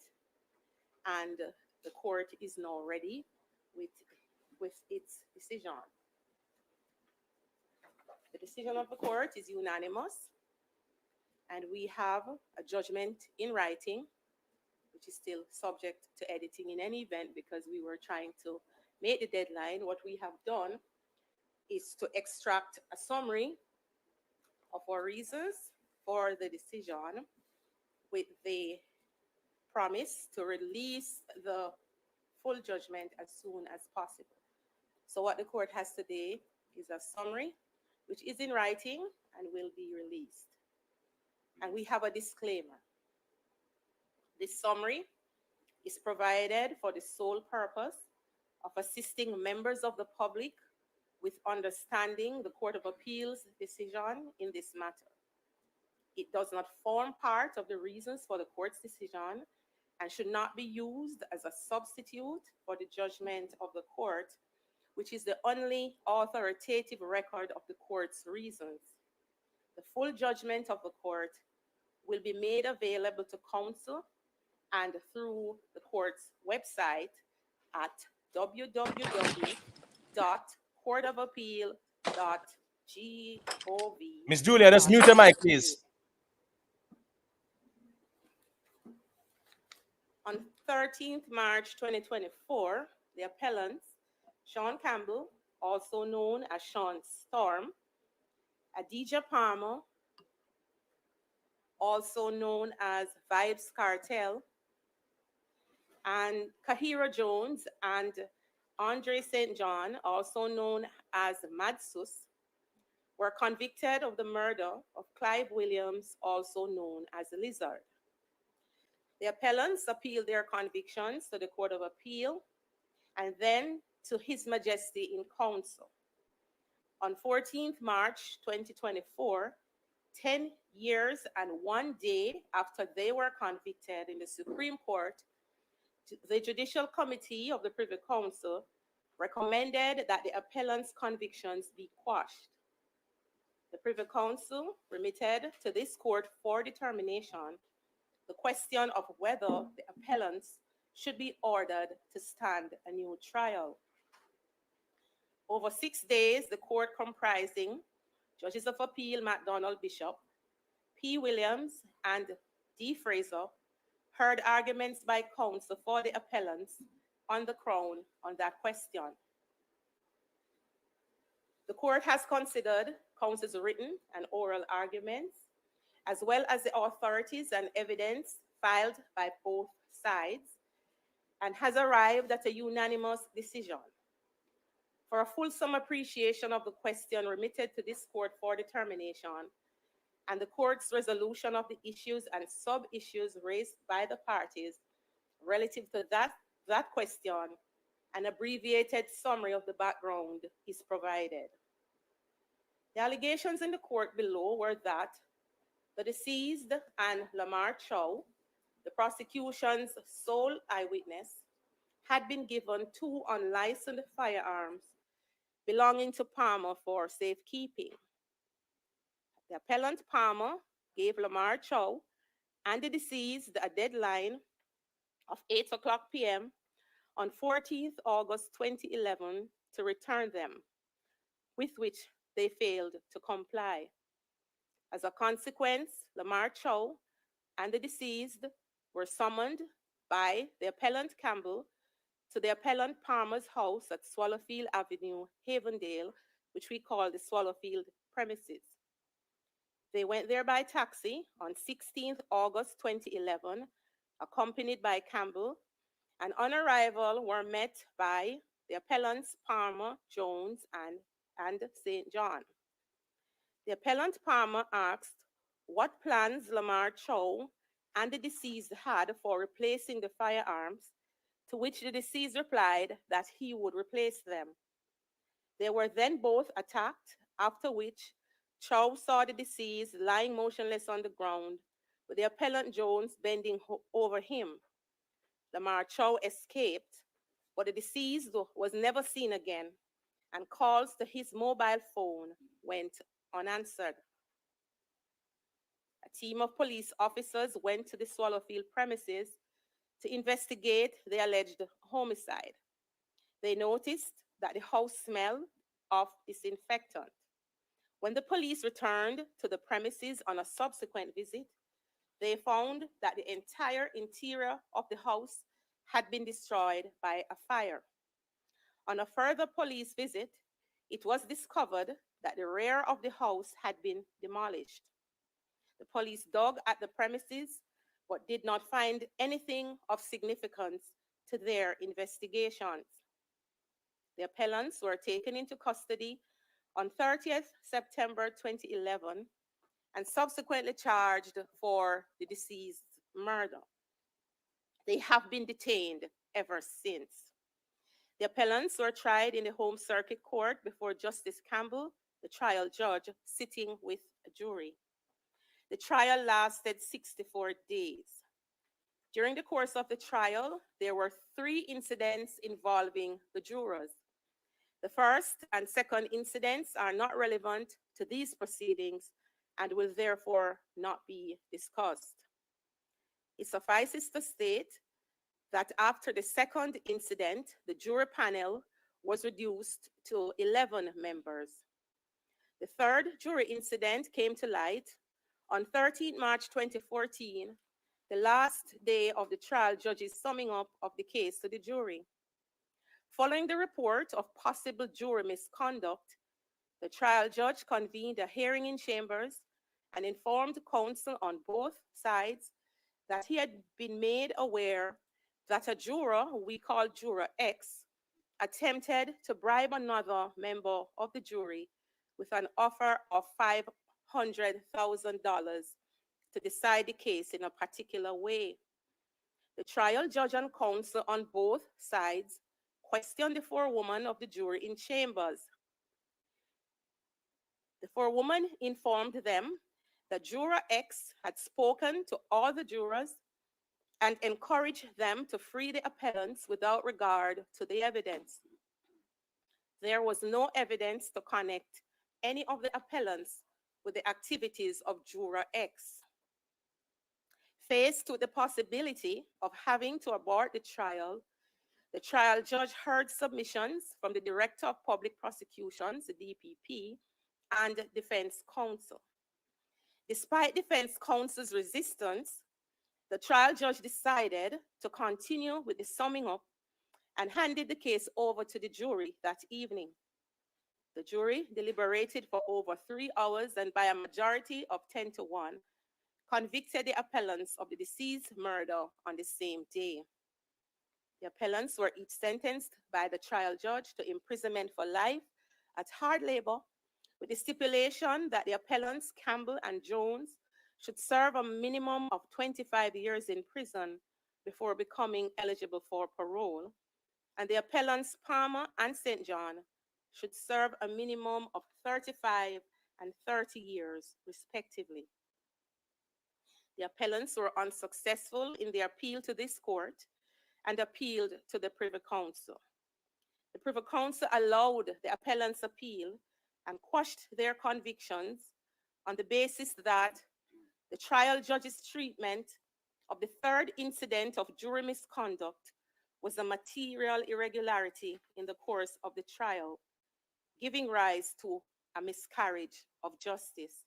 and the court is now ready with its decision. The decision of the court is unanimous, and we have a judgment in writing, which is still subject to editing in any event because we were trying to make the deadline. What we have done is to extract a summary of our reasons for the decision with the promise to release the full judgment as soon as possible. So what the court has today is a summary, which is in writing and will be released. And we have a disclaimer. This summary is provided for the sole purpose of assisting members of the public with understanding the Court of Appeal's decision in this matter. It does not form part of the reasons for the court's decision and should not be used as a substitute for the judgment of the court, which is the only authoritative record of the court's reasons. The full judgment of the court will be made available to counsel and through the court's website at www.courtofappeal.gov. Miss Julia, just mute your mic, please. On 13th March 2024, the appellants, Sean Campbell, also known as Sean Storm, Adija Palmer, also known as Vybz Kartel, and Kahira Jones and Andre St. John, also known as Madsus, were convicted of the murder of Clive Williams, also known as Lizard. The appellants appealed their convictions to the Court of Appeal and then to His Majesty in Council. On 14th March 2024, 10 years and 1 day after they were convicted in the Supreme Court, the Judicial Committee of the Privy Council recommended that the appellant's convictions be quashed. The Privy Council remitted to this court for determination the question of whether the appellants should be ordered to stand a new trial. Over 6 days, the court comprising Judges of Appeal McDonald Bishop, P. Williams, and D. Fraser heard arguments by counsel for the appellants on the Crown on that question. The court has considered counsel's written and oral arguments, as well as the authorities and evidence filed by both sides, and has arrived at a unanimous decision. For a fulsome appreciation of the question remitted to this court for determination, and the court's resolution of the issues and sub-issues raised by the parties relative to that question, an abbreviated summary of the background is provided. The allegations in the court below were that the deceased and Lamar Chow, the prosecution's sole eyewitness, had been given 2 unlicensed firearms belonging to Palmer for safekeeping. The appellant Palmer gave Lamar Chow and the deceased a deadline of 8:00 p.m. on 14th August 2011 to return them, with which they failed to comply. As a consequence, Lamar Chow and the deceased were summoned by the appellant Campbell to the appellant Palmer's house at Swallowfield Avenue, Havendale, which we call the Swallowfield premises. They went there by taxi on 16th August 2011, accompanied by Campbell, and on arrival were met by the appellants Palmer, Jones, and St. John. The appellant Palmer asked what plans Lamar Chow and the deceased had for replacing the firearms, to which the deceased replied that he would replace them. They were then both attacked, after which Chow saw the deceased lying motionless on the ground, with the appellant Jones bending over him. Lamar Chow escaped, but the deceased was never seen again, and calls to his mobile phone went unanswered. A team of police officers went to the Swallowfield premises to investigate the alleged homicide. They noticed that the house smelled of disinfectant. When the police returned to the premises on a subsequent visit, they found that the entire interior of the house had been destroyed by a fire. On a further police visit, it was discovered that the rear of the house had been demolished. The police dug at the premises, but did not find anything of significance to their investigations. The appellants were taken into custody on 30th September 2011 and subsequently charged for the deceased's murder. They have been detained ever since. The appellants were tried in the Home Circuit Court before Justice Campbell, the trial judge, sitting with a jury. The trial lasted 64 days. During the course of the trial, there were 3 incidents involving the jurors. The first and second incidents are not relevant to these proceedings and will therefore not be discussed. It suffices to state that after the second incident, the jury panel was reduced to 11 members. The third jury incident came to light on 13 March 2014, the last day of the trial judge's summing up of the case to the jury. Following the report of possible jury misconduct, the trial judge convened a hearing in chambers and informed counsel on both sides that he had been made aware that a juror, who we call Juror X, attempted to bribe another member of the jury with an offer of $500,000 to decide the case in a particular way. The trial judge and counsel on both sides questioned the forewoman of the jury in chambers. The forewoman informed them that Juror X had spoken to all the jurors and encouraged them to free the appellants without regard to the evidence. There was no evidence to connect any of the appellants with the activities of Juror X. Faced with the possibility of having to abort the trial judge heard submissions from the Director of Public Prosecutions, the DPP, and defense counsel. Despite defense counsel's resistance, the trial judge decided to continue with the summing up and handed the case over to the jury that evening. The jury deliberated for over 3 hours and by a majority of 10 to 1, convicted the appellants of the deceased's murder on the same day. The appellants were each sentenced by the trial judge to imprisonment for life at hard labor, with the stipulation that the appellants Campbell and Jones should serve a minimum of 25 years in prison before becoming eligible for parole, and the appellants Palmer and St. John should serve a minimum of 35 and 30 years, respectively. The appellants were unsuccessful in their appeal to this court and appealed to the Privy Council. The Privy Council allowed the appellants' appeal and quashed their convictions on the basis that the trial judge's treatment of the third incident of jury misconduct was a material irregularity in the course of the trial, giving rise to a miscarriage of justice.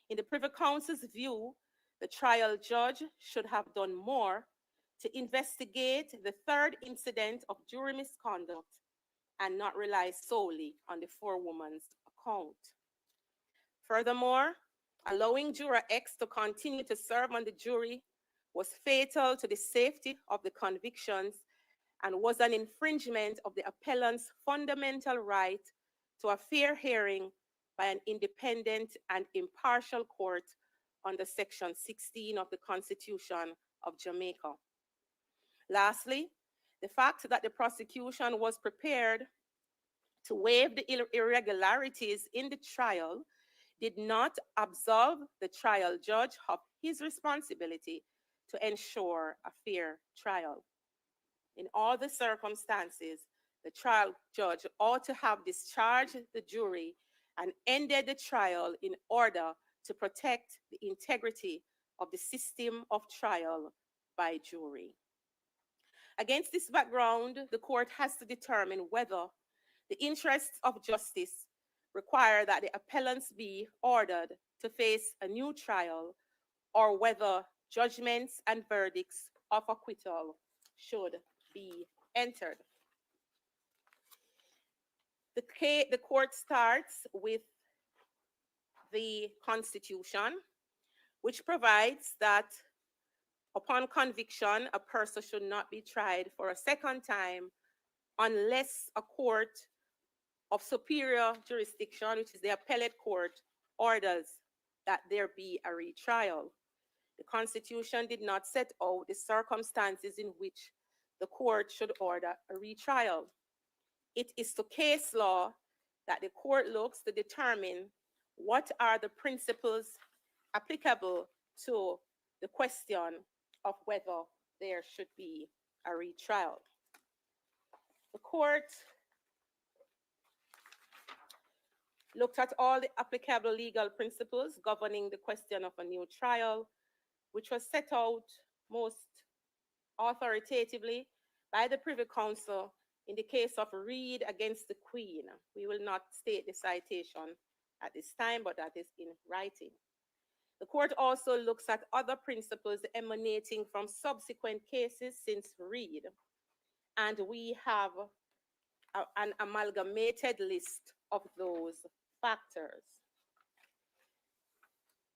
In the Privy Council's view, the trial judge should have done more to investigate the third incident of jury misconduct and not rely solely on the forewoman's account. Furthermore, allowing juror X to continue to serve on the jury was fatal to the safety of the convictions and was an infringement of the appellant's fundamental right to a fair hearing by an independent and impartial court under Section 16 of the Constitution of Jamaica. Lastly, the fact that the prosecution was prepared to waive the irregularities in the trial did not absolve the trial judge of his responsibility to ensure a fair trial. In all the circumstances, the trial judge ought to have discharged the jury and ended the trial in order to protect the integrity of the system of trial by jury. Against this background, the court has to determine whether the interests of justice require that the appellants be ordered to face a new trial or whether judgments and verdicts of acquittal should be entered. The court starts with the Constitution, which provides that upon conviction, a person should not be tried for a second time unless a court of superior jurisdiction, which is the appellate court, orders that there be a retrial. The Constitution did not set out the circumstances in which the court should order a retrial. It is to case law that the court looks to determine what are the principles applicable to the question of whether there should be a retrial. The court looked at all the applicable legal principles governing the question of a new trial, which was set out most authoritatively by the Privy Council in the case of Reed against the Queen. We will not state the citation at this time, but that is in writing. The court also looks at other principles emanating from subsequent cases since Reed, and we have an amalgamated list of those factors.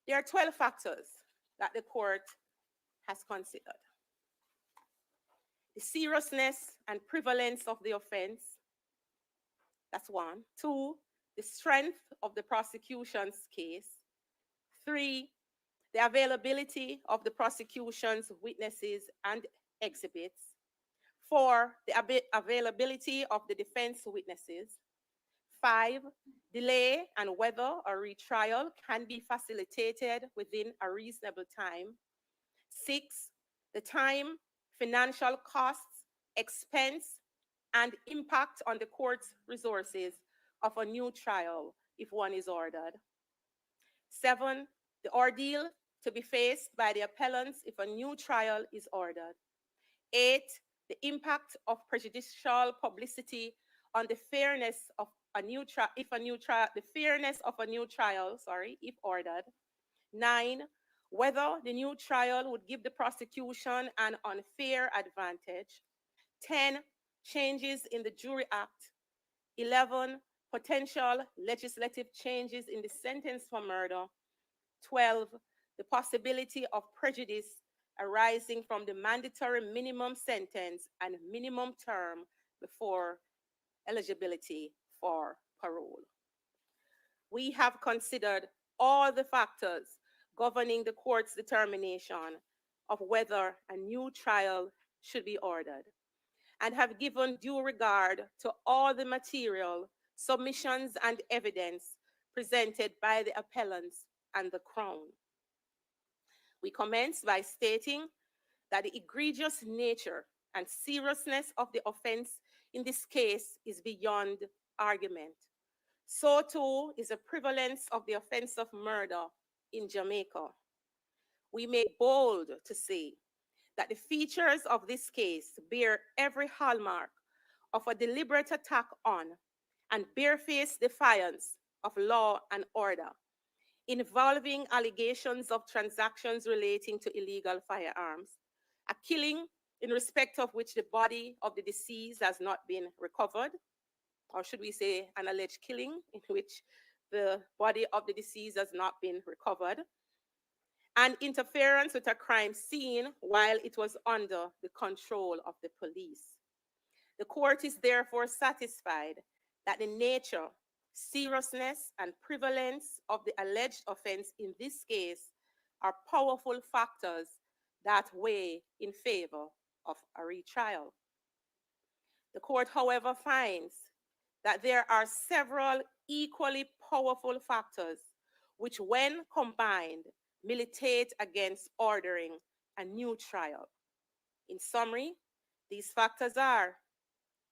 There are 12 factors that the court has considered. The seriousness and prevalence of the offense, that's one. 2, the strength of the prosecution's case. 3, the availability of the prosecution's witnesses and exhibits. 4, the availability of the defense witnesses. 5, delay and whether a retrial can be facilitated within a reasonable time. 6, the time, financial costs, expense, and impact on the court's resources of a new trial if one is ordered. 7, the ordeal to be faced by the appellants if a new trial is ordered. 8, the impact of prejudicial publicity on the fairness of a new trial, if ordered. 9, whether the new trial would give the prosecution an unfair advantage. 10, changes in the Jury Act. 11, potential legislative changes in the sentence for murder. 12, the possibility of prejudice arising from the mandatory minimum sentence and minimum term before eligibility for parole. We have considered all the factors governing the court's determination of whether a new trial should be ordered and have given due regard to all the material, submissions, and evidence presented by the appellants and the Crown. We commence by stating that the egregious nature and seriousness of the offense in this case is beyond argument. So too is the prevalence of the offense of murder in Jamaica. We make bold to say that the features of this case bear every hallmark of a deliberate attack on and barefaced defiance of law and order, involving allegations of transactions relating to illegal firearms, a killing in respect of which the body of the deceased has not been recovered, or should we say an alleged killing in which the body of the deceased has not been recovered, and interference with a crime scene while it was under the control of the police. The court is therefore satisfied that the nature, seriousness, and prevalence of the alleged offense in this case are powerful factors that weigh in favor of a retrial. The court, however, finds that there are several equally powerful factors which, when combined, militate against ordering a new trial. In summary, these factors are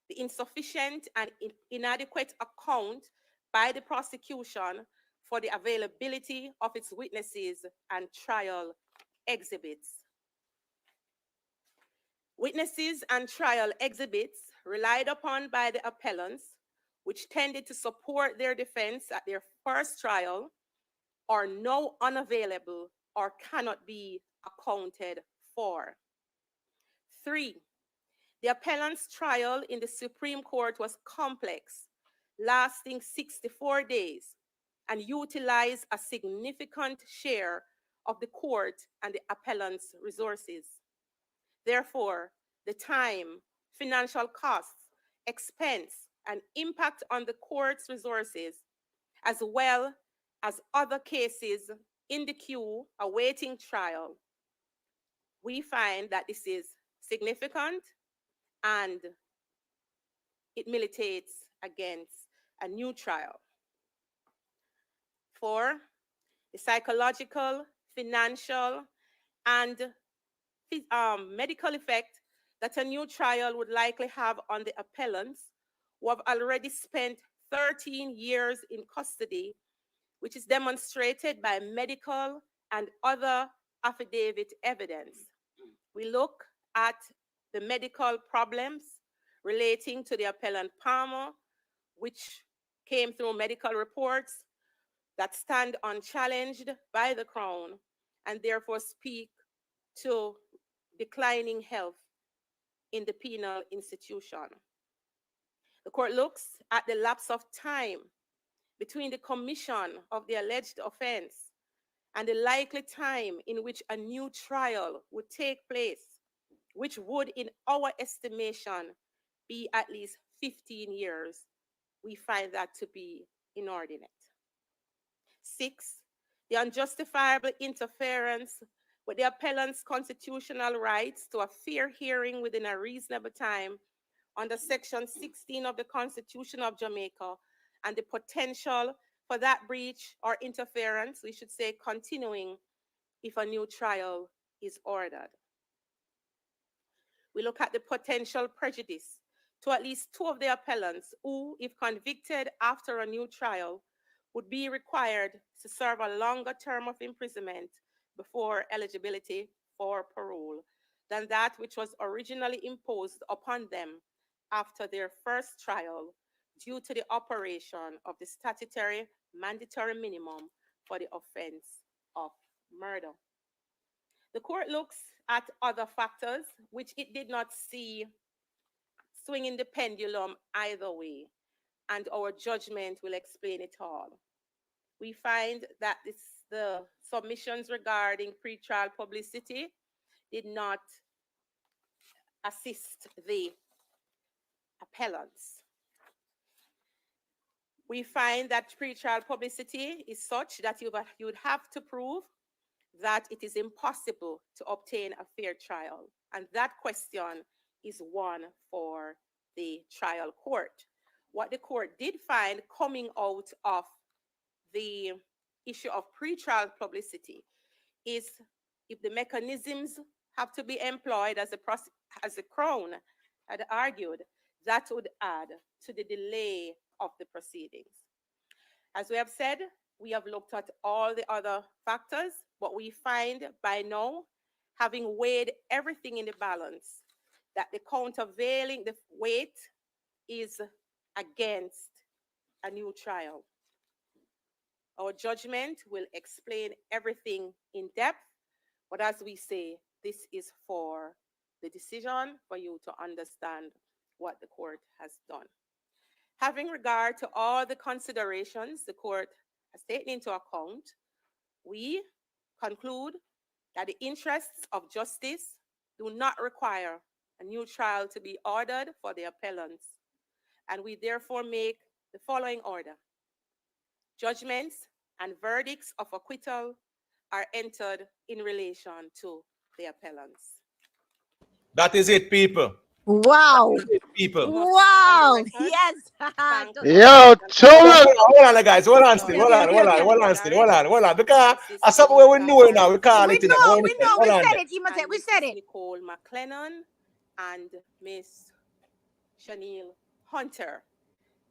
the insufficient and inadequate account by the prosecution for the availability of its witnesses and trial exhibits. Witnesses and trial exhibits relied upon by the appellants, which tended to support their defense at their first trial, are now unavailable or cannot be accounted for. 3, the appellant's trial in the Supreme Court was complex, lasting 64 days, and utilized a significant share of the court and the appellant's resources. Therefore, the time, financial costs, expense, and impact on the court's resources, as well as other cases in the queue awaiting trial, we find that this is significant and it militates against a new trial. 4, the psychological, financial, and medical effect that a new trial would likely have on the appellants who have already spent 13 years in custody, which is demonstrated by medical and other affidavit evidence. We look at the medical problems relating to the appellant Palmer, which came through medical reports that stand unchallenged by the Crown and therefore speak to declining health in the penal institution. The court looks at the lapse of time between the commission of the alleged offense and the likely time in which a new trial would take place, which would, in our estimation, be at least 15 years. We find that to be inordinate. 6, the unjustifiable interference with the appellant's constitutional rights to a fair hearing within a reasonable time under Section 16 of the Constitution of Jamaica, and the potential for that breach or interference, we should say, continuing if a new trial is ordered. We look at the potential prejudice to at least 2 of the appellants who, if convicted after a new trial, would be required to serve a longer term of imprisonment before eligibility for parole than that which was originally imposed upon them after their first trial due to the operation of the statutory mandatory minimum for the offense of murder. The court looks at other factors which it did not see swinging the pendulum either way, and our judgment will explain it all. We find that the submissions regarding pretrial publicity did not assist the appellants. We find that pretrial publicity is such that you would have to prove that it is impossible to obtain a fair trial. And that question is one for the trial court. What the court did find coming out of the issue of pretrial publicity is if the mechanisms have to be employed as the Crown had argued, that would add to the delay of the proceedings. As we have said, we have looked at all the other factors, but we find by now, having weighed everything in the balance, that the countervailing, the weight is against a new trial. Our judgment will explain everything in depth, but as we say, this is for the decision for you to understand what the court has done. Having regard to all the considerations the court has taken into account, we conclude that the interests of justice do not require a new trial to be ordered for the appellants, and we therefore make the following order. Judgments and verdicts of acquittal are entered in relation to the appellants. That is it, people. Wow. That is it, people. Wow. Yes. Yo, children. Hold on, guys. Hold on, still. Hold on. Because as something we know now, we call it in. We said it, Imhotep. We said it. Nicole McLennan and Miss Shaniel Hunter.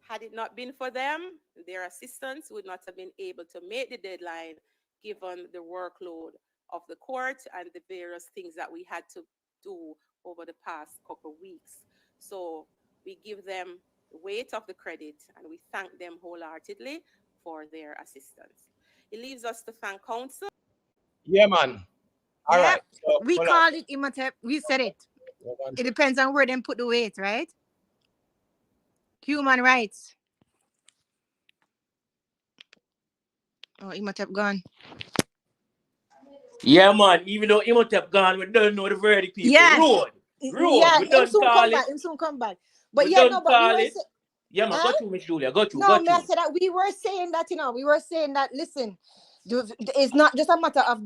Had it not been for them, their assistants would not have been able to make the deadline given the workload of the court and the various things that we had to do over the past couple of weeks. So we give them the weight of the credit and we thank them wholeheartedly for their assistance. It leaves us to thank counsel. Yeah, man. All right. So, we called it, Imhotep. We said it. It depends on where them put the weight, right? Human rights. Oh, Imhotep gone. Yeah, man. Even though Imhotep gone, we don't know the verdict, people. Yeah. Road. Yeah, We don't call it. Him soon come back. But We yeah, don't no, but call we were it. Yeah, man. Got you, Miss Julia. Got you. No, I said that we were saying that, we were saying that, listen, it's not just a matter of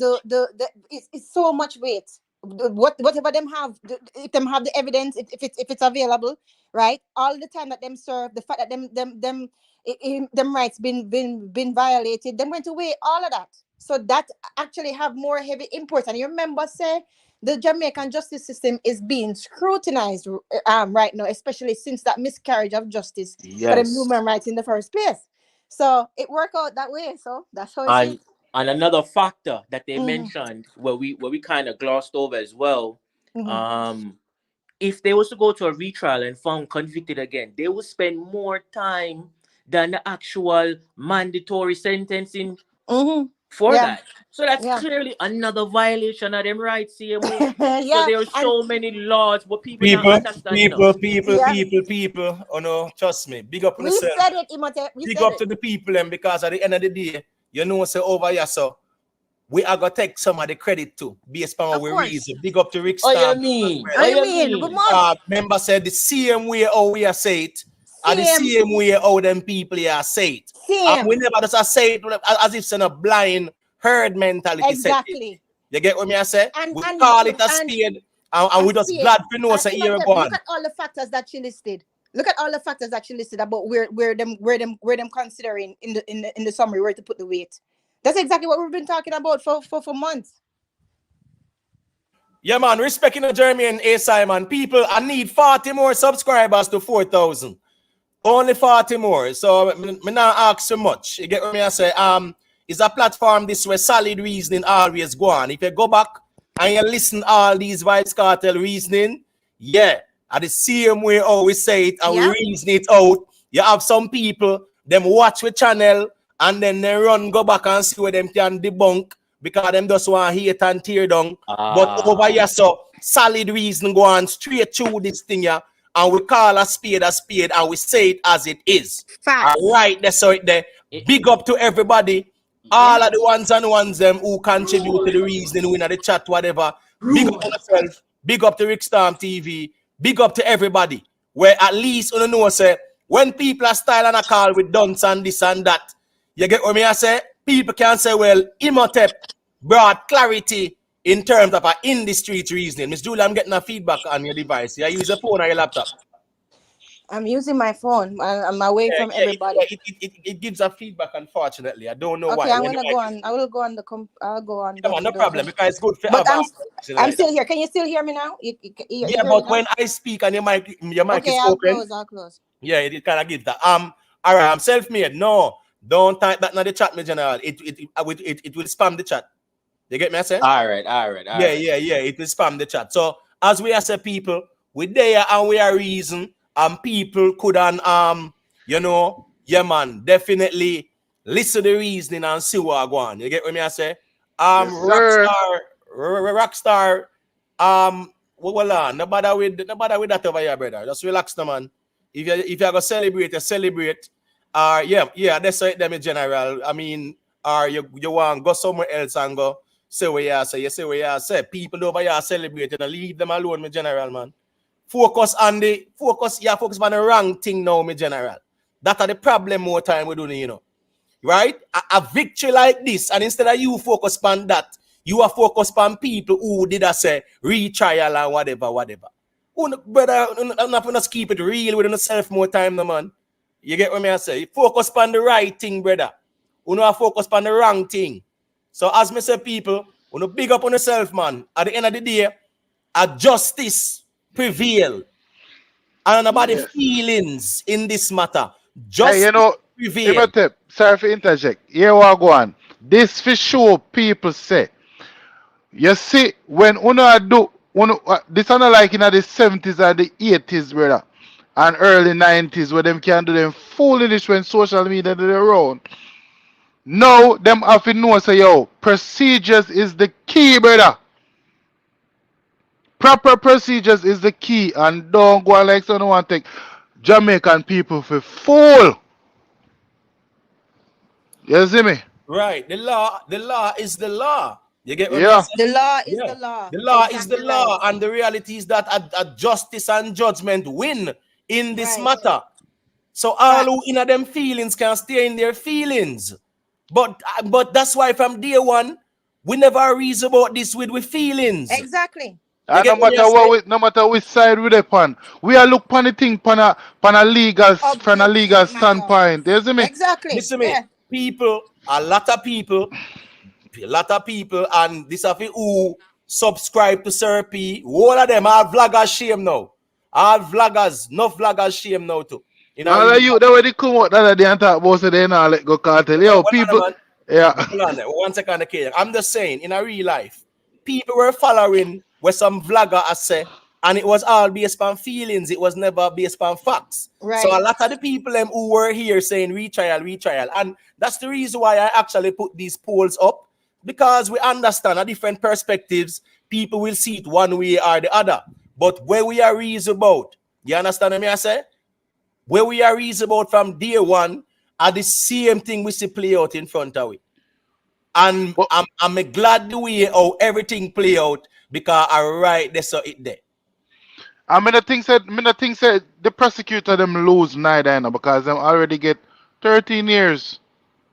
it's so much weight. Whatever them have, if them have the evidence, if it's available, right? All the time that them serve, the fact that them rights been violated, them went away, all of that. So that actually have more heavy imports. And you remember, say, the Jamaican justice system is being scrutinized right now, especially since that miscarriage of justice for the human rights in the first place. So it worked out that way. So that's how it is. And another factor that they mentioned, where we kind of glossed over as well, if they was to go to a retrial and found convicted again, they would spend more time than the actual mandatory sentencing for that. So that's clearly another violation of them rights, CMO. So there are so many laws, but people don't understand. People. Oh no, trust me. Big up on yourself. We said it, Imhotep. Big up to the people, and because at the end of the day, say over here, so we are gonna take some of the credit too, based on our reason. Big up to Rick Star. What you mean? Good morning. Member said the same way how we are say it, and the same way how them people are say it. And we never just say it as if it's a blind herd mentality. Exactly. You get what me I say? We call it a spade, and we just glad to know say here go on. Look at all the factors that she listed. Look at all the factors that she listed about where them considering in the summary where to put the weight. That's exactly what we've been talking about for months. Yeah, man. Respecting the Jeremy and A. Simon. People, I need 40 more subscribers to 4,000. Only 40 more. So me not ask so much. You get what me I say? Is a platform this way solid reasoning always go on. If you go back and you listen all these Vybz Kartel reasoning, at the same way how we say it and we reason it out. You have some people, them watch the channel and then they go back and see where them can debunk because them just want to hate and tear down. But over here, so solid reason go on straight through this thing, and we call a spade, and we say it as it is. Facts. All right, that's so there. Big up to everybody. All of the ones and ones them who contribute to the reasoning, win at the chat, whatever. Big up on yourself. Big up to Rickstorm TV. Big up to everybody. Where at least you know say when people are style and a call with dunce and this and that, you get what me I say? People can say, well, Imhotep brought clarity in terms of in the street reasoning. Miss Julia, I'm getting a feedback on your device. You use your phone or your laptop? I'm using my phone. I'm away from everybody. It gives a feedback, unfortunately. I don't know Okay, why. I'm gonna go on. I will go on the. I'll go on. Come on, no problem, because it's good for But I'm like still here. Can you still hear me now? Yeah, but when I speak and your mic okay, is I'll open. I'll close. Yeah, it kind of gives that. All right, I'm self-made. No, don't type that in the chat, my general. It will spam the chat. You get me, I say? All right. Yeah. It will spam the chat. So as we as a people, we there and we are reason, and people could yeah, man, definitely listen to the reasoning and see what I go on. You get what me I say? Yes, sir. Rockstar, well on. No bother with that over here, brother. Just relax, no man. If you gonna celebrate, you celebrate. Yeah, that's it, them in general. I mean, you want to go somewhere else and go say what you say. You say what you say. People over here celebrating and leave them alone, my general, man. Focus on the wrong thing now, my general. That are the problem more time we're doing, you know. Right? A victory like this, and instead of you focus on that, you are focused on people who did I say retrial and whatever. Brother, I'm not gonna keep it real with yourself more time, no man. You get what me I say? Focus on the right thing, brother. You know, focus on the wrong thing. So as me say, people, you know, big up on yourself, man. At the end of the day, a justice prevail. And about the feelings in this matter. Justice Hey, you know, prevail. Imhotep, sorry for interject. Here we go on. This for sure people say. You see, when this are not like in the 70s or the 80s, brother, and early 90s, where them can do them foolishness when social media do their own. Now, them have to know, say, yo, procedures is the key, brother. Proper procedures is the key, and don't go like someone take Jamaican people for fool. You see me? Right. The law is the law. You get what Yeah. I'm saying? The law is the law. The law is Exactly the law. right. And the reality is that a justice and judgment win in this Right. matter. So all who in them feelings can stay in their feelings. But that's why from day one, we never reason about this with feelings. Exactly. And no matter which side we upon, we are look upon the thing from a legal standpoint. You see me? Exactly. Listen me. People, a lot of people, and this of who subscribe to Sir P. All of them are vloggers shame now. All vloggers, no vloggers shame now too. All of you, that way they come out the other day and talk about say they now let go cartel. Yo, people. Yeah. Hold on there. 1 second, okay. I'm just saying, in a real life, people were following what some vlogger has said, and it was all based on feelings. It was never based on facts. Right. So a lot of the people who were here saying retrial, and that's the reason why I actually put these polls up, because we understand a different perspectives. People will see it one way or the other. But where we are reason about, you understand what I say? Where we are reason about from day one are the same thing we see play out in front of it. And I'm glad the way how everything play out, because I right there saw it there. I mean, the thing said the prosecutor them lose neither, because them already get 13 years.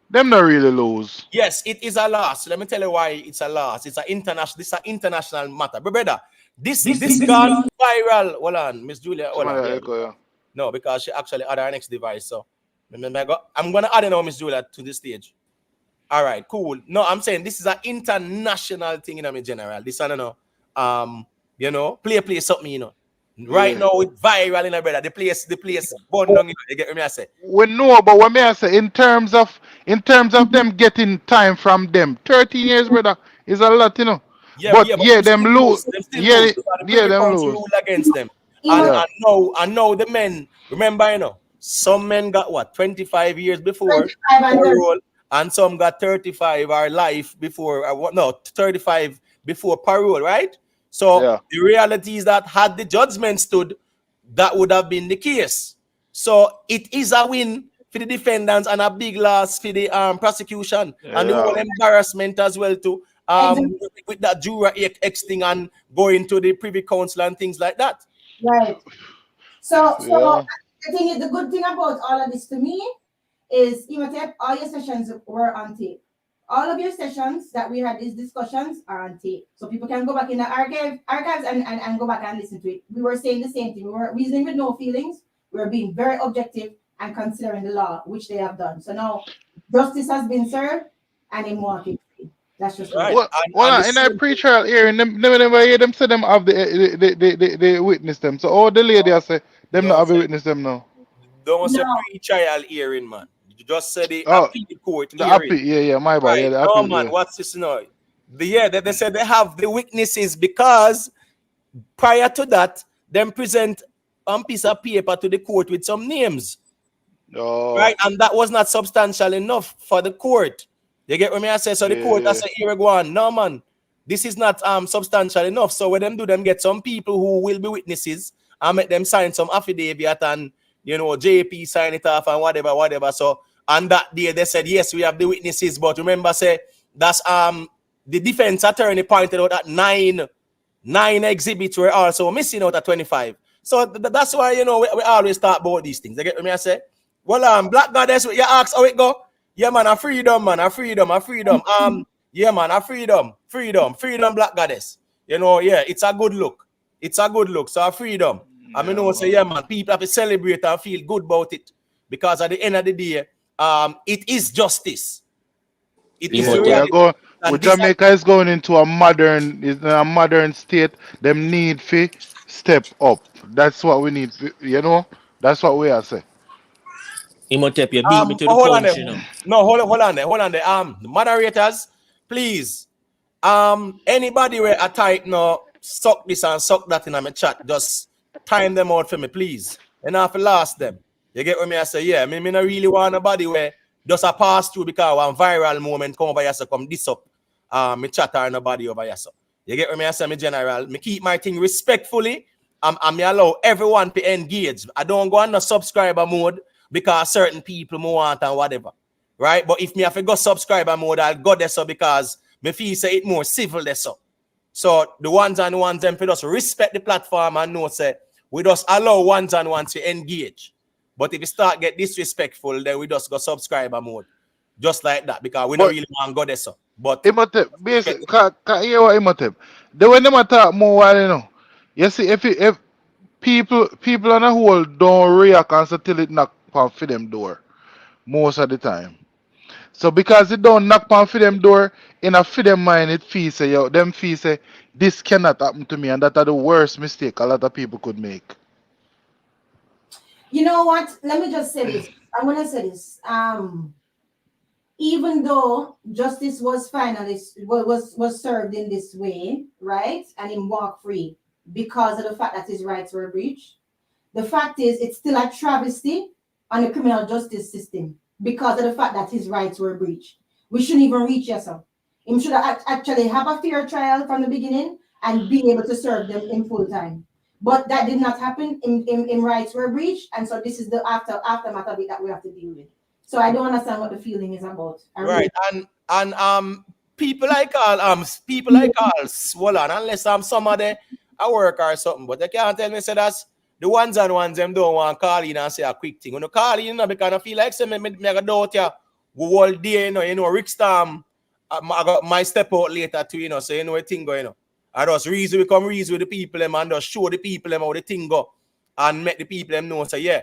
Them not really lose. Yes, it is a loss. Let me tell you why it's a loss. It's an international matter. But brother, this gone viral. Hold on, Miss Julia. Hold on. Yeah. No, because she actually had her next device. So I'm gonna add now, Miss Julia, to the stage. All right, cool. No, I'm saying this is an international thing in general. This I don't know. Play something, you know. Right now, it's viral in brother. The place burn down. You get what I say? We know, but what may I say in terms of them getting time from them, 13 years, brother, is a lot, you know. Yeah, them lose. Them lose. Rule against them. And now the men, remember, you know, some men got what 25 years before parole, and some got 35 or life before 35 before parole, right? So the reality is that had the judgment stood, that would have been the case. So it is a win for the defendants and a big loss for the prosecution and the whole embarrassment as well too. With that Jura X thing and going to the Privy Council and things like that. Right. So I think the good thing about all of this to me is all your sessions were on tape. All of your sessions that we had these discussions are on tape. So people can go back in the archives and go back and listen to it. We were saying the same thing. We were reasoning with no feelings. We were being very objective and considering the law, which they have done. So now justice has been served and in walking. That's just right. In that pre-trial hearing, them never hear them say them have the witness them. So all the lady I say them not have a witness them now. Don't say pre-trial hearing, man. You just said the appeal court the hearing. appeal, my bad. Right. Yeah, the no, appeal, man, what's this now? They said they have the witnesses because prior to that, them present piece of paper to the court with some names. Right, and that was not substantial enough for the court. You get what me I say? So the court I say, here we go on. No, man, this is not substantial enough. So when them do them get some people who will be witnesses and make them sign some affidavit and JP sign it off and whatever. So on that day they said yes, we have the witnesses, but remember say that's the defense attorney pointed out that nine exhibits were also missing out of 25. So that's why we always talk about these things. You get what me I say? Well, Black Goddess, you ask how it go? Yeah, man, a freedom, man, a freedom. Yeah, man, a freedom, Black Goddess. It's a good look. So a freedom. I mean, say, yeah, man, people have to celebrate and feel good about it because at the end of the day, it is justice. It is reality. Jamaica is going into a modern state. Them need to step up. That's what we need. That's what we are saying. Imhotep, you beat me to the punch, No, hold on there. The moderators, please. Anybody where I type no suck this and suck that in my chat, just time them out for me, please. And I have to last them. You get what me I say? Yeah, me not really want nobody where just a pass through because one viral moment come over here, so come this up. Me chat or nobody over here. So you get what me I say, me general. Me keep my thing respectfully. Me allow everyone to engage. I don't go on the subscriber mode because certain people me want and whatever. Right? But if me have to go subscriber mode, I'll go there so because me feel say it more civil there so. So the ones and ones them for just respect the platform and know say we just allow ones and ones to engage. But if you start get disrespectful, then we just go subscriber mode. Just like that. Because we don't really want to go there so. But Imhotep, basically, can hear what Imhotep? The way them talk more while you see if people on the whole don't react until it knock on for them door most of the time. So because it don't knock on for them door, in a for them mind it feels say them feel say this cannot happen to me, and that are the worst mistake a lot of people could make. You know what? Let me just say this. I'm gonna say this. Even though justice was finally was served in this way, right, and him walk free because of the fact that his rights were breached, the fact is it's still a travesty on the criminal justice system because of the fact that his rights were breached. We shouldn't even reach yourself. Him should actually have a fair trial from the beginning and be able to serve them in full time. But that did not happen. In rights were breached, and so this is the aftermath of it that we have to deal with. So I don't understand what the feeling is about. Right, and people like all swollen unless some of them I work or something, but they can't tell me say that's the ones and ones them don't want to call in and say a quick thing. When you call in, because I feel like say me go doubt you whole day, Rick Storm. I got my step out later too, so a thing going. I just reason with the people them and just show the people them how the thing go and make the people them know say yeah,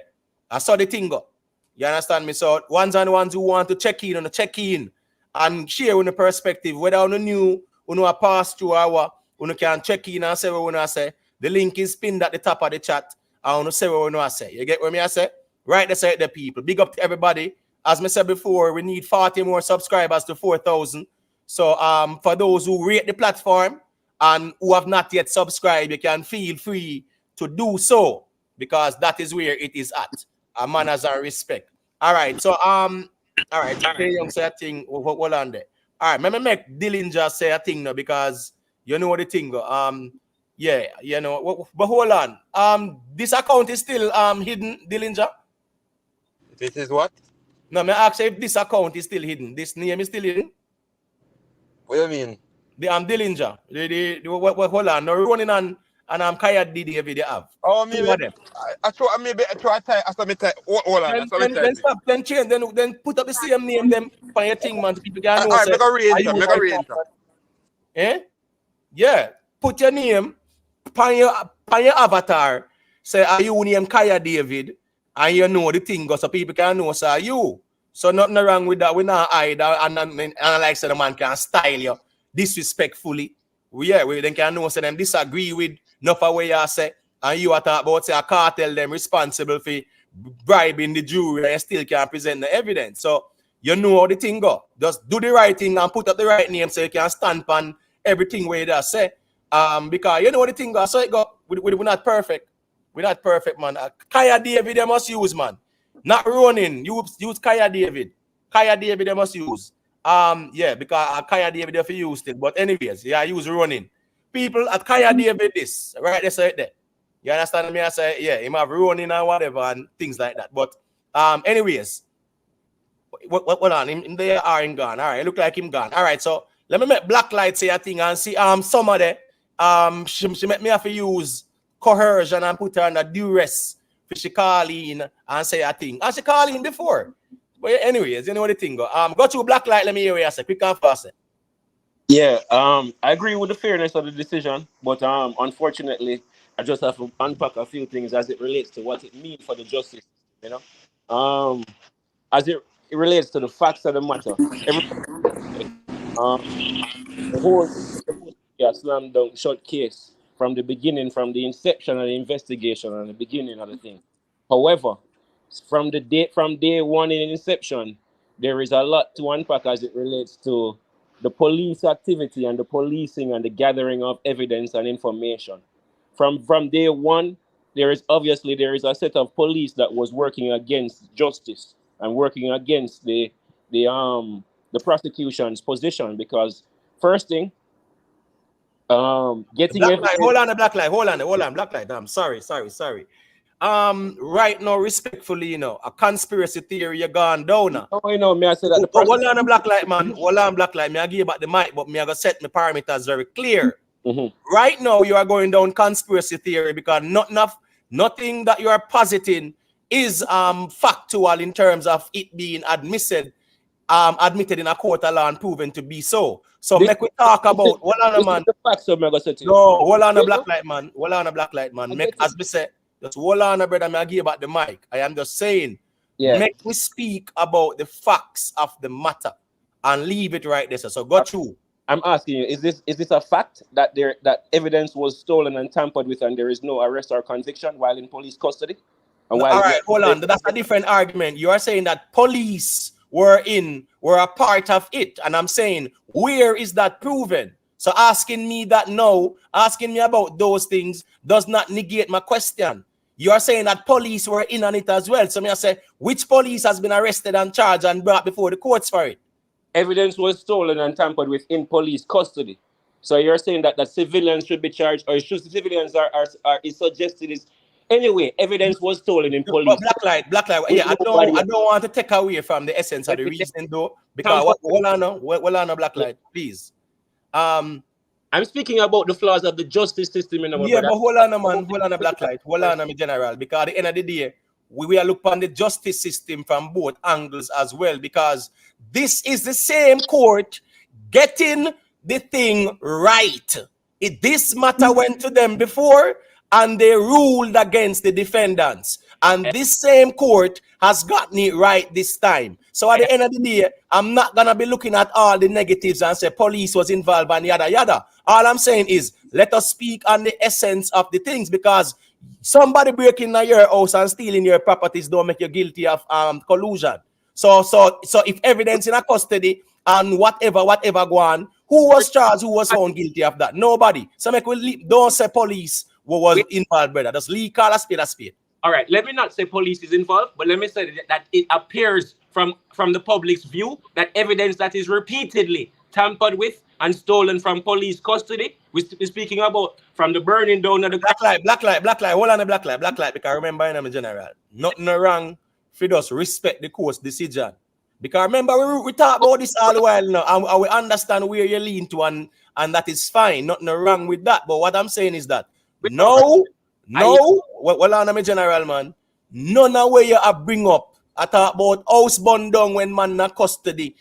I saw the thing go. You understand me? So ones and ones who want to check in and share with the perspective, whether on the new, a pass through our, can check in and say what I say. The link is pinned at the top of the chat. I want to say what I say. You get what I say? Right there, say the people. Big up to everybody. As I said before, we need 40 more subscribers to 4,000. So for those who rate the platform and who have not yet subscribed, you can feel free to do so because that is where it is at. Manners and respect. All right. So all right. Okay, young say a thing. Hold on there. All right. Let me make Dillinger say a thing now because you know the thing. Yeah, you know, but hold on. This account is still hidden, Dillinger? This is what? No, me ask you if this account is still hidden. This name is still hidden? What do you mean? The Dillinger. Hold on. No running and Kaya David they have. Oh, Two maybe of them. I try type after me type. Hold on, after me type. Then stop, then change, then put up the same name, then for your thing, man, so people can know. Alright, Say, make a re-enter, are you make a right re-enter. Eh? Yeah. Put your name on your avatar. Say, are you name Kaya David? And you know the thing, so people can know, say, you. So nothing wrong with that. We not hide and like say the man can style you disrespectfully. Yeah, we then can know say them disagree with enough of what you say. And you are talking about say a cartel them responsible for bribing the jury and still can't present the evidence. So you know how the thing go. Just do the right thing and put up the right name so you can stand on everything where you say. Because you know the thing go, so it go. We're not perfect. We're not perfect, man. Kaya David they must use, man. Not running. Use Kaya David. Kaya David they must use. Yeah, because Kaya David they use it. But anyways, yeah, use running. People at Kaya David this right there, say it there. You understand me? I say, yeah, him have running and whatever and things like that. But anyways, what on him they are in gone. All right, it look like him gone. All right, so let me make Blacklight say a thing and see some of the she make me have to use coercion and put her under duress for she call in and say a thing. And she call in before. But anyways, you know what the thing go. Go to Blacklight, let me hear what you say. Quick and fast. Yeah, I agree with the fairness of the decision, but unfortunately, I just have to unpack a few things as it relates to what it means for the justice, you know. As it relates to the facts of the matter, the whole slam dunk short case from the beginning, from the inception of the investigation and the beginning of the thing. However, from day one in inception, there is a lot to unpack as it relates to the police activity and the policing and the gathering of evidence and information. From day one, there is a set of police that was working against justice and working against the prosecution's position, because first thing, getting Blacklight, evidence. hold on, the Blacklight, hold on, Blacklight. I'm sorry. Right now, respectfully, you know, a conspiracy theory you gone down now. Oh, you know, me I say that the hold on, the Blacklight, man. Hold on, Blacklight. Me I give you back the mic, but me I go set my parameters very clear. Mm-hmm. Right now, you are going down conspiracy theory because nothing that you are positing is factual in terms of it being admitted in a court of law and proven to be so. So make we talk about hold on, man. The facts of No, hold on, a Blacklight, man. Hold on, a Blacklight, man. Make as we say, just hold on, brother. Me I give back the mic. I am just saying, make we speak about the facts of the matter and leave it right there. So go through. I'm asking you, is this a fact that that evidence was stolen and tampered with and there is no arrest or conviction while in police custody? And all right, hold on. That's a different argument. You are saying that police were a part of it, and I'm saying, where is that proven? So asking me that now, asking me about those things does not negate my question. You are saying that police were in on it as well. So me I say, which police has been arrested and charged and brought before the courts for it? Evidence was stolen and tampered with in police custody. So you're saying that civilians should be charged, or civilians are suggested is anyway, evidence was stolen in police. Blacklight. Yeah, I don't want to take away from the essence of the reason though, because hold on, Blacklight, please. I'm speaking about the flaws of the justice system in our brother. But hold on, man. Hold on, Blacklight. Hold on, my general. Because at the end of the day, we will look on the justice system from both angles as well. Because this is the same court getting the thing right. This matter went to them before, and they ruled against the defendants. And this same court has gotten it right this time. So at the end of the day, I'm not going to be looking at all the negatives and say police was involved and yada yada. All I'm saying is, let us speak on the essence of the things, because somebody breaking into your house and stealing your properties don't make you guilty of collusion. So if evidence in a custody and whatever go on, who was charged, who was found guilty of that? Nobody. So don't say police was involved, brother. Just call a spade a spade. All right, let me not say police is involved, but let me say that it appears from the public's view that evidence that is repeatedly tampered with and stolen from police custody. We're speaking about from the burning down of the Black light. Hold on the black light. Because remember, I'm a general. Nothing wrong for us respect the court's decision. Because remember, we talk about this all the while now, and we understand where you lean to, and that is fine. Nothing wrong with that. But what I'm saying is that well on, I'm a general man. None of where you bring up. I talk about house burned down when man in custody.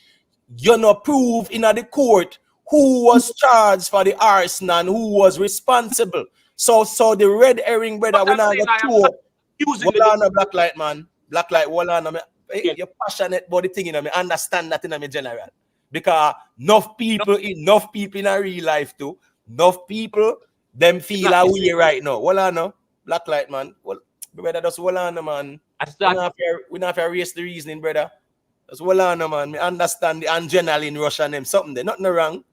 You know, prove in the court who was charged for the arson and who was responsible. So the red herring, brother, we not got two. Hold on, black light, man. Black light, hold on. You're passionate about the thing, you know. I understand that in my general. Because enough people in a real life too. Enough people, them feel a way right now. Hold on, no. Black light, man. Well, brother, just hold on, man. We not have to raise the reasoning, brother. Just hold on, man. I understand the adrenaline rush and them. Something there. Nothing wrong.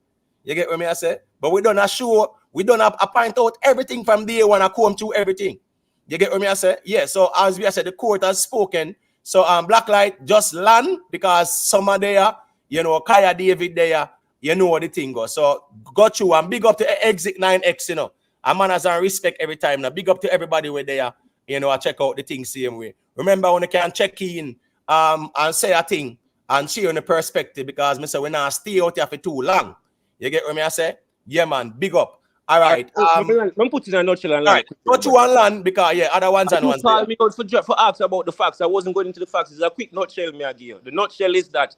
You get what I say? But we don't assure, we don't have point out everything from day one. I come through everything. You get what I say? Yeah. So as we said, the court has spoken. So black light just land because some are there, you know, Kaya David there, you know what the thing goes. So got you and big up to Exit 9X, you know. A man has a respect every time. Now big up to everybody with there, you know, I check out the thing same way. Remember when you can check in and say a thing and share on the perspective because me say we not stay out here for too long. You get what I say? Yeah, man. Big up. All right. I'm putting a nutshell and land. All right. Go to one land because other ones and ones. Call me out for ask about the facts. I wasn't going into the facts. It's a quick nutshell, me again. The nutshell is that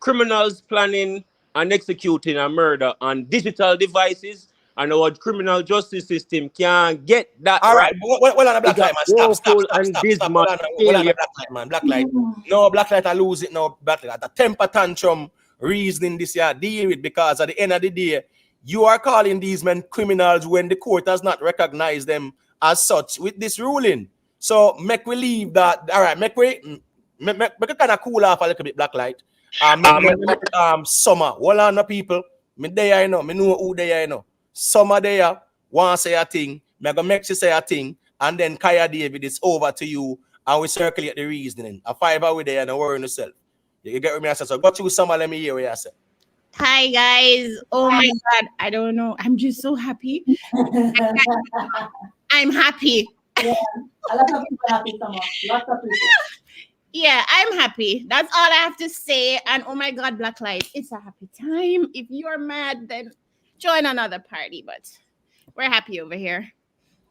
criminals planning and executing a murder on digital devices and our criminal justice system can't get that. All right. Well on a black light, man. Stop. Well on a black light, man. Black light. No, black light, I lose it now. Black light. The temper tantrum reasoning this year, deal with because at the end of the day, you are calling these men criminals when the court has not recognized them as such with this ruling. So make we leave that. All right, make we kind of cool off a little bit, black light. Summer. Hold on, people. Me there, you know. Me know who there, you know. Summer there want to say a thing. Me gonna make you say a thing, and then Kaya David is over to you, and we circulate the reasoning. A 5 hour there and worry yourself. You get what me I say? So go to Summer. Let me hear what you say. Hi guys. Oh my God. I don't know. I'm just so happy. I'm happy. Yeah. A lot of people are happy, Summer. Lots of people. Yeah, I'm happy. That's all I have to say. And oh my God, Black Light, it's a happy time. If you're mad, then join another party. But we're happy over here.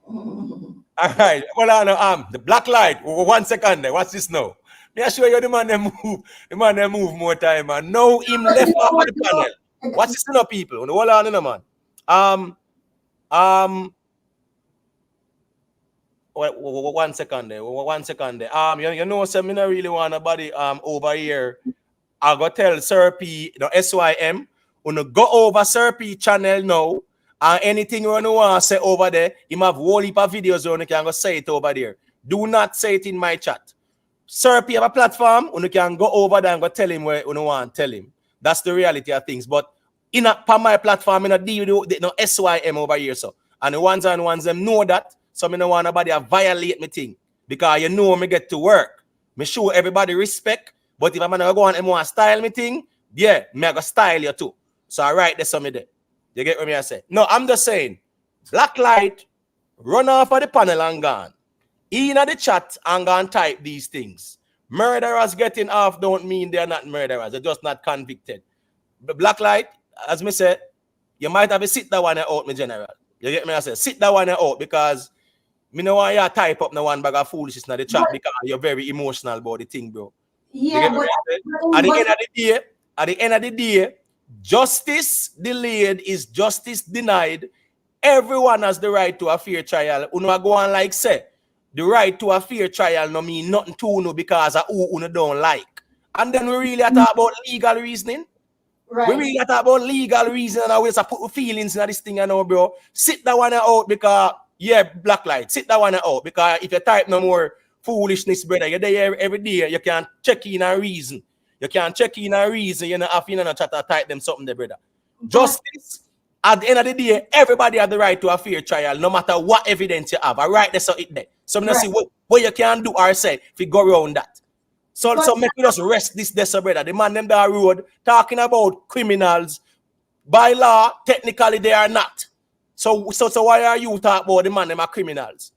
All right. Well, the Black Light. 1 second there. What's this now? Me I show you the man they move. The man they move more time, man. Now him left off the panel. What's this now, people? Hold on, man. One second there. 1 second there. You know, so me not really want nobody over here. I go tell Sir P, SYM, go over Sir P channel now. And anything you want to say over there, him have whole heap of videos on you can go say it over there. Do not say it in my chat. Sir P have a platform, you can go over there and go tell him where you want to tell him. That's the reality of things. But in my platform, I deal with no SYM over here. So and the ones them know that. So I don't want nobody to violate me thing. Because you know me get to work. Me show everybody respect. But if I'm gonna go on and want to style me thing, yeah, me I go style you too. So I write this something there. You get what I say? No, I'm just saying, Black Light, run off of the panel and gone. In the chat and go and type these things. Murderers getting off don't mean they're not murderers. They're just not convicted. But Black Light, as me said, you might have to sit that one out, my general. You get me? I say, sit that one out because me no want you type up no one bag of foolishness in the chat because you're very emotional about the thing, bro. Yeah, but at the end of the day, justice delayed is justice denied. Everyone has the right to a fair trial. Uno go on like say, the right to a fair trial no mean nothing to uno because of who uno don't like. And then we really talk about legal reasoning. Right. We really talk about legal reasoning and always put feelings in this thing, you know, bro. Sit that one out because, yeah, Black Light, sit that one out because if you type no more foolishness, brother, you're there every day, you can check in a reason. You can check in a reason, you know, after you know, chat to type them something there, brother. Justice, at the end of the day, everybody has the right to a fair trial, no matter what evidence you have. All right, that's it there. So I'm going to see what you can do or say if you go around that. So make me just rest this, brother. The man them down road talking about criminals By law, technically they are not. So why are you talking about the man them are criminals?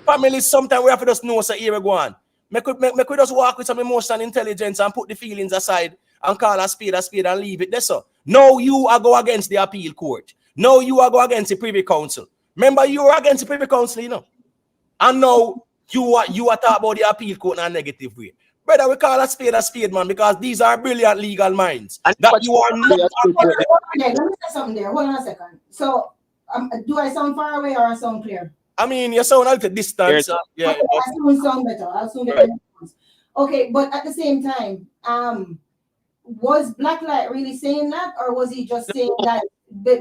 Families, sometimes we have to just know so here we go on. Make we just walk with some emotional intelligence and put the feelings aside and call a spade and leave it there. So now you are go against the appeal court. Now you are go against the Privy Council. Remember, you were against the Privy Council, you know. And now you are talking about the appeal court in a negative way. Brother, we call a spade, man, because these are brilliant legal minds. And that you are not. Let me say something there. Hold on a second. So, do I sound far away or I sound clear? I mean, you sound a little distance. Yeah. Okay, I soon sound better. I'll soon get better. Okay, but at the same time, was Blacklight really saying that, or was he just saying that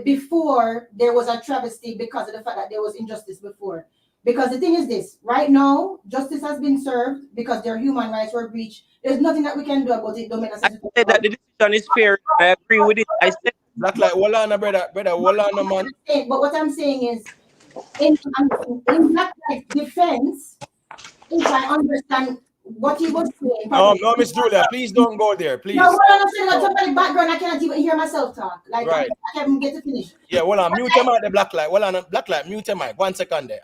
before there was a travesty because of the fact that there was injustice before? Because the thing is this, right now, justice has been served because their human rights were breached. There's nothing that we can do about it. I said that the decision is fair. I agree with it. I said Blacklight, hold on, brother, hold on, man. But what I'm saying is, in Blacklight's defense, if I understand what he was saying. No, Miss Julia, please don't go there, please. No, what I'm saying, like, somebody background, I cannot even hear myself talk. Like, right. I can't even get to finish. Yeah, hold on, mute him at the Blacklight. Hold on, Blacklight, mute him at 1 second there.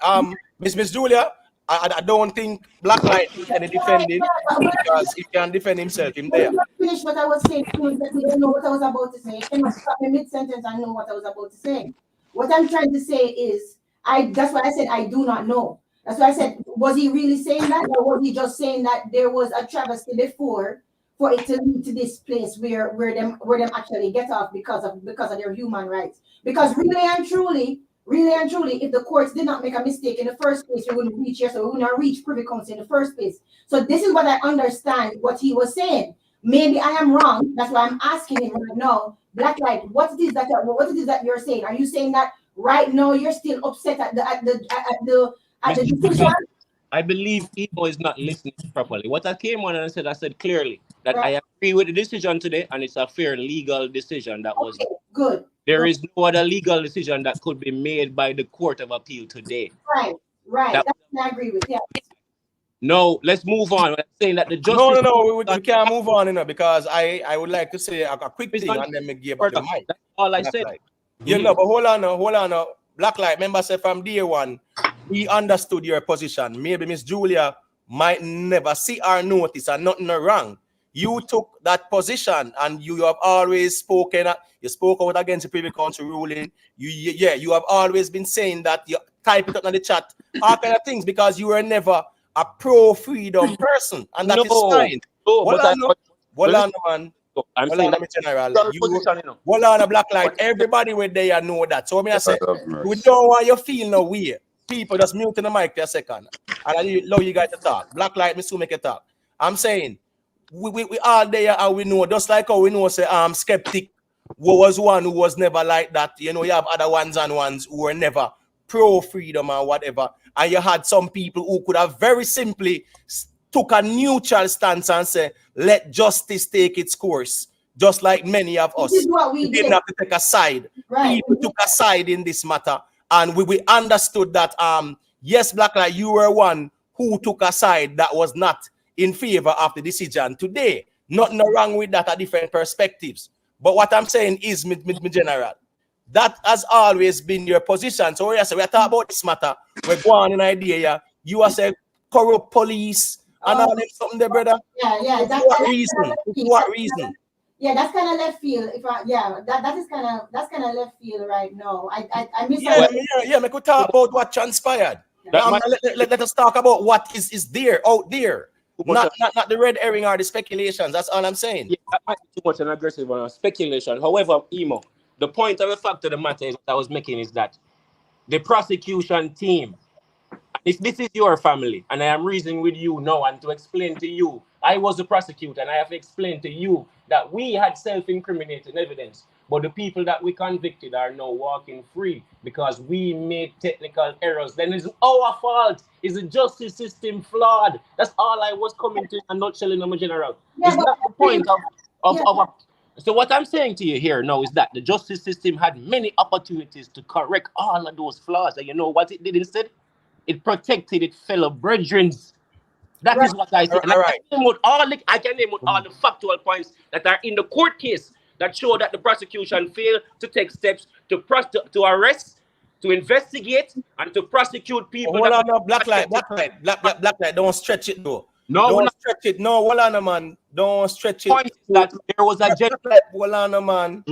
Miss Julia, I don't think Blacklight can defend him because he can defend himself in there. Finish what I was saying, that we don't know what I was about to say. You cannot stop me mid-sentence and know what I was about to say. What I'm trying to say is, that's why I said I do not know. That's why I said, was he really saying that, or was he just saying that there was a travesty before for it to lead to this place where them actually get off because of their human rights? Because really and truly, if the courts did not make a mistake in the first place, we wouldn't reach here, so we would not reach Privy Council in the first place. So this is what I understand what he was saying. Maybe I am wrong. That's why I'm asking him right now, Blacklight, what it is that you're saying? Are you saying that right now you're still upset at the decision? I believe Emo is not listening properly. What I came on and I said clearly that I agree with the decision today, and it's a fair legal decision that was good. There is no other legal decision that could be made by the Court of Appeal today. Right. That's what I agree with. Yeah. No, let's move on. I'm saying that the justice. No, we can't move on, you know, because I would like to say a quick thing and then we give up the mic. That's all I said. You know, but hold on now. Blacklight, remember, said from day one, we understood your position. Maybe Miss Julia might never see or notice and nothing wrong. You took that position and you have always spoken. You spoke out against the Privy Council ruling. You have always been saying that you type it up in the chat, all kind of things, because you were never a pro-freedom person, and that is fine. Hold on, man. I'm saying that general. Hold on, a Blacklight. Everybody were there know that. So I say, we don't want you feel no way. People just mute the mic for a second, and I allow you guys to talk. Blacklight, me soon make it talk. I'm saying, we all there and we know, just like how we know, say, Skeptic was one who was never like that. You know, you have other ones who were never pro-freedom or whatever. And you had some people who could have very simply took a neutral stance and say, let justice take its course, just like many of us. This is what we didn't have to take a side. Right. People took a side in this matter, and we understood that, yes, Blacklight, you were one who took a side that was not in favor of the decision. Today, nothing wrong with that, different perspectives. But what I'm saying is, me general, that has always been your position. So we are talking about this matter. We're going on an idea. You are saying corrupt police and all that something there, brother. Yeah. For what reason? Yeah, that's kind of left field. That's kind of left field right now. I miss. Yeah. We could talk about what transpired. Let us talk about what is there out there. Not the red herring or the speculations. That's all I'm saying. Yeah, that might be too much an aggressive speculation. However, Emo, the point of the fact of the matter is that I was making is that the prosecution team, if this is your family, and I am reasoning with you now and to explain to you, I was the prosecutor and I have explained to you that we had self-incriminating evidence, but the people that we convicted are now walking free because we made technical errors. Then it's our fault. Is the justice system flawed? That's all I was coming to a nutshell in the general. It's not the point of so what I'm saying to you here now is that the justice system had many opportunities to correct all of those flaws. And you know what it did instead? It protected its fellow brethren. That is what I say. And I can name out all the factual points that are in the court case. that show that the prosecution failed to take steps to arrest, to investigate, and to prosecute people. Hold on, no, black light. Don't stretch it though. No, Don't stretch it. No, hold on, man. Don't stretch it. Point is that there was a Hold on, man.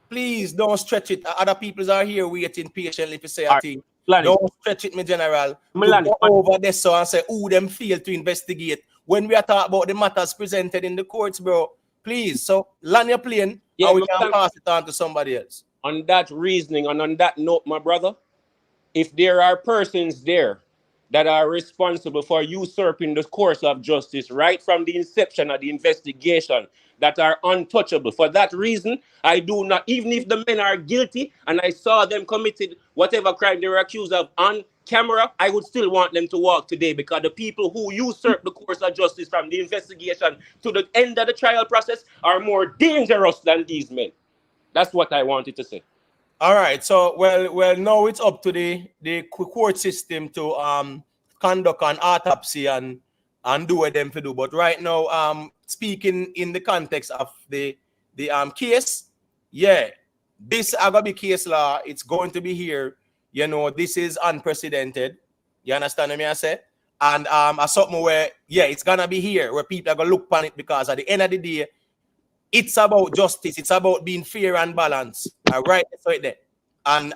Please don't stretch it. Other people are here waiting patiently to say a thing. Don't stretch it, my general. To go over this so and say, "Ooh, them fail to investigate." When we are talking about the matters presented in the courts, bro, please. So land your plane, and we can pass it on to somebody else. On that reasoning and on that note, my brother, if there are persons there that are responsible for usurping the course of justice right from the inception of the investigation, that are untouchable. For that reason, I do not, even if the men are guilty and I saw them committed whatever crime they were accused of on camera, I would still want them to walk today, because the people who usurp the course of justice from the investigation to the end of the trial process are more dangerous than these men. That's what I wanted to say. All right. So, well, now it's up to the court system to conduct an autopsy and do what them to do. But right now, speaking in the context of the case, yeah, this Agabi case law, it's going to be here. You know, this is unprecedented. You understand what I say? And something where, yeah, it's gonna be here where people are gonna look upon it, because at the end of the day, it's about justice. It's about being fair and balanced. All right, so it there. And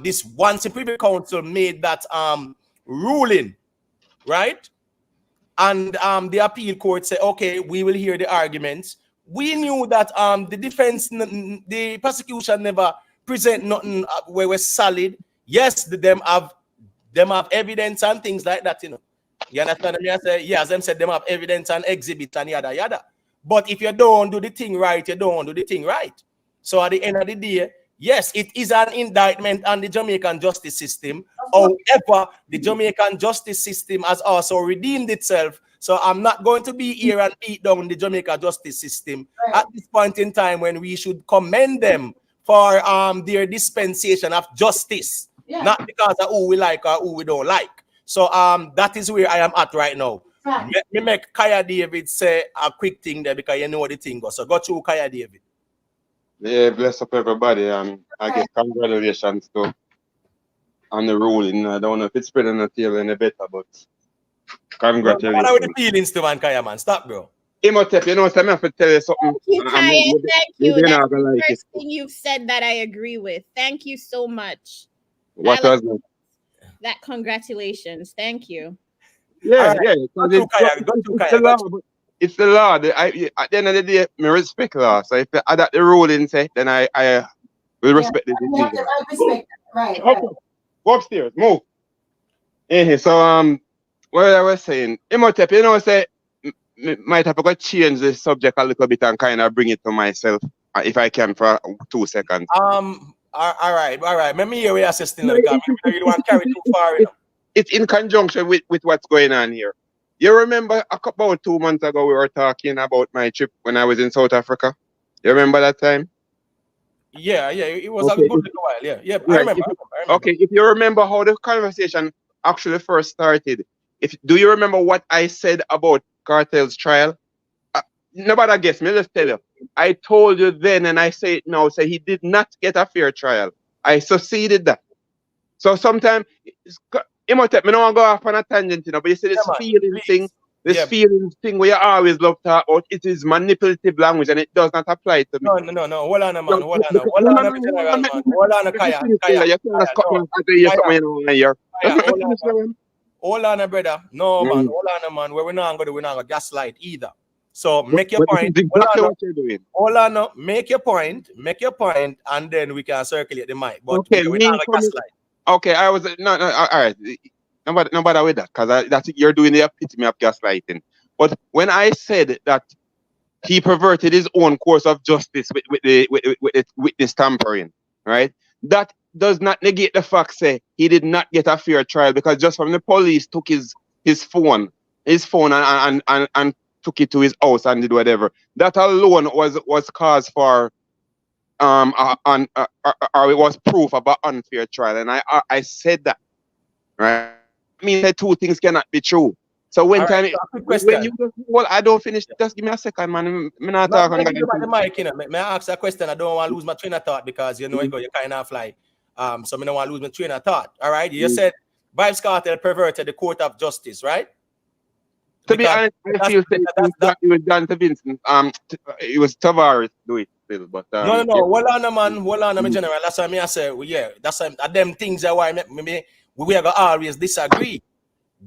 this once the Privy Council made that ruling, right? And the appeal court said, okay, we will hear the arguments. We knew that the defense, the prosecution never present nothing where we're solid. Yes, them have evidence and things like that, you know. You understand me? I say, yes, them said them have evidence and exhibits and yada yada. But if you don't do the thing right, you don't do the thing right. So at the end of the day, yes, it is an indictment on the Jamaican justice system. However, the Jamaican justice system has also redeemed itself. So I'm not going to be here and beat down the Jamaican justice system at this point in time, when we should commend them for their dispensation of justice, not because of who we like or who we don't like. So that is where I am at right now. Let me make Kaya David say a quick thing there, because you know the thing goes. So go through Kaya David. Yeah, bless up everybody, and I guess congratulations to on the ruling. I don't know if it's spreading the tail any better, but congratulations. What are the feelings to man, Kaya, man? Stop, bro. Imhotep, you know, so I have to tell you something. Thank you, Kaya. Thank you. That's the first thing you've said that I agree with. Thank you so much. What was it? That congratulations. Thank you. Yeah, yeah. It's the law. At the end of the day, I respect law. So if you add that the ruling say, then I will respect the decision. Respect. Right. Okay. Go upstairs. Move. So what I was saying, Imhotep, you know, say might have to change the subject a little bit and kind of bring it to myself, if I can, for 2 seconds. All right. Let me hear what you're assisting. You don't want to carry too far. It's in conjunction with what's going on here. You remember about 2 months ago we were talking about my trip when I was in South Africa? You remember that time? Yeah. It was a good little while. Yeah. I remember. Okay, if you remember how the conversation actually first started, do you remember what I said about Kartel's trial? Nobody guess me. Let's tell you. I told you then, and I say it now. Say he did not get a fair trial. I succeeded that. So sometimes, Imhotep, me don't want to go off on a tangent, you know, but you see this feeling thing where you always love to talk about, it is manipulative language and it does not apply to me. No. Hold on, man. Hold on, Kaya. Hold on, brother. No, man. Hold on, man. Where we're not going to gaslight either. So make your point. Exactly what you're doing. Hold on, make your point, and then we can circulate the mic. But okay, we're not going to gaslight. Okay, I was no, all right. Nobody with that, because that's you're doing the epitome of gaslighting. But when I said that he perverted his own course of justice with this tampering, right? That does not negate the fact say he did not get a fair trial, because just from the police took his phone and took it to his house and did whatever. That alone was cause for or it was proof of an unfair trial, and I said that, right? I mean, the two things cannot be true. So when All time right, so a quick when question. you well, I don't finish. Just give me a second, man. Me not No, talk. I give you back the mic, you know. May I ask a question? I don't want to lose my train of thought because you know you kind of like so I don't want to lose my train of thought. All right. You said Vybz Kartel perverted the court of justice, right? To be honest, I feel that it was done to Vincent. It was Tavares do it still, but no. yeah. Hold on, man. Hold on, general. That's what I say. Well, yeah, that's them things that why we are gonna always disagree.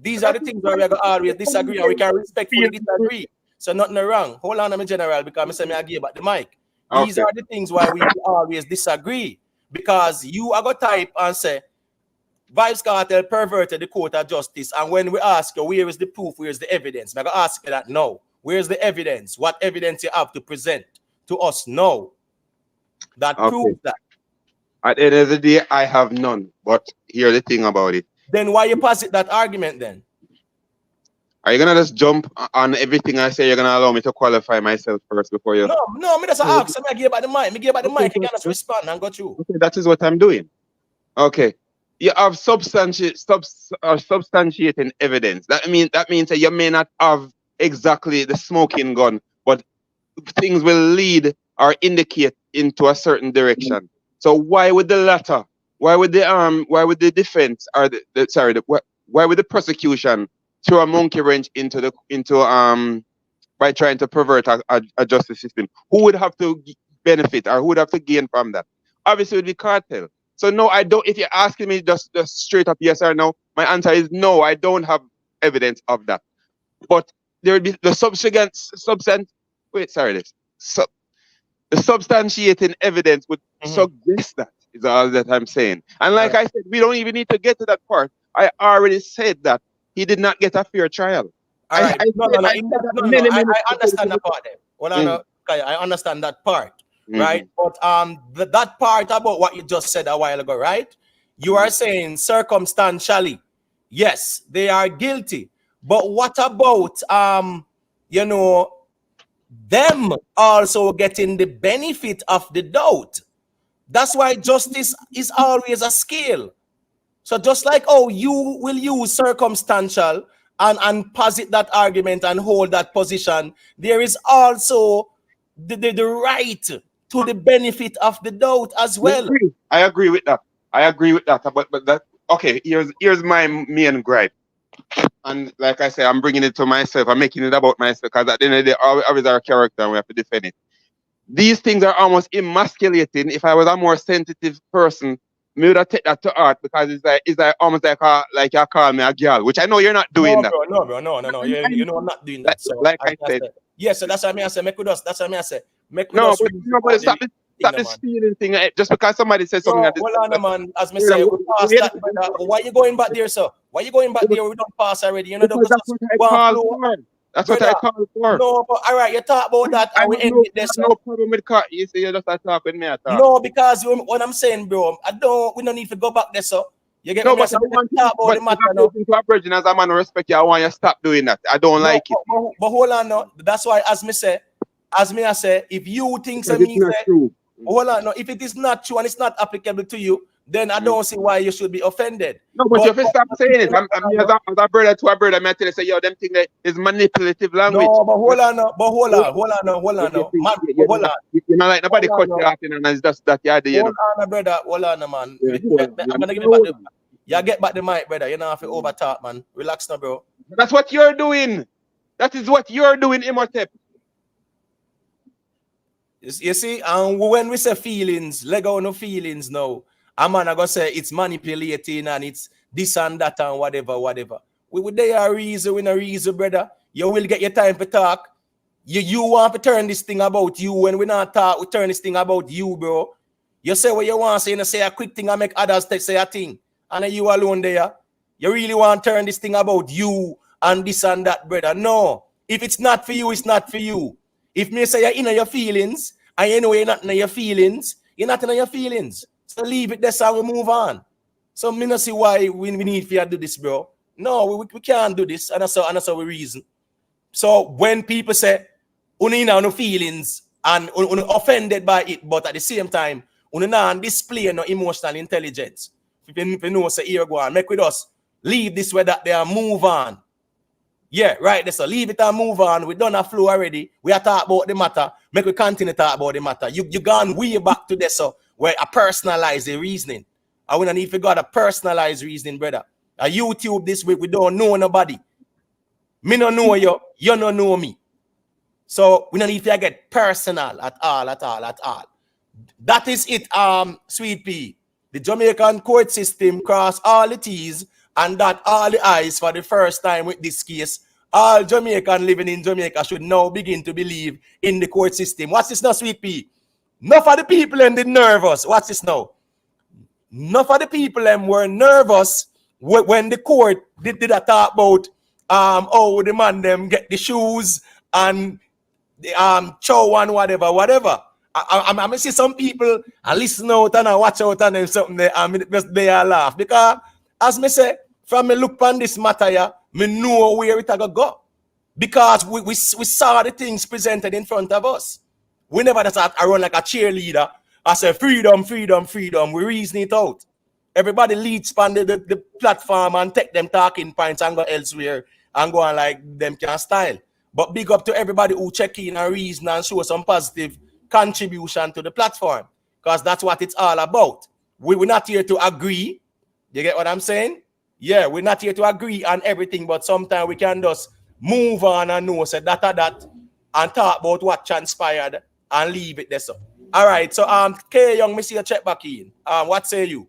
These are the things where we are gonna always disagree, and we can respectfully disagree. So nothing wrong. Hold on, I'm general, because I say I give back the mic. These are the things why we always disagree. Because you are gonna type and say Vybz Kartel perverted the court of justice, and when we ask you where is the proof, where is the evidence, I'm gonna ask you that no. Where's the evidence? What evidence you have to present to us now that proves that? At the end of the day, I have none. But here's the thing about it. Then why you posit that argument then? Are you gonna just jump on everything I say? You're gonna allow me to qualify myself first before you? No, me just ask. I give back the mic. Me give back the mic. You can just respond and go through. Okay, that is what I'm doing. Okay, you have substantiating evidence. That means that you may not have exactly the smoking gun, but things will lead or indicate into a certain direction. So why would the latter? Why would the defense or why would the prosecution throw a monkey wrench into by trying to pervert a justice system? Who would have to benefit or who would have to gain from that? Obviously, it would be Kartel. So no, I don't. If you're asking me just straight up yes or no, my answer is no. I don't have evidence of that. But there would be the the substantiating evidence would suggest that is all that I'm saying. And like I said, we don't even need to get to that part. I already said that he did not get a fair trial. All right. I understand that part there. Well, I understand that part, right? But that part about what you just said a while ago, right? You are saying circumstantially, yes, they are guilty. But what about them also getting the benefit of the doubt? That's why justice is always a scale. So just like you will use circumstantial and posit that argument and hold that position, there is also the right to the benefit of the doubt as well. I agree with that. But that okay. Here's my main gripe. And like I say, I'm bringing it to myself. I'm making it about myself because at the end of the day, always our character and we have to defend it. These things are almost emasculating. If I was a more sensitive person, me would have take that to heart because it's like almost like you call me a girl, which I know you're not doing that. No, bro. You know I'm not doing that. So like I said. Yes, so that's what I say. That's what I say. But stop this feeling thing. Just because somebody says something. Hold on, man. As me say, we pass that. Why you going back there, sir? Why you going back there? We don't pass already. You know that's what I call for. That's what I call for. No, but all right, you talk about that and we end with this. No problem with car. You say you just talk with me. No, because what I'm saying, bro, we don't need to go back there, so. You get no, me? but I want to talk about the matter now. To a virgin as a man of respect you, I want you to stop doing that. I don't like it. But hold on now. That's why as me I say, if you think so me say, hold on, no, if it is not true and it's not applicable to you, then I don't see why you should be offended. No, but you have to stop saying it. I'm as a brother to a brother, I tell you, say, yo, them thing that is manipulative language. No, but hold on. Hold on. You know, like nobody cut you off, and it's just that you do. Hold on, brother. Hold on, man. I'm gonna give you back the. You get back the mic, brother. You don't have to over talk, man. Relax now, bro. That's what you're doing. That is what you're doing, Imhotep. You see, and when we say feelings, let go no feelings now. A man I gonna say it's manipulating and it's this and that and whatever. We there are reason, we no reason, brother. You will get your time to talk. You want to turn this thing about you. When we not talk, we turn this thing about you, bro. You say what you want, so you say a quick thing and make others say a thing. And then you alone there. You really want to turn this thing about you and this and that, brother. No. If it's not for you, it's not for you. If me say you're in your feelings, and you know you're not in your feelings, you're not in your feelings. So leave it there so we move on. So me not see why we need to do this, bro. No, we can't do this. And that's how we reason. So when people say, you know no feelings and offended by it, but at the same time, you not display no emotional intelligence. If you know, say, here go on, make with us, leave this way that they are move on. Yeah, right. So leave it and move on. We done a flow already. We are talk about the matter. Make we continue talk about the matter. You gone way back to this, so where I personalize the reasoning. I wouldn't need to got a personalized reasoning, brother. A YouTube this week, we don't know nobody. Me no know you, you no know me. So we don't need to get personal at all. That is it, Sweet Pea. The Jamaican court system cross all the T's and dot all the I's for the first time with this case. All Jamaican living in Jamaica should now begin to believe in the court system. What's this now, Sweet Pea? Enough of the people and the nervous. What's this now? Enough of the people were nervous when the court did a talk about oh the man them get the shoes and the chow and whatever. I see some people I listen out and I watch out and them something there and they are laugh because as me say from me look on this matter yeah, me know where it go because we saw the things presented in front of us. We never just run like a cheerleader. I say freedom. We reason it out. Everybody leads on the platform and take them talking points and go elsewhere and go on like them can style. But big up to everybody who check in and reason and show some positive contribution to the platform because that's what it's all about. We're not here to agree. You get what I'm saying? Yeah, we're not here to agree on everything, but sometimes we can just move on and know say that and talk about what transpired and leave it there. So, all right. So, K Young, me see a check back in. What say you?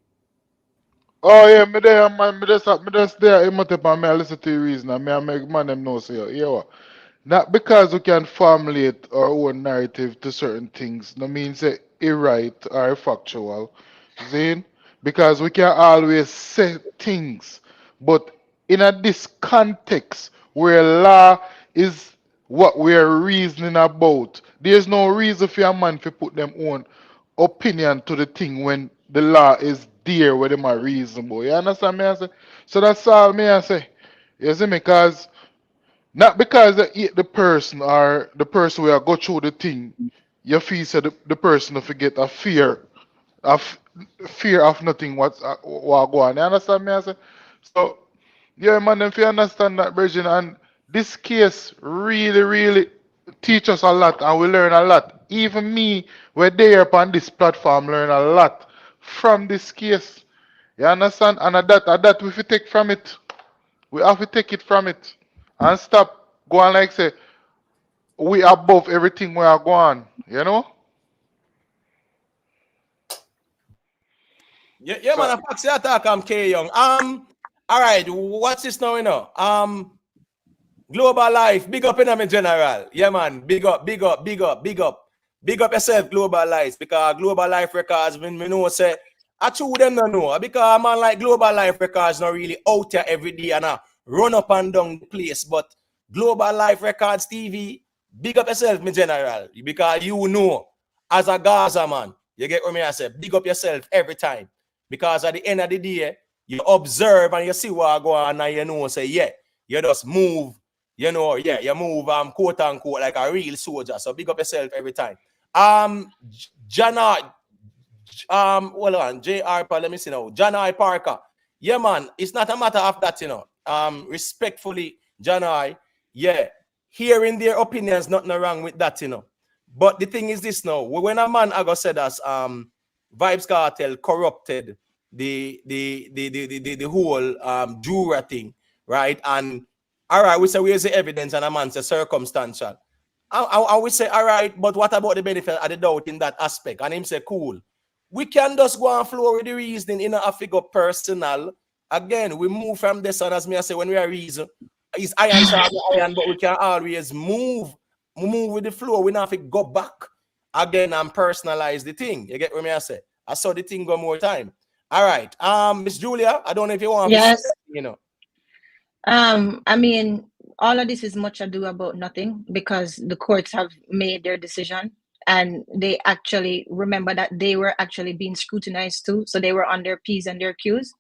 Oh yeah, me there, man. Me just there. I'm not up and me listen to the reason. And me I make man them know say, yeah, what? Not because we can formulate our own narrative to certain things. No means say right or factual. Zane? Because we can always say things, but in this context where law is what we are reasoning about, there's no reason for a man to put them own opinion to the thing when the law is there where them are reasonable. You understand me? I say? So that's all me I say. You see me? Because not because they hate the person or the person will go through the thing, you feel say the person will forget a fear of nothing what go on. You understand me? I say? So yeah, man, if you understand that, Virgin, and this case really teach us a lot and we learn a lot. Even me, we're there upon this platform, learn a lot from this case. You understand? And at that we have to take from it. We have to take it from it and stop going like say we above everything we are going. You know? Yeah, man. I say attack K Young. All right. What's this now? You know? Global Life, big up in me general. Yeah, man. Big up yourself, Global Life, because Global Life Records, when me know say, I true them no know, because man like Global Life Records not really out here every day and run up and down the place, but Global Life Records TV, big up yourself, me general, because you know, as a Gaza man, you get what me I say, big up yourself every time, because at the end of the day, you observe and you see what go on and you know, say, yeah, you just move. You know, yeah, you move quote unquote like a real soldier. So big up yourself every time. Jana, hold on, JR, let me see now. Jana Parker. Yeah, man, it's not a matter of that, you know. Respectfully, Jana, yeah, hearing their opinions, nothing wrong with that, you know. But the thing is this now, when a man I said as Vybz Kartel corrupted the whole juror thing, right? And all right, we say where's the evidence, and a man says circumstantial. I we say, all right, but what about the benefit of the doubt in that aspect? And him say, cool. We can just go and flow with the reasoning in a figure personal. Again, we move from this, and as me I say, when we are reason, it's iron sharp iron, but we can always move with the flow. We don't have to go back again and personalize the thing. You get what me I say? I saw the thing go more time. All right, Miss Julia, I don't know if you want Yes. to, you know. I mean, all of this is much ado about nothing because the courts have made their decision and they actually remember that they were actually being scrutinized too. So they were on their P's and their Q's.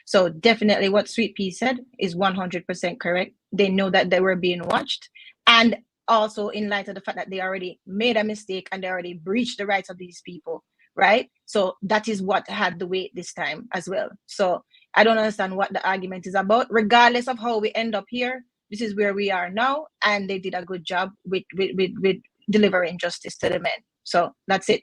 So definitely what Sweet Pea said is 100% correct. They know that they were being watched. And also in light of the fact that they already made a mistake and they already breached the rights of these people, right? So that is what had the weight this time as well. So I don't understand what the argument is about. Regardless of how we end up here, This is where we are now, and they did a good job with delivering justice to the men. So that's it.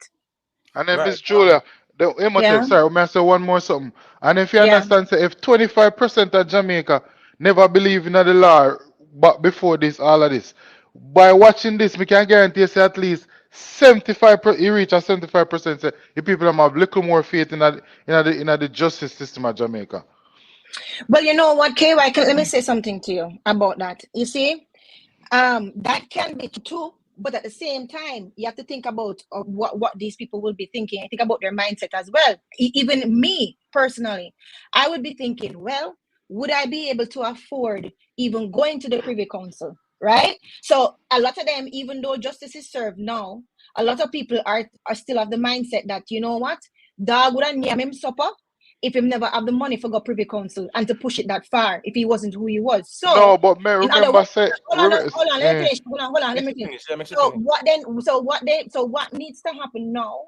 And then Right. Miss Julia, the Yeah, sorry, may I say one more something. And if you yeah. understand, say if 25% of Jamaica never believe in the law, but before this, all of this, by watching this, we can guarantee you say at least 75%, you reach a 75%, say the people have little more faith in the justice system of Jamaica. Well, you know what, KY, let me say something to you about that. You see, that can be true, but at the same time, you have to think about what these people will be thinking. I think about their mindset as well. Even me personally, I would be thinking, well, would I be able to afford even going to the Privy Council, right? So a lot of them, even though justice is served now, a lot of people are still of the mindset that, you know what, dog wouldn't name him supper if he never have the money for go Privy Council and to push it that far if he wasn't who he was. So No, but me in other remember words, say, hold on, let me finish. Hold on, let Let me me finish. finish. Let me So finish. what needs to happen now,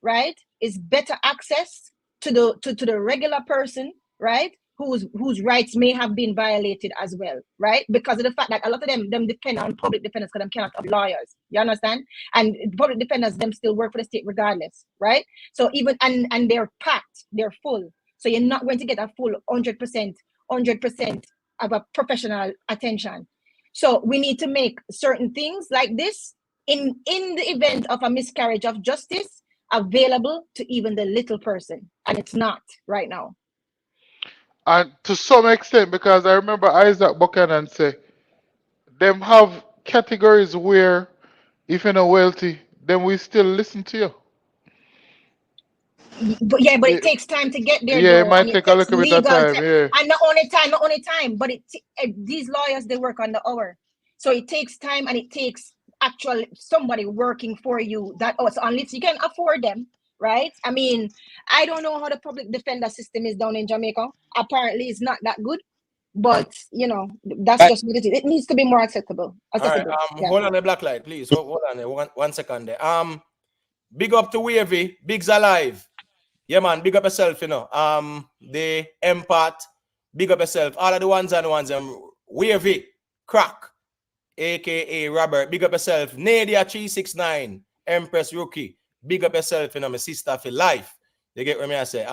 right, is better access to the regular person, right, whose rights may have been violated as well, right, because of the fact that a lot of them depend on public defenders because them cannot have lawyers. You understand? And public defenders them still work for the state regardless, right? So even and they're packed, they're full. So you're not going to get a full 100% of a professional attention. So we need to make certain things like this in the event of a miscarriage of justice available to even the little person, and it's not right now. and to some extent, because I remember Isaac Buchanan say, them have categories where if you're not wealthy, then we still listen to you. But it It, takes time to get there yeah, it though, might and it take a takes little bit of legal time, time, yeah. and not only time, but these lawyers they work on the hour, so it takes time and it takes actual somebody working for you that also unless you can afford them, right? I mean, I don't know how the public defender system is down in Jamaica. Apparently it's not that good, but you know, that's just what it is. It needs to be more accessible. All right. Yeah. Hold on the black light, please. Hold on there. One second there. Big up to Wavy. Big's alive. Yeah, man. Big up yourself, you know. The Empath. Big up yourself. All of the ones and ones. Wavy. Crack. AKA Robert. Big up yourself. Nadia 369. Empress Rookie. Big up yourself, you know, my sister for life. You get what me I say?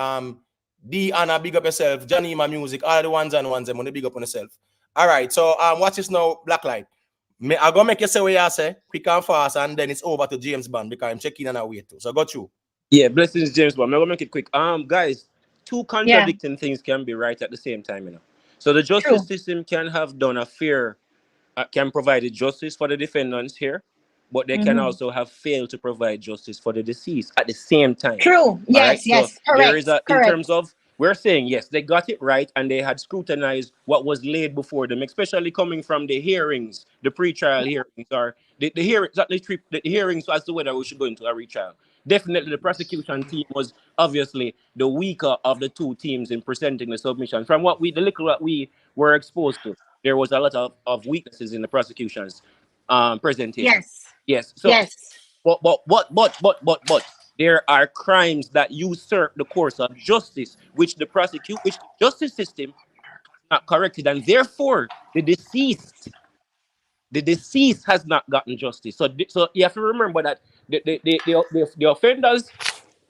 D Anna, big up yourself. Johnny my music. All of the ones and ones. I'm gonna big up on yourself. All right. So watch this now, Blacklight. I go make you say what you say, quick and fast, and then it's over to James Bond because I'm checking and I wait too. So got you. Yeah, blessings, James Bond. I'm gonna make it quick. Guys, two Yeah. contradicting things can be right at the same time, you know. So the justice True. system can have done a fair, can provide justice for the defendants here, but they can also have failed to provide justice for the deceased at the same time. True. All right. Yes. So Yes. there is Correct. in Correct. terms of we're saying yes, they got it right and they had scrutinized what was laid before them, especially coming from the hearings, the pre-trial hearings, or the hearings, the hearings as to whether we should go into a retrial. Definitely, the prosecution team was obviously the weaker of the two teams in presenting the submission. From what the little that we were exposed to, there was a lot of weaknesses in the prosecution's presentation. Yes. Yes. So, Yes. but there are crimes that usurp the course of justice, which the justice system not corrected, and therefore the deceased has not gotten justice. So you have to remember that the offenders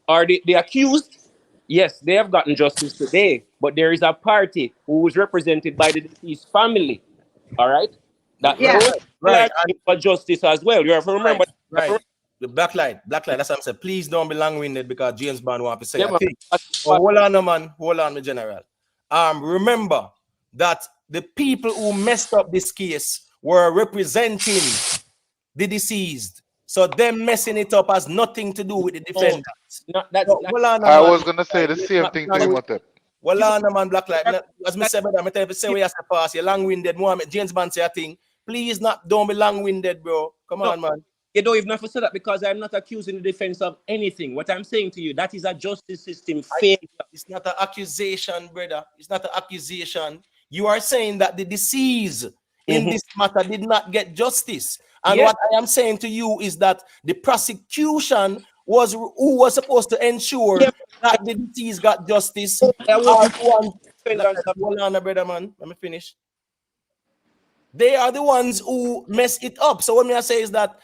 or the accused, yes, they have gotten justice today, but there is a party who is represented by the deceased family. All right, that Yeah. those Right. people are for justice as well. You have to remember. Right. The blacklight. That's what I'm saying. Please don't be long-winded because James Bond want to say Yeah, a man. thing. Oh, hold on, no, man. Hold on, my general. Remember that the people who messed up this case were representing the deceased. So them messing it up has nothing to do with the defendant. Hold on, I man. was gonna say the same thing to him, Otep. Well, on, man, Blacklight. As me said, I'm tell you, say we have to pass. You're long-winded. Mohammed James Bond say a thing. Please, don't be long-winded, bro. Come on, man. You don't even have to say that because I'm not accusing the defense of anything. What I'm saying to you, that is a justice system failure. It's not an accusation, brother. It's not an accusation. You are saying that the deceased in this matter did not get justice. And what I am saying to you is that the prosecution was who was supposed to ensure that the deceased got justice. Hold on, brother, man. Let me finish. they are the ones who mess it up. So what me I say is that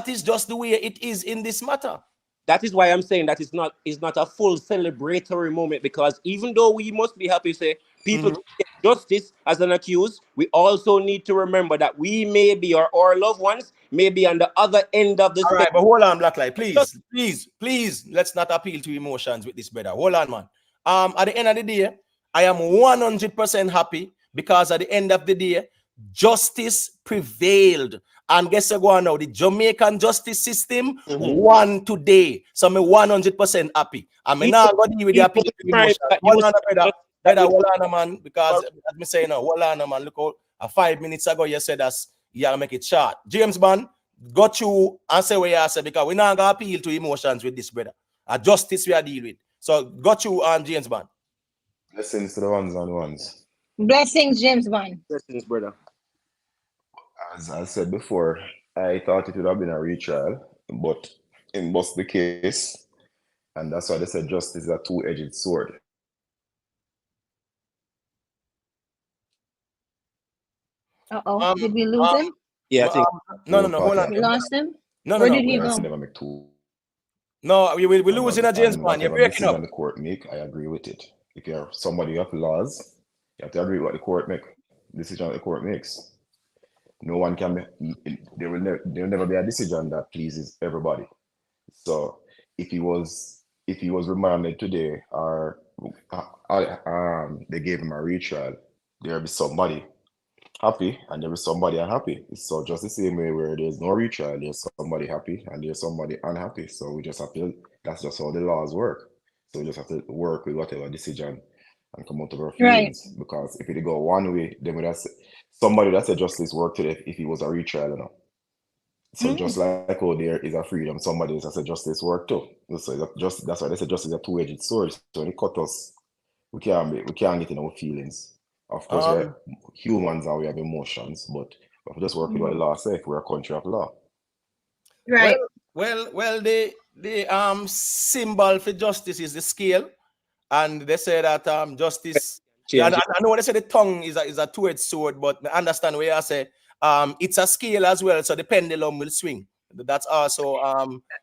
is just the way it is in this matter. That is why I'm saying that it's not a full celebratory moment, because even though we must be happy, say people get justice as an accused, we also need to remember that we may be, or our loved ones may be on the other end of the All right, spectrum. but hold on, Blacklight, please, let's not appeal to emotions with this, brother. Hold on, man. At the end of the day, I am 100% happy because at the end of the day, justice prevailed. And guess what now? The Jamaican justice system won today. So I'm 100% happy. I'm not going to deal with the appeal to emotions. Hold on, brother, hold on, man, because as me say now, hold on, man. Look out, 5 minutes ago you said that you gotta make it short. James, man, got you and say what you say, because we're not gonna appeal to emotions with this, brother. Justice we are deal with. So got you and James, man. Blessings to the ones and ones. Blessings, James Bond. Blessings, brother. As I said before, I thought it would have been a retrial, but it was the case, and that's why they said justice is a two-edged sword. Did we lose him? Yeah, I think. No, hold on. We lost him? No, Where did he go? No, we're losing a James Bond. You're breaking up. The court make, I agree with it. If you're somebody of laws, you have to agree with what the court make. Decision the court makes. No one can. There will never be a decision that pleases everybody. So if he was remanded today, or they gave him a retrial, there'll be somebody happy and there is somebody unhappy. So just the same way where there's no retrial, there's somebody happy and there's somebody unhappy. So we just have to, that's just how the laws work. So we just have to work with whatever decision and come out of our feelings. Right. Because if it go one way, then somebody that said justice work today if he was a retrial, you know. So just like there is a freedom, somebody else said justice work too. So that's why they said justice is a two-edged sword. So when it cut us, we can't get in our feelings. Of course, we're humans and we have emotions, but we just work with what the law says. We're a country of law. Right. Well, the symbol for justice is the scale, and they say that justice. I know they say the tongue is a two-edged sword, but I understand where I say it's a scale as well, so the pendulum will swing. That's also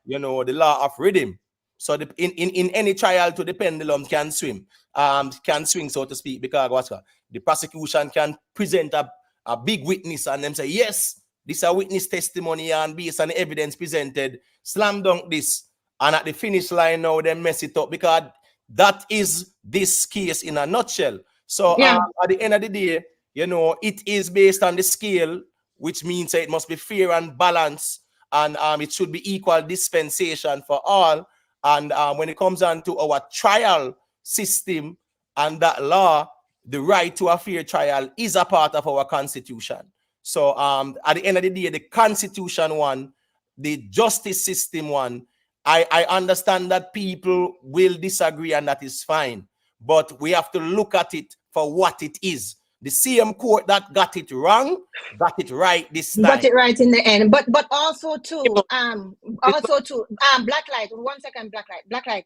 the law of rhythm. So in any trial, to the pendulum can swing, so to speak, because the prosecution can present a big witness and them say, yes, this is a witness testimony and based on the evidence presented, slam dunk this, and at the finish line now they mess it up, because that is this case in a nutshell. So at the end of the day, it is based on the scale, which means it must be fair and balanced, and it should be equal dispensation for all. And when it comes on to our trial system and that law, the right to a fair trial is a part of our constitution. So at the end of the day, the constitution one, the justice system one, I understand that people will disagree, and that is fine. But we have to look at it for what it is. The same court that got it wrong, got it right this time. Got it right in the end. But also too, Blacklight, 1 second, Blacklight.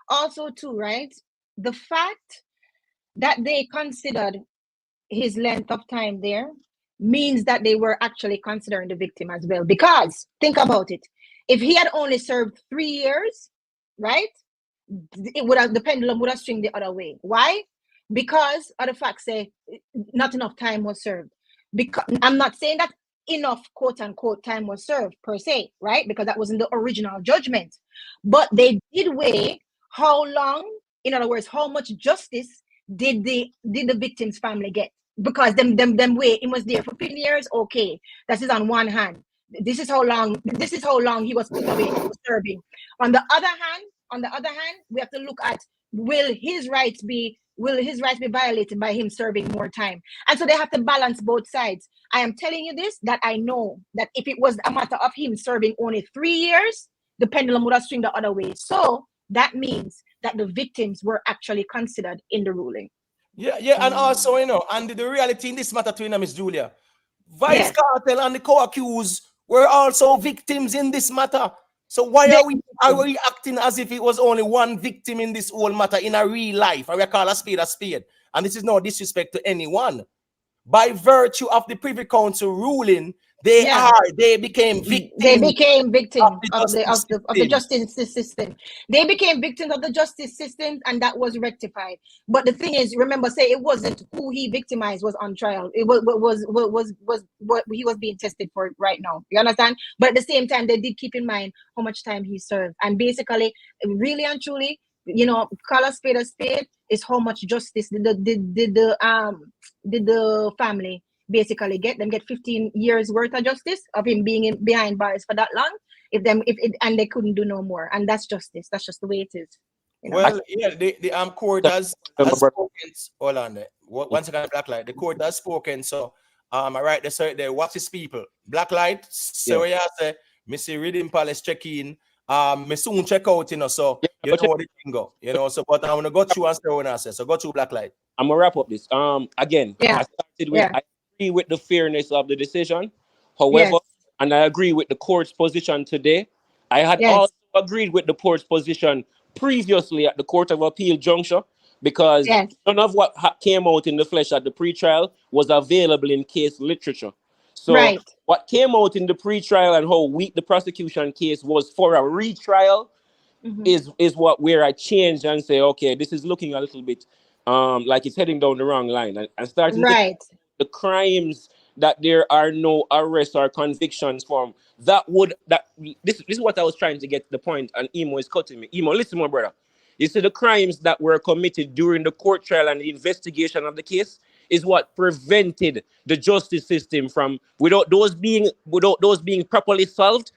Also too, right? The fact that they considered his length of time there means that they were actually considering the victim as well. Because think about it. If he had only served 3 years, right? The pendulum would have swung the other way. Why? Because of the fact say not enough time was served. Because I'm not saying that enough quote unquote time was served per se, right? Because that wasn't the original judgment. But they did weigh how long, in other words, how much justice did the victim's family get? Because them way it was there for 15 years. Okay, that is on one hand. This is how long he was put away serving. On the other hand, we have to look at will his rights be violated by him serving more time? And so they have to balance both sides. I am telling you this, that I know that if it was a matter of him serving only 3 years, the pendulum would have swung the other way. So that means that the victims were actually considered in the ruling. Yeah, and also, and the reality in this matter to Miss Julia, Vybz Kartel and the co-accused were also victims in this matter. So why are we acting as if it was only one victim in this whole matter in a real life? I will call a spade a spade. And this is no disrespect to anyone. by virtue of the Privy Council ruling, they became victims. They became victims of the justice system. They became victims of the justice system, and that was rectified. But the thing is, remember, say it wasn't who he victimized was on trial. It was what he was being tested for right now. You understand? But at the same time, they did keep in mind how much time he served, and basically, really and truly, you know, call a spade is how much justice did the family basically get 15 years worth of justice of him being behind bars for that long. And they couldn't do no more, and that's justice. That's just the way it is. You know? Well, yeah, the court has spoken. Hold on there. Once again, Blacklight. The court has spoken. So I write this right there. Watch his people. Blacklight. So yeah, say, Missy Reading Palace check in. Me soon check out, you know. So you know what the thing go, you know. So but I'm gonna go through and say what I say. So go through Blacklight. I'm gonna wrap up this. Again, I started with I agree with the fairness of the decision. However, and I agree with the court's position today. I had also agreed with the court's position previously at the Court of Appeal juncture, because none of what came out in the flesh at the pretrial was available in case literature. So what came out in the pretrial and how weak the prosecution case was for a retrial is what where I changed and say, okay, this is looking a little bit like it's heading down the wrong line, and starting to the crimes that there are no arrests or convictions from. This is what I was trying to get to the point, and Emo is cutting me. Emo, listen, my brother. You see, the crimes that were committed during the court trial and the investigation of the case is what prevented the justice system from, without those being properly solved.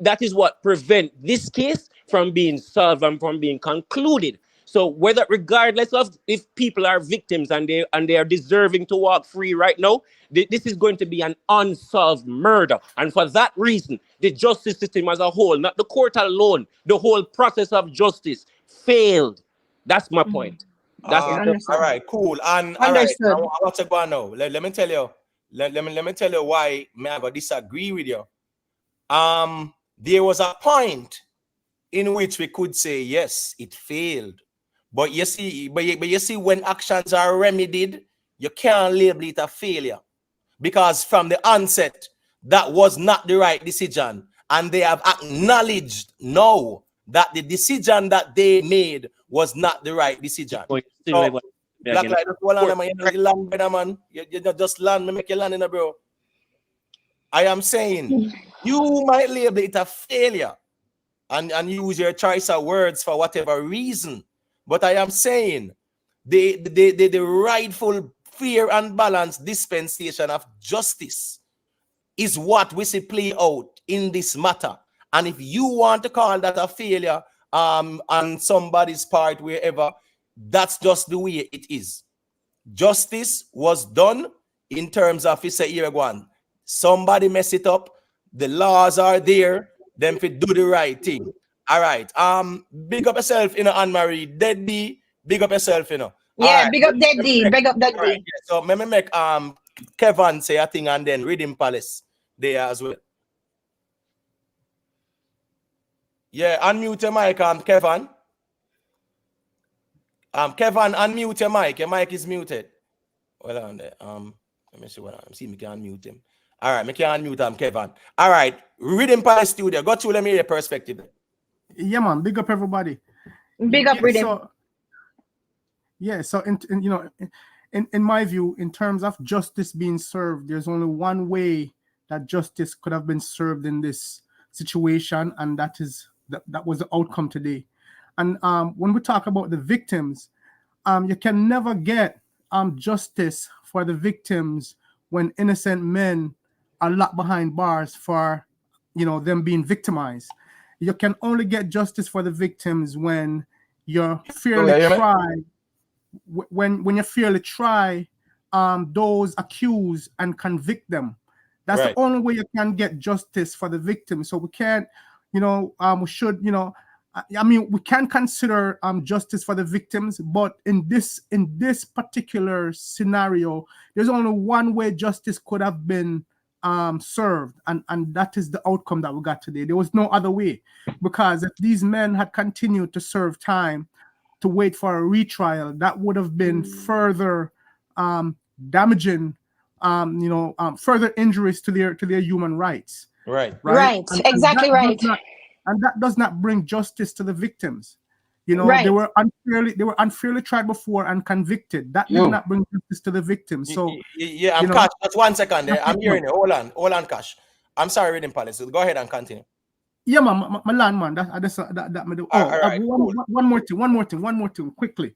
That is what prevent this case from being solved and from being concluded. So whether, regardless of if people are victims and they are deserving to walk free right now, this is going to be an unsolved murder. And for that reason, the justice system as a whole, not the court alone, the whole process of justice failed. That's my point. That's all right, cool. And all right, what's it going now? Let me tell you. Let me tell you why I go disagree with you. There was a point in which we could say yes, it failed. But you see, when actions are remedied, you can't label it a failure, because from the onset, that was not the right decision, and they have acknowledged now that the decision that they made was not the right decision. So, Blacklight, man. You just land, make you land in a bro. I am saying you might label it a failure and use your choice of words for whatever reason. But I am saying the rightful, fair, and balanced dispensation of justice is what we see play out in this matter. And if you want to call that a failure on somebody's part, wherever, that's just the way it is. Justice was done in terms of Iragwan. Somebody mess it up. The laws are there. Then if do the right thing. All right. Big up yourself, Anne-Marie. Deadly. Big up yourself, Yeah, right. big up Deadly. Big up Deadly. Right. Yeah. So let me make Kevin say a thing, and then Reading Palace there as well. Yeah, unmute your mic, Kevin. Kevin, unmute your mic. Your mic is muted. Well on there. Let me see what I'm seeing. Me can unmute him. All right, me can unmute him, Kevin. All right, Reading Palace studio. Go to let me hear your perspective. Yeah, man. Big up everybody. Big up Reading. So in my view, in terms of justice being served, there's only one way that justice could have been served in this situation, and that was the outcome today. And when we talk about the victims, you can never get justice for the victims when innocent men are locked behind bars for them being victimized. You can only get justice for the victims when you fairly try. When you fairly try those accused and convict them. That's the only way you can get justice for the victims. So we can't, we should, we can consider justice for the victims, but in this particular scenario, there's only one way justice could have been served, and that is the outcome that we got today. There was no other way, because if these men had continued to serve time to wait for a retrial, that would have been further damaging further injuries to their human rights. Right. Right. Exactly right. That does not bring justice to the victims. They Right. were unfairly tried before and convicted. That did not bring justice to the victims. So yeah, I'm Cash. Just 1 second there. I'm hearing it. Hold on, Cash. I'm sorry, Reading Palace. Go ahead and continue. Yeah, man, my land man. That me do. All right, cool. One more thing, quickly.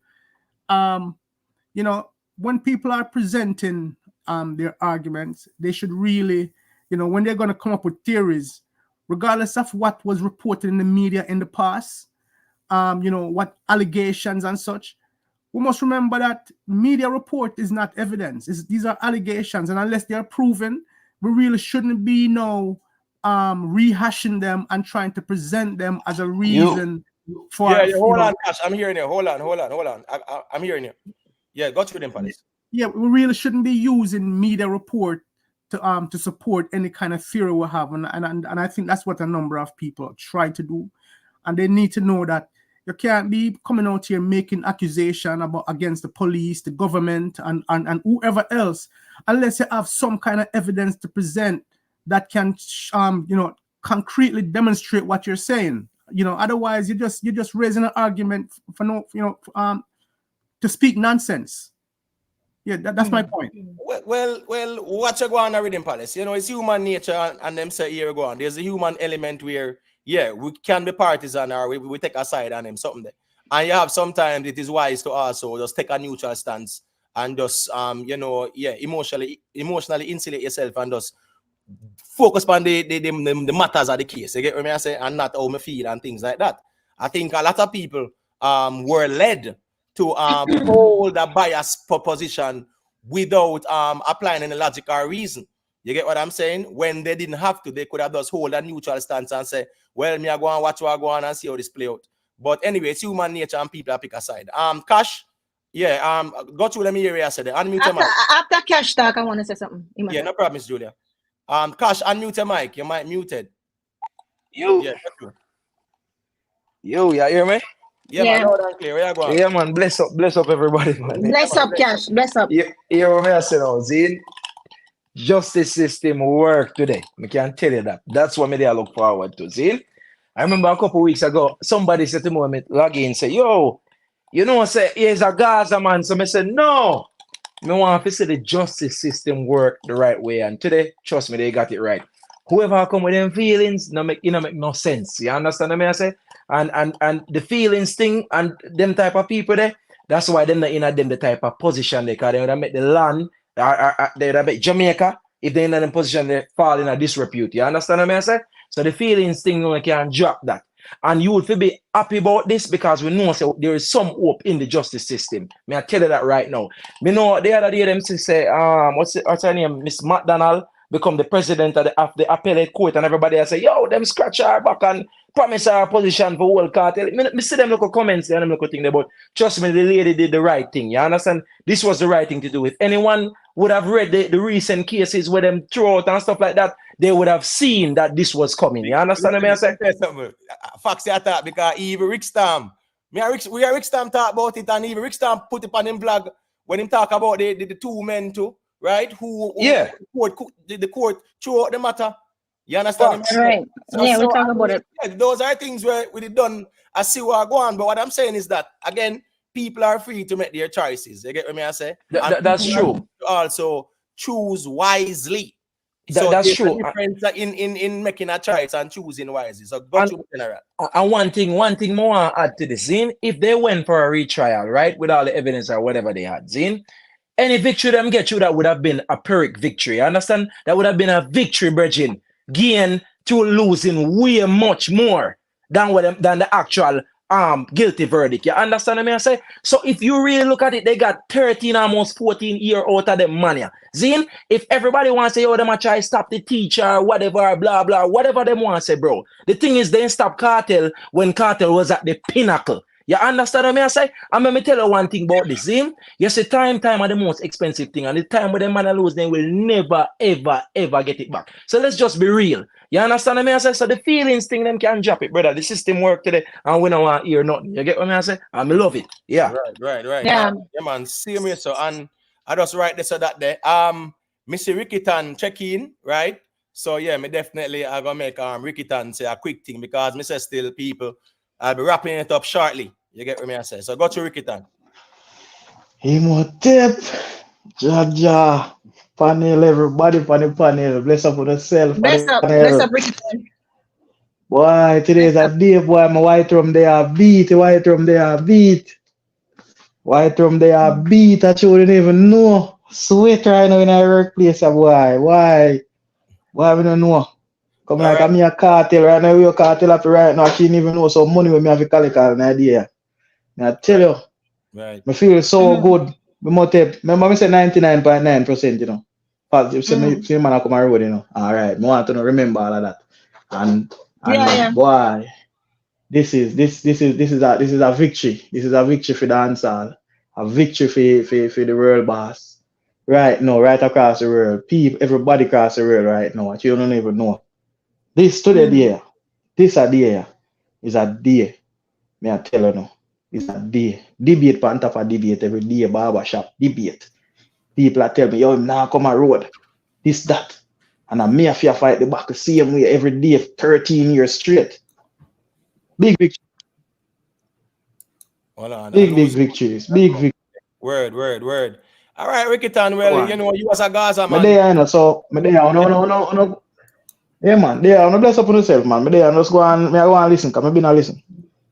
When people are presenting their arguments, they should really, when they're going to come up with theories, regardless of what was reported in the media in the past, what allegations and such, we must remember that media report is not evidence. These are allegations, and unless they are proven, we really shouldn't be rehashing them and trying to present them as a reason for. Yeah, hold on, Cash. I'm hearing you. Hold on. I'm hearing you. Yeah, go through them, Palace. Yeah, we really shouldn't be using media report to support any kind of theory we have, and I think that's what a number of people try to do, and they need to know that you can't be coming out here making accusation against the police, the government, and whoever else, unless you have some kind of evidence to present that can concretely demonstrate what you're saying. Otherwise you're just raising an argument for to speak nonsense. Yeah, that's my point. Well, what you go on a Reading Palace? It's human nature, and them say here go on. There's a human element where, yeah, we can be partisan or we take a side on him, something there. And you have sometimes it is wise to also just take a neutral stance and just emotionally insulate yourself and just focus on the matters of the case. You get what I say? And not how me feel and things like that. I think a lot of people were led to hold a biased position without applying any logic or reason. You get what I'm saying? When they didn't have to, they could have just hold a neutral stance and say, well, me I go and watch what I go on and see how this play out. But anyway, it's human nature and people pick a side. Cash, yeah, go through them area I said. Unmute your mic. After Cash talk, I want to say something. Yeah, no problem, Miss Julia. Cash, unmute your mic. Your mic muted. Yo. Yeah, Yo, you hear me? Yeah, man, loud and clear. Where you going? Yeah, man, bless up everybody, man. Bless up, Cash. Bless up. You hear what I say now, Zine? Justice system work today. I can tell you that. That's what I look forward to, Zine. I remember a couple weeks ago, somebody said to me, log in, say, yo, say, here's a Gaza man. So I said, no. I want to see the justice system work the right way. And today, trust me, they got it right. Whoever come with them feelings, make no sense. You understand what I say? And the feelings thing and them type of people there, that's why them not in them the type of position they, because they would make the land, they would make Jamaica, if they in them position, they fall in a disrepute. You understand what I say? So the feelings thing, we can drop that. And you would be happy about this because we know so there is some hope in the justice system. May I tell you that right now. Me know the other day them say, what's her name? Miss McDonald become the president of the appellate court, and everybody say, yo, them scratch our back and promise our position for whole cartel. Me see them look comments there and them look thing there, but trust me, the lady did the right thing. You understand? This was the right thing to do. If anyone would have read the recent cases where them throw out and stuff like that, they would have seen that this was coming. You understand what I say? Facts I thought because even Rick Stam, we are Rick Stam talk about it, and even Rick Stam put it on him blog when him talk about the two men too, right? The court threw out the matter. You understand? Right. We'll talk about it. Yeah, those are things where we done. I see what go on, but what I'm saying is that again, people are free to make their choices. You get what I say? That's true. Also choose wisely. That's true. Difference in making a choice and choosing wisely. So go to general. And one thing more to add to this, Zin, if they went for a retrial, right, with all the evidence or whatever they had, Zin, any victory them get you, that would have been a Pyrrhic victory. Understand? That would have been a victory, Bridging, gain to losing way much more than the actual guilty verdict. You understand what I say? So if you really look at it, they got 13, almost 14 years out of them money. Zin, if everybody wants to say, oh, them a try stop the teacher, whatever, blah, blah, whatever them want to say, bro. The thing is, they stop Kartel when Kartel was at the pinnacle. You understand what I say? And let me tell you one thing about this, Zin. You see, time are the most expensive thing, and the time when them man lose, they will never, ever get it back. So let's just be real. You understand what I say? So the feelings thing, them can drop it, brother. The system work today, and we don't want to hear nothing. You get what I say? I love it. Yeah. Right. Yeah. Yeah, man. Same here, so and I just write this or that there. Missy Rickitan check in, right? So yeah, me definitely I gonna make Rickitan say a quick thing because me say still people, I'll be wrapping it up shortly. You get what me I say? So go to Rickitan. Imhotep, Jaja, panel, everybody on the panel. Bless up on yourself on the Bless up, panel. Ricky. Boy, today's a day, boy. My white room they are beat. White room they are beat. White room they are beat. I shouldn't even know. Sweat right now in our workplace, boy. Why? Why we don't know? Come like I'm a cartel right now. We a cartel up right now. I can't even know some money when me have to collect an idea. I tell you, Right. I feel so good. Remember me say 99.9%, you know. Positive. Say me man I come on road, you know. All right. I want to know, remember all of that. And boy, this is a victory. This is a victory for the dancehall. A victory for the world boss. Right now, right across the world. People, everybody across the world right now. You don't even know. This today day. This a day. Is a day. Me I tell you now. It's a day. Debate on top of debate every day, barber shop, debate. People are telling me, yo, now come on road. This, that. And I may have to fight the back the same way every day, 13 years straight. Big victory. Big victories. Big victory. Word. All right, Rickitan, well, you know, you was a Gaza man. Me there, you know, so me there, no. Yeah, man, there, I'm bless up on yourself, man. Me there, just go and listen, because I been a listen.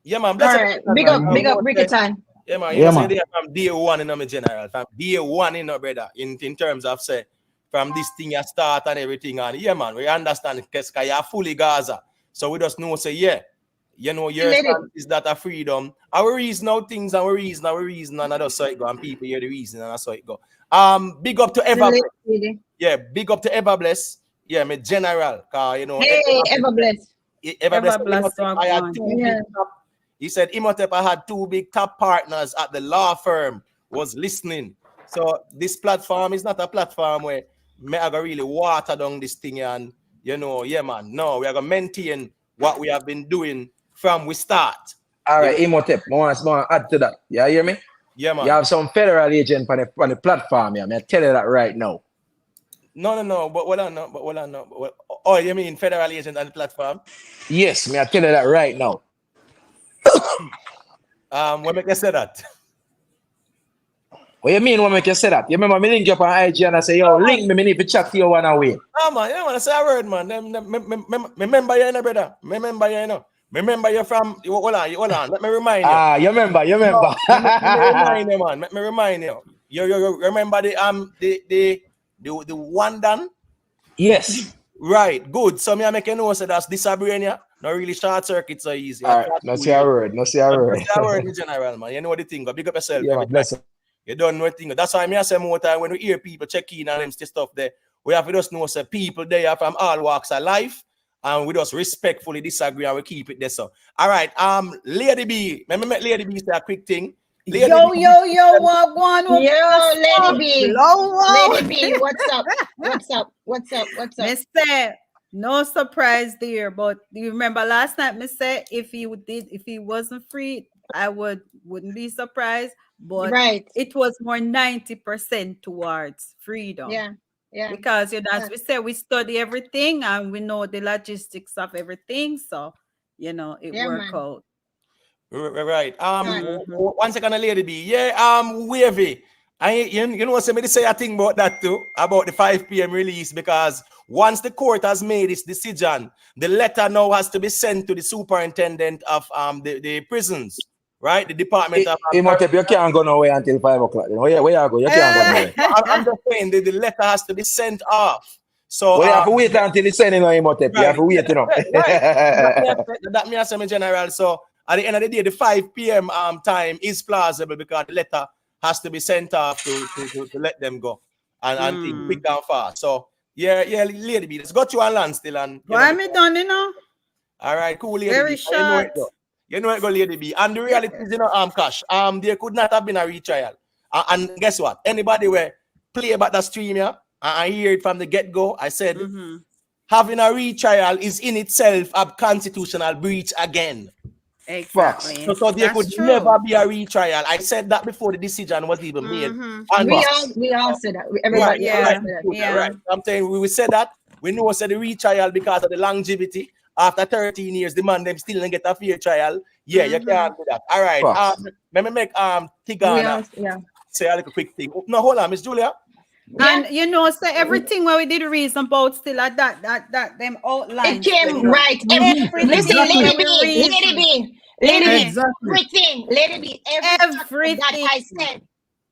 Yeah, man. All right. Big up, Rickitan. Yeah, man. Yeah, You know, man. say from day one in my general, from day one in brother, in terms of say, from this thing you start and everything, and yeah, man, we understand because you're fully Gaza. So we just know, say, yeah, you know, your stance is that a freedom. Our reason how things, our reason, and I just saw it go, and people hear the reason, and I saw it go. Big up to Everbless. Yeah, big up to Everbless. Yeah, me general, cause you know. Hey, Everbless. Everbless. I had two big top. He said Imhotep had two big top partners at the law firm was listening. So this platform is not a platform where me I go really water down this thing and you know, yeah, man. No, we are gonna maintain what we have been doing from we start. All right, Imhotep, I want to add to that. You hear me? Yeah, man. You have some federal agent on the platform, yeah. I tell you that right now. No. But what I know. Oh, you mean federal agent on the platform? Yes, I tell you that right now. What make you say that? What you mean when make you say that? You remember me link you up on IG and I say, yo, link me need to chat to you one away. Oh man, yeah, man, I say a word, man. Remember you, brother. Remember you, know. Remember you from. Hold on. Let me remind you. You remember. No, let me remind you, man. Let me remind you. You remember the one done? Yes. Right. Good. So me I make you know so that's disabrenia. Not really short circuit so easy. All right. No say a word. No say a word in general, man. You know the thing. Go big up yourself. Yeah, man, bless you. You don't know the thing. That's why me I say more time when we hear people check in and them stuff there. We have to just know say people there from all walks of life. And we just respectfully disagree and we keep it there. So, all right. Lady B. Let me make Lady B say a quick thing. Lady Yo, B. what one? Lady B. Lady B, what's up? Mister, no surprise there, but you remember last night, me said if he wasn't free, I wouldn't be surprised. But it was more 90% towards freedom. Yeah. Because as we said, we study everything and we know the logistics of everything. So, it worked out. Right. 1 second, Lady B. Yeah, Wavy. You know, somebody say a thing about that too, about the 5 p.m. release, because once the court has made its decision, the letter now has to be sent to the superintendent of the prisons, right? The department of. Imhotep, you can't go nowhere until 5 o'clock. Where you go? You can't go nowhere. I'm just saying the letter has to be sent off. So you have to wait until it's sending on Imhotep. You have to wait, you know. That me as a general. So at the end of the day, the 5 p.m. time is plausible because the letter has to be sent off to let them go and think quick and fast. So yeah, Lady B, let's go to our land still and. Why me done, you know? All right, cool, Lady Very B. short. You know it go, Lady B. And the reality is, Cash, there could not have been a retrial. And guess what? Anybody where play about that stream here, I hear it from the get-go. I said, having a retrial is in itself a constitutional breach again. Exactly. So there That's could true. never be a retrial. I said that before the decision was even made. And We all said that. Everybody all said that. Right. I'm saying we said that. We know said the retrial because of the longevity. After 13 years, the man them still didn't get a fair trial. Yeah, you can't do that. All right. Let me make Tigana say a little quick thing. No, hold on, Miss Julia. And you know, so everything where we did reason about still at that them outlines. It came right. Listen, Lady B, everything, Lady B, everything that I said,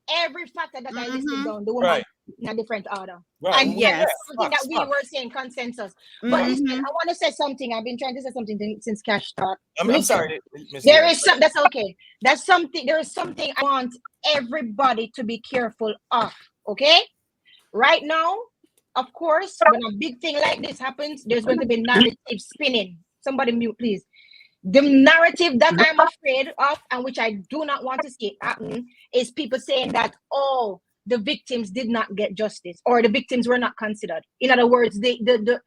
every factor that I listed down, the woman in a different order. Right. And yes, something that we were saying consensus. But listen, I want to say something. I've been trying to say something since Cash talk. I'm sorry. There is some. That's okay. That's something. There is something I want everybody to be careful of. Okay. Right now, of course, when a big thing like this happens, there's going to be narrative spinning. Somebody mute, please. The narrative that I'm afraid of, and which I do not want to see happen, is people saying that, oh, the victims did not get justice, or the victims were not considered. In other words, the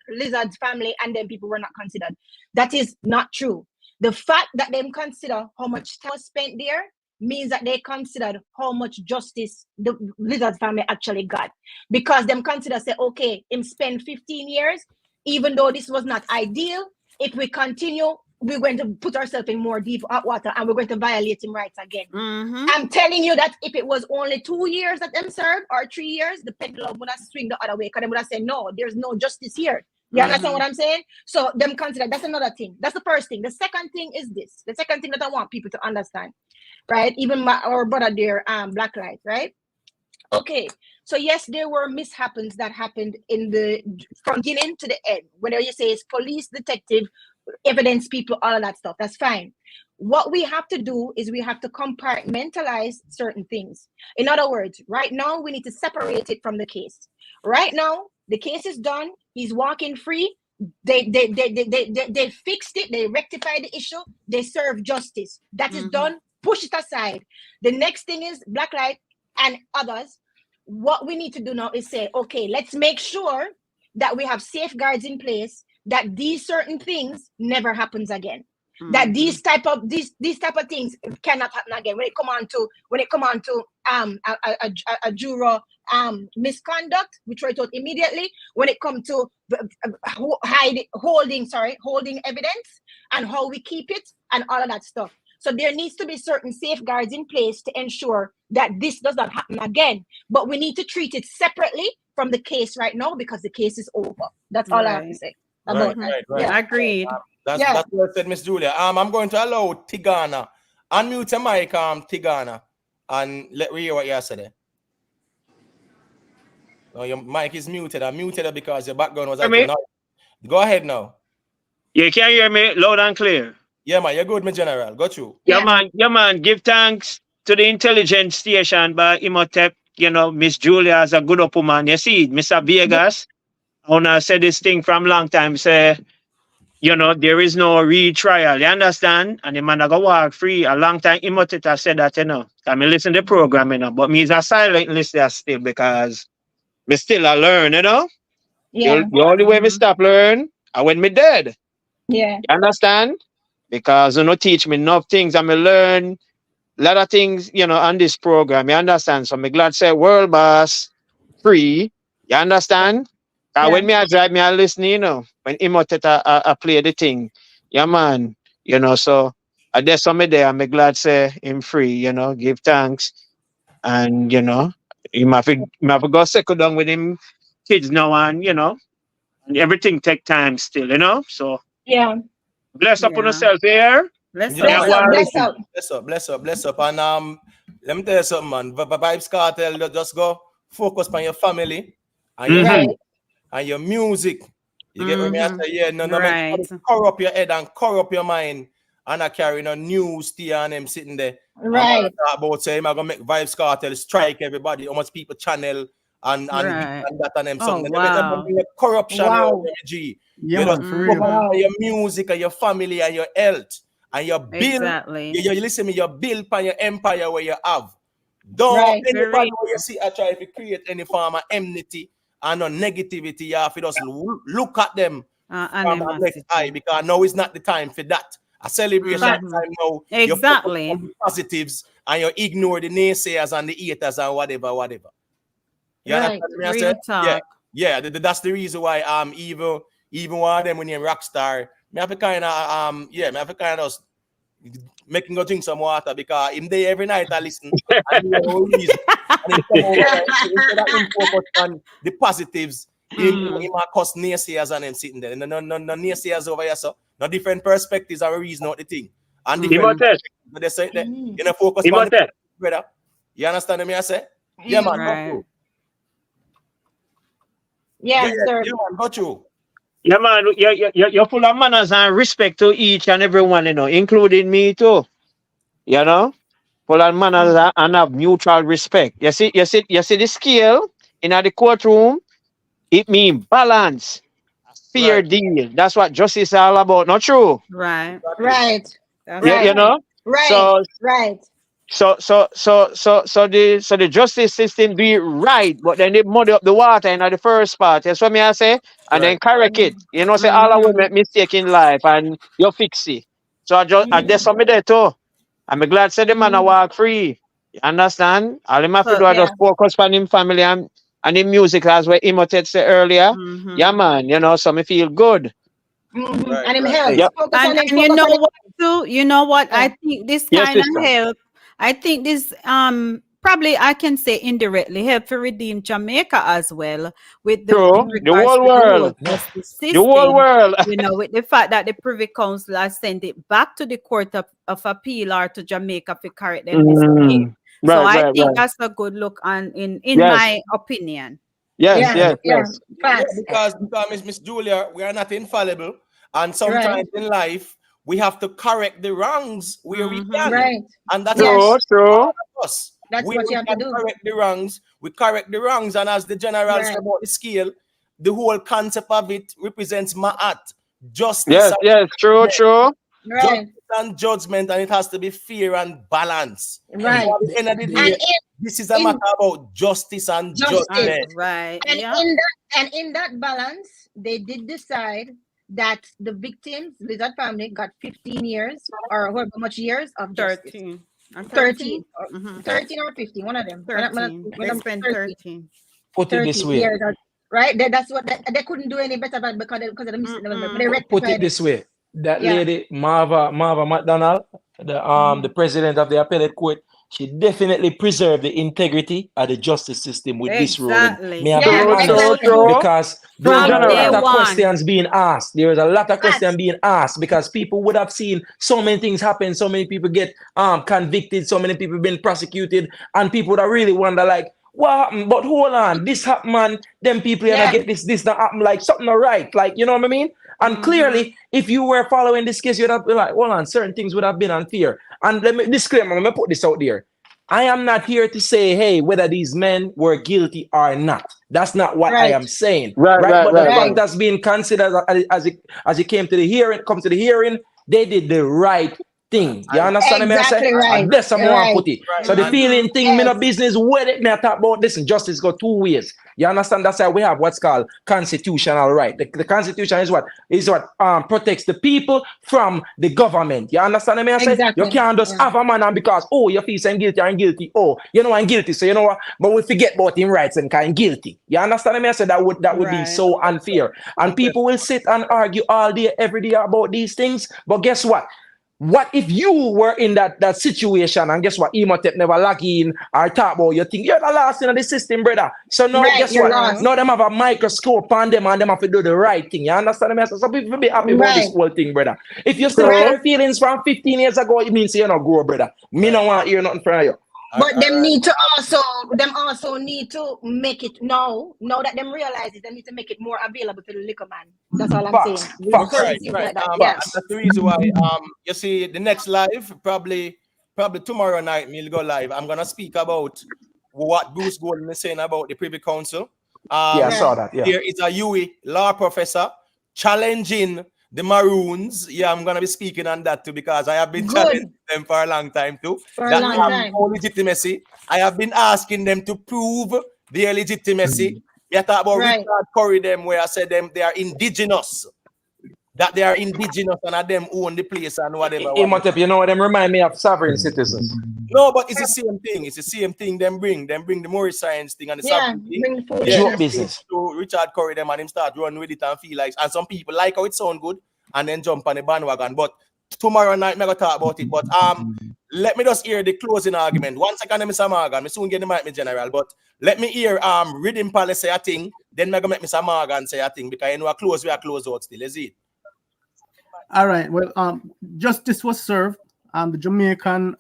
Lizard's family and them people were not considered. That is not true. The fact that them consider how much time was spent there means that they considered how much justice the Lizard family actually got. Because them consider, say, okay, him spend 15 years, even though this was not ideal, if we continue, we're going to put ourselves in more deep hot water and we're going to violate him rights again. I'm telling you that if it was only 2 years that them served or 3 years, the pendulum would have swing the other way, because they would have said, no, there's no justice here. You understand what I'm saying? So them consider, that's another thing. That's the first thing. The second thing is this. The second thing that I want people to understand, right? Even our brother there, Blacklight, right? Okay, so yes, there were mishaps that happened from beginning to the end. Whether you say it's police, detective, evidence people, all of that stuff, that's fine. What we have to do is we have to compartmentalize certain things. In other words, right now we need to separate it from the case. Right now, the case is done. He's walking free. They fixed it. They rectified the issue. They serve justice. That is done. Push it aside. The next thing is Blacklight and others. What we need to do now is say, okay, let's make sure that we have safeguards in place, that these certain things never happens again. That these type of things cannot happen again. When it come on to a juror misconduct, we try it out immediately. When it comes to holding evidence and how we keep it and all of that stuff. So there needs to be certain safeguards in place to ensure that this does not happen again. But we need to treat it separately from the case right now, because the case is over. That's all I have to say about that. Yeah, agreed. That's what I said, Miss Julia. I'm going to allow Tigana. Unmute your mic, Tigana, and let me hear what you have said. No, your mic is muted. I muted it because your background was acting. Go ahead now. You can hear me loud and clear. Yeah, man, you're good, my general. Got you. Yeah, man. Give thanks to the intelligence station by Imhotep. You know, Miss Julia is a good up woman. You see, Mr. Vegas, I wanna say this thing from long time. Say, you know, there is no retrial. You understand? And the man I go walk free. A long time Imhotep has said that, you know. I mean, listen to the program, you know. But me is a silent listener still, because me still I learn, you know. Yeah. The only way me stop learn I when me dead. Yeah. You understand? Because you know, teach me enough things, and me learn a lot of things, you know, on this program. You understand? So me glad say world boss free. You understand? When me I drive, me I listen, you know, when Imhotep I play the thing. Yeah, man. You know, so I there's some there, I'm glad say him free, you know, give thanks. And you know, him have to go settle down with him kids now, and you know, and everything take time still, you know. So yeah. Bless up on yourself here. Bless up. And let me tell you something, man. Vybz Kartel, just go focus on your family and your and your music. You get what me I say? Yeah, no, corrupt your head and corrupt your mind, and I carry no news to and them sitting there. Right. About saying I'm gonna make Vybz Kartel strike everybody, how much people channel and that and them something. Wow. Corruption, Wow. G. Yeah, You man, just for real. focus on your music and your family and your health and your bill. Exactly. You listen me, your bill for your empire where you have. Don't anybody where you see I try to create any form of enmity and no negativity. You have to just look at them from a next eye, because now is not the time for that. A celebration time now. Exactly. You focus on the positives and you ignore the naysayers and the haters and whatever. You understand me? I Real say? talk. Yeah. That's the reason why even one of them when you Rockstar, me have to kind of making go drink some water because him day every night I listen and he always and he come over there, instead of him focus on the positives, him a cuss naysayers and them sitting there. No naysayers over here, so no different perspectives are a reason out the thing. And different but they say that you know focus on the brother. You understand me? I say? Yeah, man, Right. Yes, sir. Yeah, man, got you. Yeah, man, you're full of manners and respect to each and everyone, you know, including me too. You know, full of manners and have mutual respect. You see the scale in the courtroom. It means balance, fair deal. That's what justice is all about. Not true? Right. Right. Yeah, you know. Right. Right. So the justice system do it right, but then they muddy up the water in the first part. That's what me I say, and then correct it. You know, say all of we make mistake in life, and you fix it. So I there's something there too. I'm glad say the man I walk free. You understand? All him have to do I just focus on him family and him music, as what Imotet said earlier. Yeah, man. You know, so me feel good. And him help. Yep. Focus on him. And you Focus know on him. what too? You know what? I think this Yes, kind of sister. help. I think this probably I can say indirectly help to redeem Jamaica as well with the True. in The regards whole to the whole world. justice The whole system. world. You know, with the fact that the Privy Council has sent it back to the Court of Appeal or to Jamaica to correct them mistake. So I think that's a good look on in Yes. my opinion. Yes. Because Miss Julia, we are not infallible, and sometimes in life we have to correct the wrongs where we can. Right. And that's True. all of us. That's Where what we you have to can do. correct the wrongs, we correct the wrongs. And as the general said about the scale, the whole concept of it represents Ma'at. Justice. Yes. True. Right. Justice and judgment, and it has to be fair and balanced. Right. So at the end of the day, this is a matter about justice and judgment. Right. And in that balance, they did decide that the victims, Lizard family, got 15 years or however much years of justice. 13. 13 or 15, one of them. 13. They spent 13. Put it this way. Years, right? That's what they couldn't do any better about because of the mistake. They Put rectified it this way. That lady, Marva McDonald, the president of the appellate court, she definitely preserved the integrity of the justice system with this ruling. May I be honest? Because there was a lot of questions being asked. There was a lot of questions being asked because people would have seen so many things happen, so many people get convicted, so many people been prosecuted, and people would have really wonder like, what happened? But hold on, this happened, man. Them people gonna get this not happen, like something not right. Like, you know what I mean? And clearly, if you were following this case, you'd have been like, hold on, certain things would have been unfair. And let me disclaimer, let me put this out there. I am not here to say, hey, whether these men were guilty or not. That's not what I am saying. But the fact that's being considered as it came to the hearing, they did the right thing. You understand me? I say, and that's how I put it. So the feeling thing, me no business with it. Me I talk about this, and justice go two ways. You understand? That's why we have what's called constitutional right. The Constitution is what protects the people from the government. You understand me? I say you can't just have a man and because you feel saying guilty and guilty. Oh, you know I'm guilty, so you know what? But we forget about him rights and kind guilty. You understand me? I say that would be so unfair. And people will sit and argue all day, every day about these things. But guess what? What if you were in that situation and guess what? Imhotep never log in or talk about you think you're the last in the system, brother. So now guess what? Lost. Now them have a microscope on them and them have to do the right thing. You understand me? So people will be happy about this whole thing, brother. If you still have feelings from 15 years ago, it means you're not grow, brother. Me don't want to hear nothing from you. But them need to also need to make it now that them realize it, they need to make it more available to the liquor man. That's all I'm saying. Right. That's the reason why you see the next live probably tomorrow night we'll go live. I'm gonna speak about what Bruce Golden is saying about the Privy Council. I saw that. Yeah. There is a UWI law professor challenging the Maroons. Yeah, I'm gonna be speaking on that too because I have been challenging them for a long time too. No legitimacy. I have been asking them to prove their legitimacy. You talk about Richard Curry them where I said them they are indigenous. that they are indigenous and that them own the place and whatever. Imhotep, you know what them remind me of sovereign citizens. No, but it's the same thing. It's the same thing. Them bring the Morris science thing and the sovereignty. bring the food. Joke business. So Richard Curry them and him start run with it and feel like, and some people like how it sound good and then jump on the bandwagon. But tomorrow night, I'm gonna talk about it. But let me just hear the closing argument. 1 second, Mr. Morgan. I soon get the mic, me general. But let me hear Rhythm Palace say a thing. Then I'm gonna make Mr. Morgan say a thing because you know we are close out still. Is it? All right. Well, justice was served. The Jamaican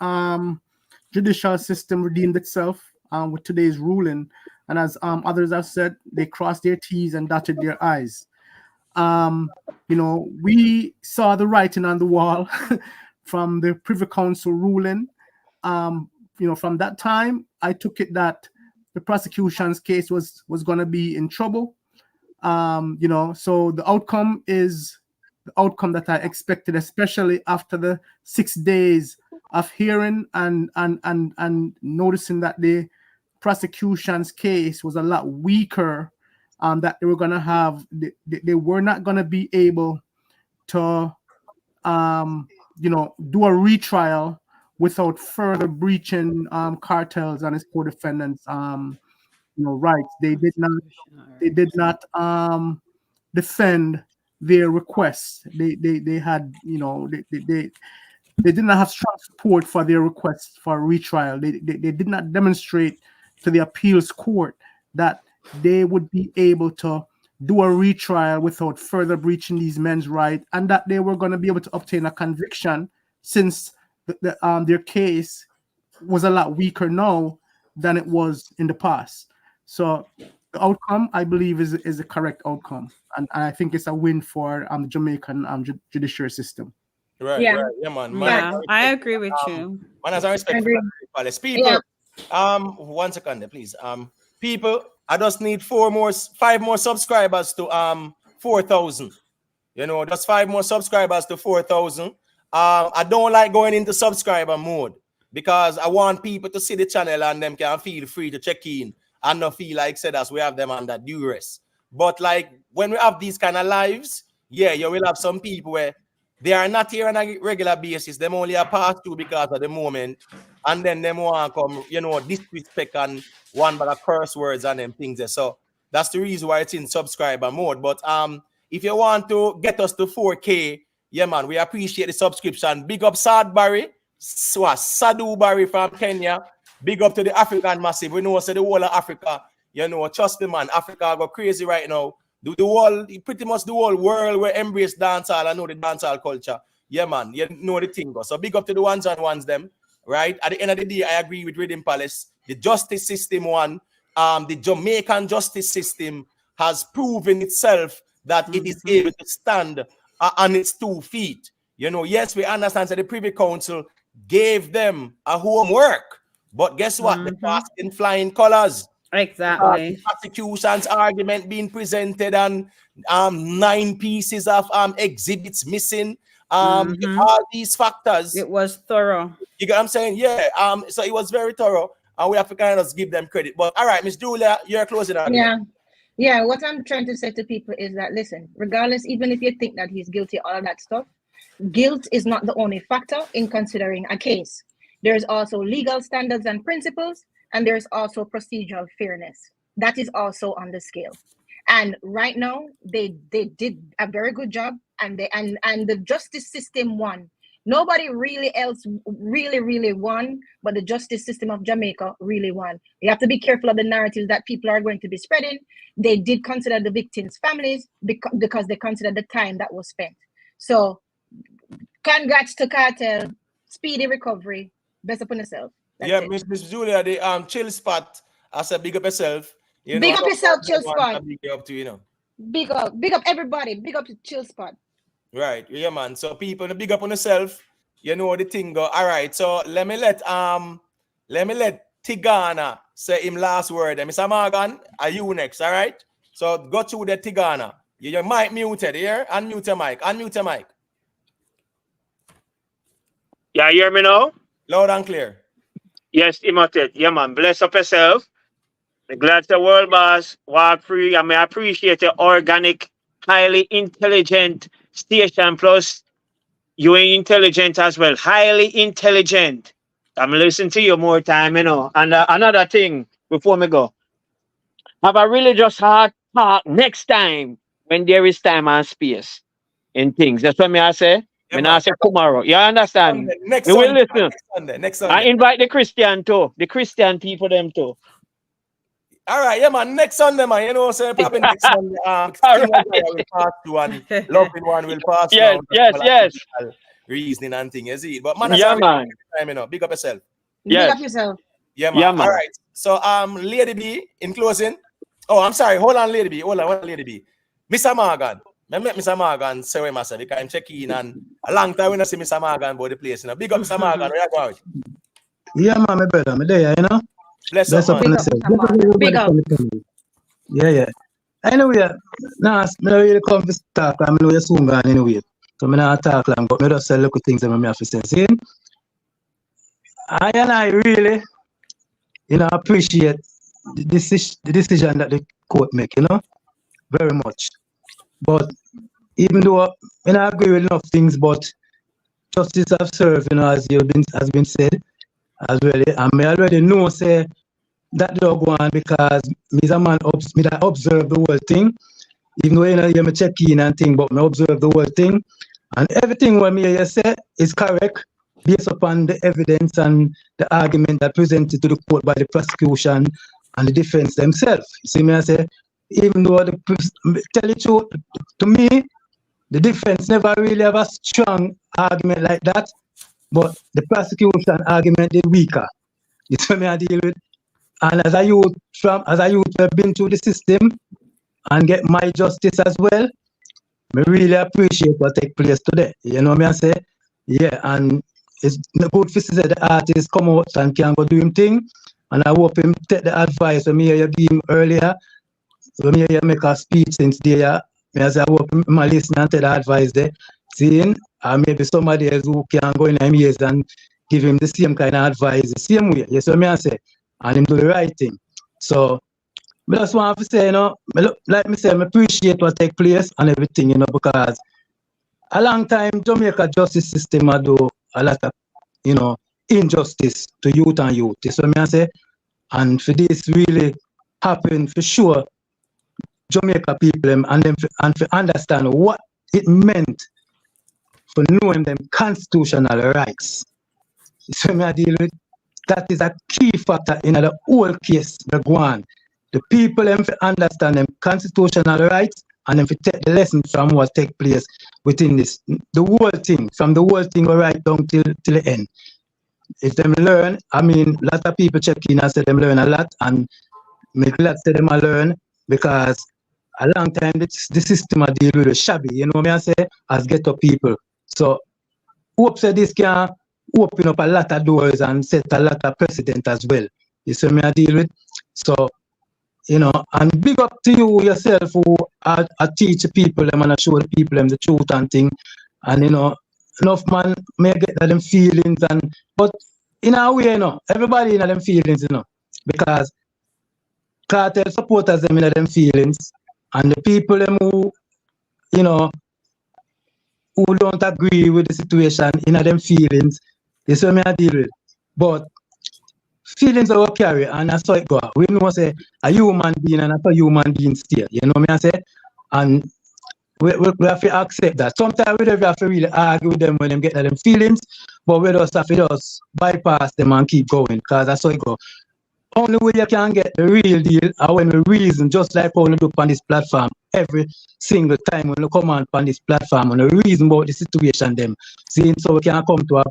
judicial system redeemed itself with today's ruling, and as others have said, they crossed their T's and dotted their I's. You know, we saw the writing on the wall from the Privy Council ruling. You know, from that time, I took it that the prosecution's case was going to be in trouble. You know, so the outcome is the outcome that I expected, especially after the 6 days of hearing and noticing that the prosecution's case was a lot weaker. That they were going to have, they were not going to be able to, you know, do a retrial without further breaching Kartel's and his co-defendants, you know, rights. They did not defend their requests. They had, you know, they did not have strong support for their requests for a retrial. They did not demonstrate to the appeals court that they would be able to do a retrial without further breaching these men's rights, and that they were going to be able to obtain a conviction, since their case was a lot weaker now than it was in the past. So the outcome, I believe, is the correct outcome, and I think it's a win for the Jamaican judiciary system. Right, Yeah. right, yeah, man. Yeah, I agree with you. Man, as I respect Agree. for Palace people. Yeah. 1 second, there, please. People, I just need 5 more subscribers to 4,000. You know, just 5 more subscribers to 4,000. I don't like going into subscriber mode because I want people to see the channel and them can feel free to check in and not feel like said as we have them under duress. But like when we have these kind of lives, yeah, you will have some people where they are not here on a regular basis. Them only are passed through because of the moment, and then them want to come, you know, disrespect and one but a curse words and them things there. So that's the reason why it's in subscriber mode. But if you want to get us to 4K, yeah, man, we appreciate the subscription. Big up Sadbury, Sadu Barry from Kenya. Big up to the African massive. We know so the whole of Africa, you know, trust me, man. Africa go crazy right now. The whole, pretty much the whole world will embrace dancehall. I know the dancehall culture. Yeah, man. You know the thing. So big up to the ones and ones them. Right? At the end of the day, I agree with Rhythm Palace. The justice system the Jamaican justice system has proven itself that it is able to stand on its 2 feet. You know, yes, we understand that the Privy Council gave them a homework. But guess what? They passed in flying colors. Exactly. The prosecution's argument being presented and 9 pieces of exhibits missing. All these factors. It was thorough. You get what I'm saying? Yeah. So it was very thorough, and we have to kind of give them credit. But all right, Miss Julia, you're closing argument. Yeah. What I'm trying to say to people is that, listen, regardless, even if you think that he's guilty, all of that stuff, guilt is not the only factor in considering a case. There's also legal standards and principles, and there's also procedural fairness. That is also on the scale. And right now, they did a very good job, and the justice system won. Nobody really else really won, but the justice system of Jamaica really won. You have to be careful of the narratives that people are going to be spreading. They did consider the victims' families because they considered the time that was spent. So, congrats to Kartel, speedy recovery. Best upon yourself. That's Miss Julia, the chill spot. I said, big up yourself. You big know, up yourself, chill spot. Big up to, you know. Big up everybody. Big up to chill spot. Right, yeah, man. So people, big up on yourself. You know the thing go. All right. So let me let Tigana say him last word. Mr. Morgan, are you next? All right. So go through the Tigana. Your mic muted here. Unmute your mic. Unmute your mic. Yeah, you hear me now? Loud and clear. Yes, Imhotep. Yeah, man. Bless up yourself. I'm glad the world boss walk free. I may appreciate your organic, highly intelligent station plus you are intelligent as well, highly intelligent. I'm listening to you more time, you know. And another thing before me go, have a religious heart talk next time when there is time and space in things. That's what me I say. Yeah, Me man. not say tomorrow. You understand? Next You will Sunday. listen. Next I Sunday. invite the Christian too. The Christian people them too. All right, yeah, man. Next Sunday, man. You know, so probably next Sunday, All King right. Isaiah will pass through and loving one will pass through. Yes, And yes, yes. reasoning and thing, you see. But man, Yeah, man. time, you know. Big up yourself. Big up Yes. yourself. Yeah, man. Yeah, All man. right. So, Lady B, in closing. Oh, I'm sorry. Hold on, Lady B. Hold on, Lady B. Mr. Morgan. I met Mr. Morgan say we must because I'm checking in and a long time we not see Mr. Morgan about the place. You know. Big up Mr. Morgan. Where you going? Yeah, man, my brother, I'm there, you know. Bless Bless up, up man. on Big up, yourself. Mr. Morgan. Big up. Yeah, yeah. Anyway, nah, I don't really come to talk. I know you're soon gone anyway. So I don't talk long, but I just say look at things that I have to say. See, I really, appreciate the decision that the court make, very much. But even though I agree with enough things, but justice have served, has been said as well. And I already know say that dog one because me a man me that observe the whole thing. Even though you me check in and thing, but me observe the whole thing. And everything what me hear you say is correct based upon the evidence and the argument that presented to the court by the prosecution and the defense themselves. See me I say, even though tell you truth, to me, the defense never really have a strong argument like that, but the prosecution argument is weaker. You see me I deal with. And as a youth have been through the system and get my justice as well, I really appreciate what take place today. You know what I say? Yeah, and it's good for say the artist come out and can go do him thing. And I hope him take the advice when me hear you give him earlier. When me hear make a speech since there, I say I hope him listen and take the advice there. Seeing maybe somebody else who can go in him ears and give him the same kind of advice the same way. You see what I say? And him do the right thing. So I just want to say, like me say, I appreciate what take place and everything, because a long time Jamaica justice system do a lot of, injustice to youth and youth. That's what I say. And for this really happen for sure, Jamaica people and them and for understand what it meant for knowing them constitutional rights. So I deal with that is a key factor in the whole case. The go on. The people them understand them constitutional rights and them take the lesson from what take place within this. The whole thing, from the whole thing right down till the end. If them learn, a lot of people check in and say them learn a lot, and me glad say them learn because a long time the system a deal with the shabby, you know what I say, as ghetto people. So hope say this can open up a lot of doors and set a lot of precedent as well. You see me I deal with? So, and big up to you yourself who are teach people them and show the people them the truth and thing. And enough man may get them feelings but in a way, everybody in them feelings, because Kartel supporters them in them feelings and the people them who don't agree with the situation in them feelings, this is what I deal with. But feelings are carry and that's how it go. We know say a human being and a human being stay. You know what I say? And we have to accept that. Sometimes we don't have to really argue with them when they get them feelings, but we just have to just bypass them and keep going because that's how it go. Only way you can get the real deal are when we reason, just like how we do on this platform every single time when we come on this platform and we reason about the situation them. Seeing so we can come to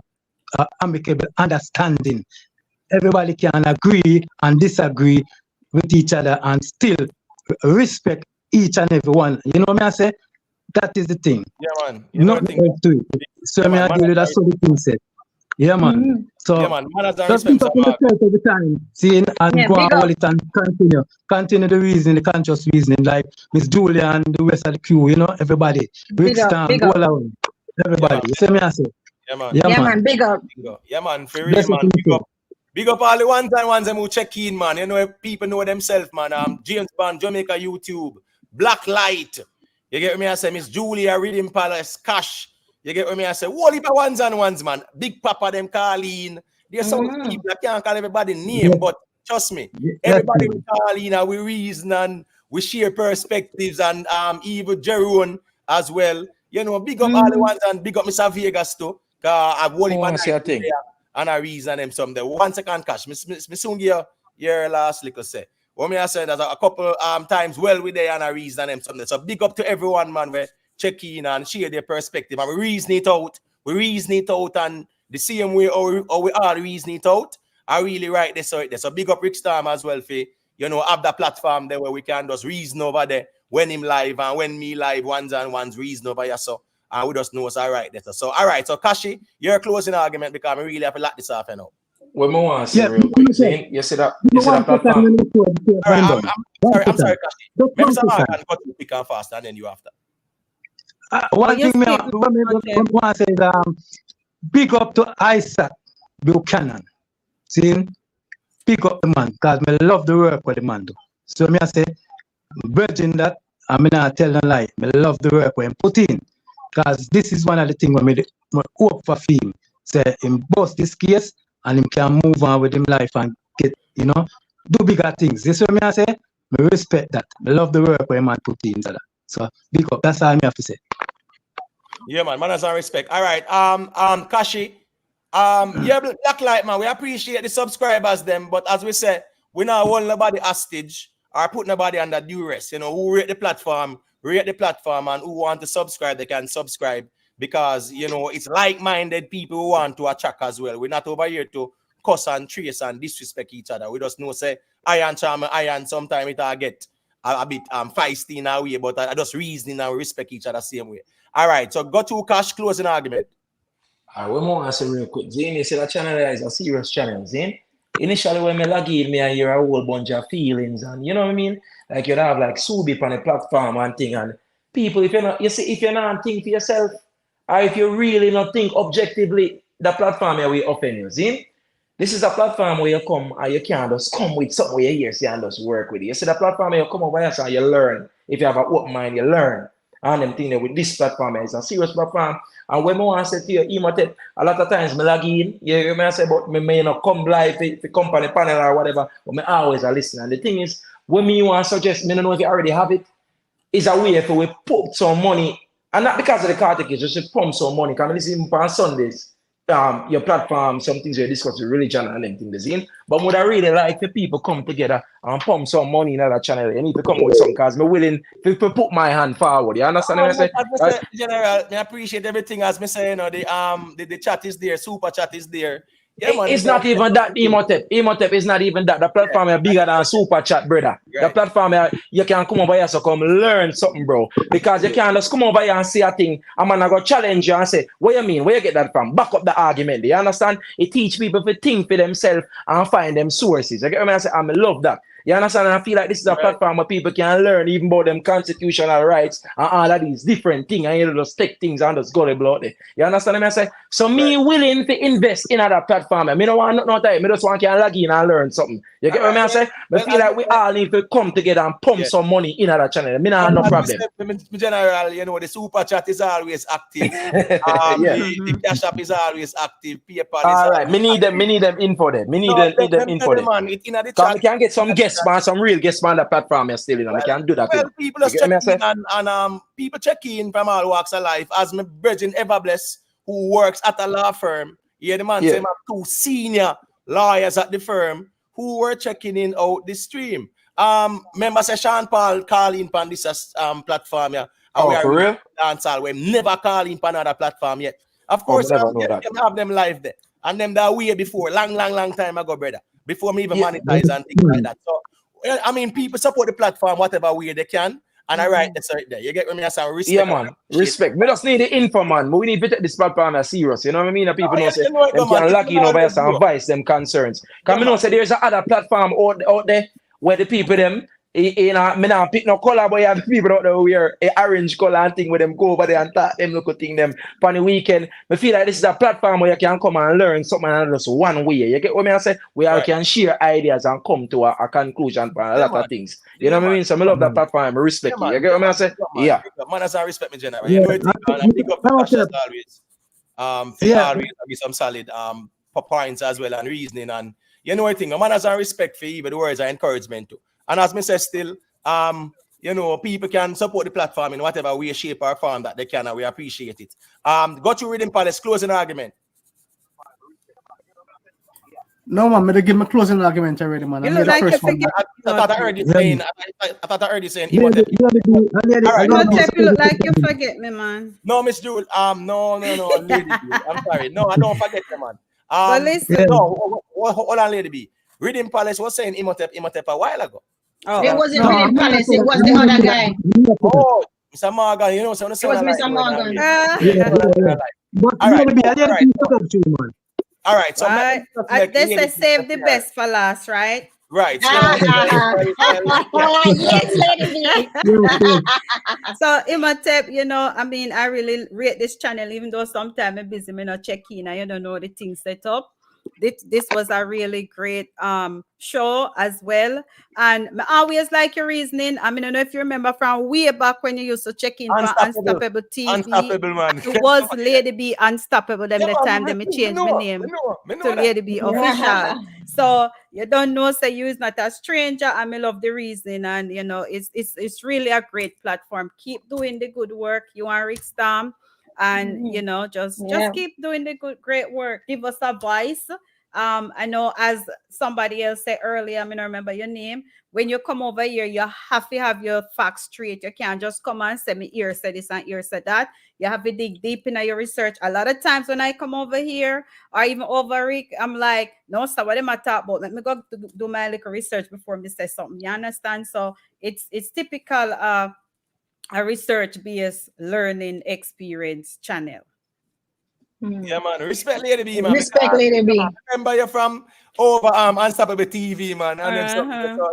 a amicable understanding. Everybody can agree and disagree with each other and still respect each and every one. You know what I say? That is the thing. Yeah, man. Nothing else to it. So I deal with that sort of thing said. Yeah, man. So yeah, man. just pick up on yourself every time, seeing and go and hold it and continue the reasoning, the conscious reasoning, like Miss Julia and the rest of the crew, everybody. Rick Stam, all around. Everybody. You see me I say? Yeah, man. Yeah, man. Big up. Yeah, man. For real, man. Big up all the ones who check in, man. People know themselves, man. James Bond, Jamaica YouTube, Black Light. You get what me I say? Miss Julia, Reading Palace, Cash. You get what me I say? Whole heap of ones and ones, man. Big Papa them calling. There's some people I can't call everybody name, but trust me, everybody we call in and we reason and we share perspectives and even Jeroen as well. You know, big up all the ones and big up Mr. Vegas too. Cause I've whole heap of say a thing. and I reason them some there. 1 second, Cash. Me soon give your last little say. What me I said that a couple times well with there and I reason them something. So big up to everyone, man. We check in and share their perspective and we reason it out. We reason it out and the same way how we all reason it out. I really right this out there. So big up Rick Storm as well for have the platform there where we can just reason over there when him live and when me live ones and ones reason over here. So we just know it's all right there. So all right. So Kashi, your closing argument because I really have to lock this off now. What I want to say real quick, Zane, you see that platform? I'm sorry, Kashi. Maybe some I can cut you quick and fast and then you after. One thing I want to say is big up to Isaac Buchanan. See, pick up the man because I love the work what the man do. So me I say, virgin that I mean I tell no lie. I love the work when put in because this is one of the things when I hope for him. Say him boss this case and him can move on with him life and get do bigger things. This is what me I say. I respect that. I love the work when man put in that. So big up. That's all I have to say. Yeah, man has some respect. All right. Kashi. Yeah, Black Light, man. We appreciate the subscribers, them, but as we said, we not hold nobody hostage or put nobody under duress. Who rate the platform, and who want to subscribe, they can subscribe because it's like-minded people who want to attract as well. We're not over here to cuss and trace and disrespect each other. We just know say iron charm, iron. Sometimes it get a bit feisty in a way, but I just reasoning and we respect each other same way. All right, so go to Cash closing argument. I want to say real quick, Zane, you see that channel is a serious channel, Zane. Initially when me log in, me I hear a whole bunch of feelings and you know what I mean? Like you'd have like Subi on the platform and thing and people, if you're not think for yourself, or if you really not think objectively, the platform here will offend you, Zane. This is a platform where you come and you can't just come with something where you hear, see, and just work with it. You see the platform where you come over here and you learn. If you have an open mind, you learn. And them thing with this platform is a serious platform. And when I want to say to you, a lot of times I log in, you may say, but I may not come live for company panel or whatever, but I always listen. And the thing is, when me want to suggest, I don't know if you already have it, is a way for we put some money, and not because of the Kartel case, just pump some money. Because I listen on Sundays, your platform, some things you discuss with religion and them things in. But would I really like for people come together and pump some money in that channel? You need to come with some because I'm willing to put my hand forward. You understand what I say? General, I appreciate everything as me say, the chat is there, super chat is there. Yeah, man, it's not even that, Emotep is not even that. The platform is bigger than Super Chat, brother. Right. The platform, you can come over here so come learn something, bro. Because you can't just come over here and say a thing. I'm gonna go challenge you and say, what you mean? Where you get that from? Back up the argument. Do you understand? It teach people to think for themselves and find them sources. You get what I say? I love that. You understand? And I feel like this is a platform where people can learn even about them constitutional rights and all of these different things. And you just take things and just go about it. You understand what I say? So me willing to invest in other platform. I don't want no time. I just want to log in and learn something. You get what I say? I feel like we all need to come together and pump some money in other channel. I don't have no problem. In general, the super chat is always active. The cash app is always active. PayPal is all right. Me need them info there. Me need them info there. Because we can get some guests. Some real guests on the platform are still in. I can do that. Well, people just check in and people check in from all walks of life. As my virgin Everbless, who works at a law firm, the man say I have 2 senior lawyers at the firm who were checking in out the stream. Remember say Sean Paul calling on this platform here. Oh, for real? Dancehall. We never calling on another platform yet. Of course, them have them live there. And them that way before, long time ago, brother. Before me even monetize and things like that. So, I mean, people support the platform whatever way they can. And I write this right there. You get what I say? Respect. Yeah, man. Respect. We just need the info, man. But we need to take this platform as serious. You know what I mean? The people know say them can lock in over us and advise them concerns. Because I know say there's another platform out there where the people them You know, me not pick no color, but you have people out there who wear a orange color and thing with them go over there and talk them look thing them on the weekend. I feel like this is a platform where you can come and learn something and just one way. You get what I say? We all can share ideas and come to a conclusion for a lot of things. You know what I mean? So I love that platform. I respect you. You get what I say? Yeah. Man, as I respect me, general. Yeah, You know it, and big up the Cash as always. For Yeah. always be some solid points as well and reasoning, and you know I think a man has a respect for even the words of encouragement too. And as me say still, you know, people can support the platform in whatever way, shape, or form that they can, and we appreciate it. Go to Reading Palace, closing argument. No, man, me give my closing argument already, man. You I look made the like you first one. forget. I thought I heard you saying, I thought I heard you saying, Yeah, Imhotep. Imhotep, you look like you forget me, man. No, Miss Jewel, no, Lady B. I'm sorry. No, I don't forget the man. But listen. No, hold on, Lady B. Reading Palace was saying Imhotep a while ago. Oh, It wasn't Reading Palace, it was the other guy. Oh, Mr. Morgan, you know, so It was Mr. Morgan. But all right, all right. So right. They say save the best for last, right? Right. Yes, Lady B. So Imhotep, you know, I mean, I really rate this channel, even though sometimes I'm busy, me not check in, and you don't know the things set up. This was a really great show as well, and I always like your reasoning. I mean, I don't know if you remember from way back when you used to check in for Unstoppable TV. Unstoppable, man. It was Lady B Unstoppable. Them the time they me change my name to Lady B Official. So you don't know, say you is not a stranger. I mean, love the reason, and you know, it's really a great platform. Keep doing the good work. You are Rick Storm. And you know, just keep doing the great work. Give us a voice. I know, as somebody else said earlier, I mean, I remember your name. When you come over here, you have to have your facts straight. You can't just come and say me ear said this and ear said that. You have to dig deep into your research. A lot of times when I come over here or even over Rick, I'm like, no, sir, what am I talking about? Let me go do my little research before me say something. You understand? So it's typical a research-based learning experience channel. Yeah, man. Respect Lady B, man. Respect Lady B. I remember you from over Unstoppable TV, man. And then so,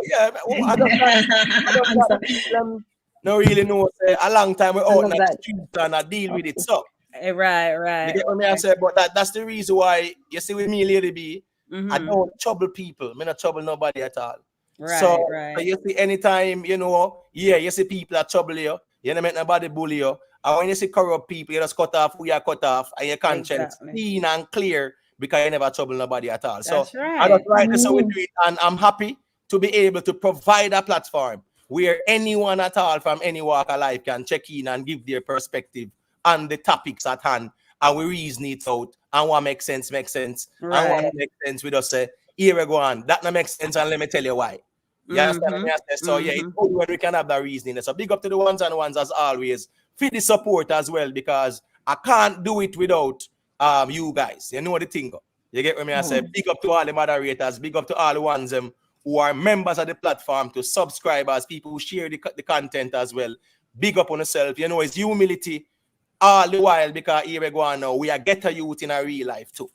yeah, I don't no really know. A long time we're out in the streets and I deal with it. So right. You get what I say? But that's the reason why you see with me, Lady B, I don't trouble people. I not trouble nobody at all. Right, so right. you see, anytime, you know, you see people that trouble you, you don't make nobody bully you. And when you see corrupt people, you just cut off who you cut off, and your conscience clean and clear because you never trouble nobody at all. That's so right. I don't like this, so we do it, and I'm happy to be able to provide a platform where anyone at all from any walk of life can check in and give their perspective on the topics at hand, and we reason it out, and what makes sense, Right. and what makes sense, we just say, here we go on, that not make sense, and let me tell you why. You understand what I say? So yeah, it's good when we can have that reasoning. So big up to the ones and ones as always. For the support as well, because I can't do it without you guys. You know the thing. You get what I say? Big up to all the moderators, big up to all the ones who are members of the platform, to subscribers, people who share the content as well. Big up on yourself. You know, it's humility all the while, because here we go on now. We are ghetto youth in our real life too.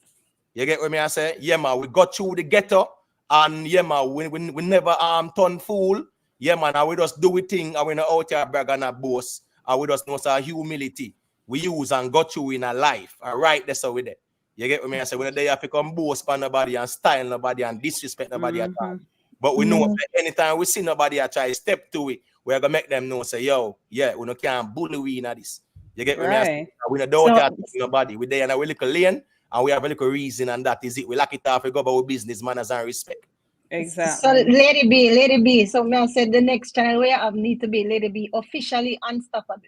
You get what I say? Yeah, man, we got through the ghetto, and yeah, man, we never turn fool. Yeah, man, and we just do we thing, and we not out here brag and a boast, and we just know our humility we use and got through in our life. All right, that's how we did. You get what I say? When they have to come boast on nobody and style nobody and disrespect nobody at all. But we know that anytime we see nobody try step to it, we're gonna make them know, say, yo, yeah, we can't bully we in this. You get what I say? We don't have nobody. We there in a little lane, and we have a little reason, and that is it. We lock it off, we go about our business, manners, and respect. Exactly. So Lady B. So me said the next channel we have need to be Lady B Officially Unstoppable.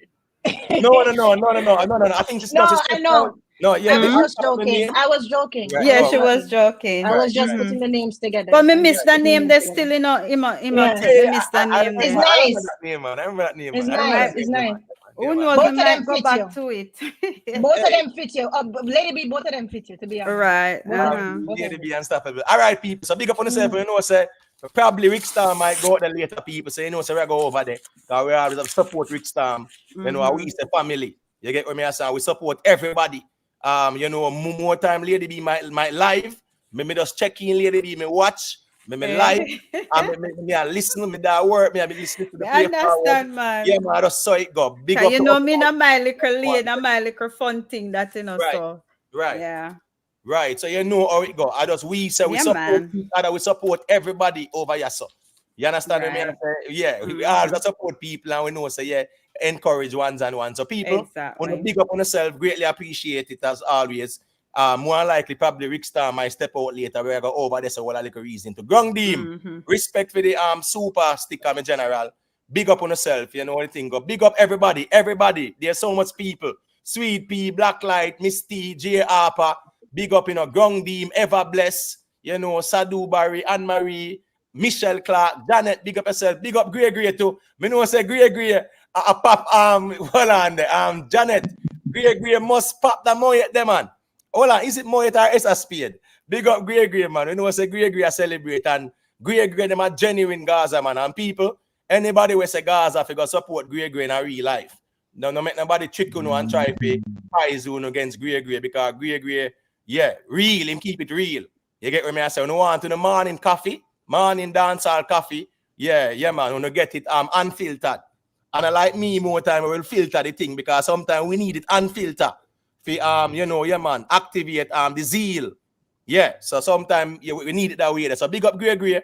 No. I think it's not. I know. No, yeah. I was joking. I was joking. Right. Yeah, she was joking. I was just putting the names together. But me miss the name. They're still in a miss the name. It's nice. I remember that name. It's nice. It's nice. Who knows? Both We of might them go fit back you. to it. Both of them fit you. Lady B, both of them fit you, to be honest. Right. Lady B Unstoppable. All right, people. So big up on yourself. You know, say probably Rick Storm might go out there later. People say, you know, so we go over there. Because we always have support Rick Storm. You know, we the family. You get what I say? We support everybody. You know, more time Lady B might live. Me just check in Lady B, me watch, Me like, me I listen to me that work, me I be listening to the I play forward. understand, man. Yeah, man, I just saw it go. Big Cause up you to know us me all. na my little lane, na my little fun thing that you know. Right, So right. yeah. Right, so you know how it go. I just we say we Yeah, support man. each other, we support everybody over here. So you understand what I mean? Right. Yeah, we all just support people and we know so yeah, encourage ones and ones. So people want to Exactly. big up on yourself, greatly appreciate it as always. More likely probably Rick Star might step out later. We're go over there so what a little reason to ground team. Respect for the super sticker in general. Big up on yourself, you know what I think. Go big up everybody, everybody. There's so much people. Sweet P, Blacklight, Misty, J Harper. Big up, Ground Beam, Ever Bless, Sadu Barry, Anne Marie, Michelle Clark, Janet, big up yourself, big up Grey too. Me know say Grey, pop, hold on there, Janet, Grey must pop the Moet there, man. Hold on, is it Moet or is a Spade? Big up Grey, man. You know say Grey celebrate and Grey, them a genuine Gaza, man. And people, anybody who say Gaza, figure support Grey in a real life. No make nobody trick you and try to prize you against Grey because Grey, yeah, real, him keep it real. You get what me I say? When you want to the morning coffee, morning dancehall coffee, yeah, man, when you get it unfiltered. And I like me more time, I will filter the thing because sometimes we need it unfiltered. For yeah, man, activate the zeal. Yeah, so sometimes we need it that way. So big up Grey.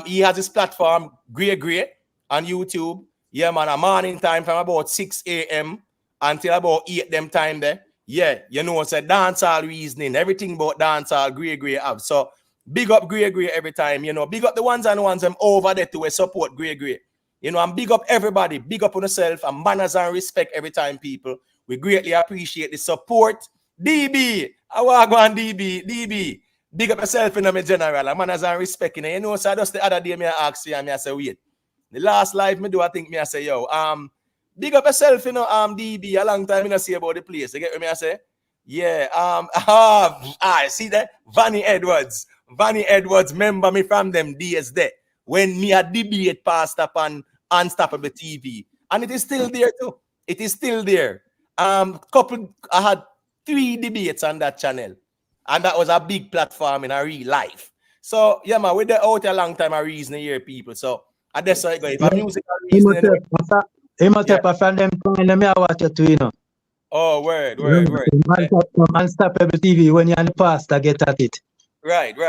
He has his platform, Grey, on YouTube. Yeah, man, a morning time from about 6 a.m. until about 8 them time there. Yeah, it's a dancehall reasoning. Everything about dancehall, Grey have. So big up Grey every time. Big up the ones them over there to support Grey. And big up everybody. Big up on yourself and manners and respect every time, people. We greatly appreciate the support. DB, I want to go on DB. Big up yourself in the general. And manners and respect. So just the other day, I asked you and I say, wait. The last live me do, I think I say, yo, big up yourself, DB. A long time I see about the place. You get what I say? Yeah. I see that Vanny Edwards, remember me from them days there when me a debate passed up on Unstoppable TV, and it is still there too. It is still there. I had 3 debates on that channel, and that was a big platform in a real life. So yeah, man, we're there out a long time. A reason here, people. So I that's how it go. If a musical reason. He must have from them time, I watch it too, Oh, word. Unstoppable TV when you're on the pastor get at it. Right. From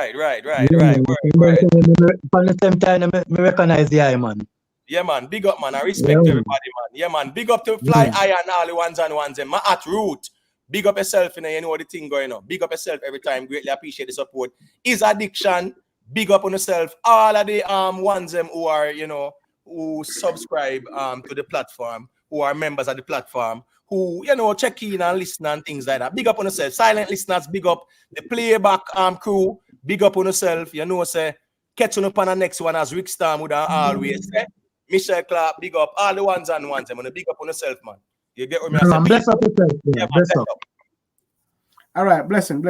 the same time, I recognize the eye, man. Yeah, man. Big up, man. I respect everybody, man. Yeah, man. Big up to Fly Eye and all the ones and ones. My at root. Big up yourself, you know the thing going on. Big up yourself every time. Greatly appreciate the support. Is addiction. Big up on yourself. All of the ones who are, who subscribe to the platform, who are members of the platform, who, check in and listen and things like that. Big up on yourself. Silent listeners, big up. The playback crew, big up on yourself. Say, catching up on the next one as Rick Star would always say. Michelle Clark, big up. All the ones and ones. I'm going to big up on yourself, man. You get what I mean? Bless up yourself. Yeah, man, Bless up. All right, blessing.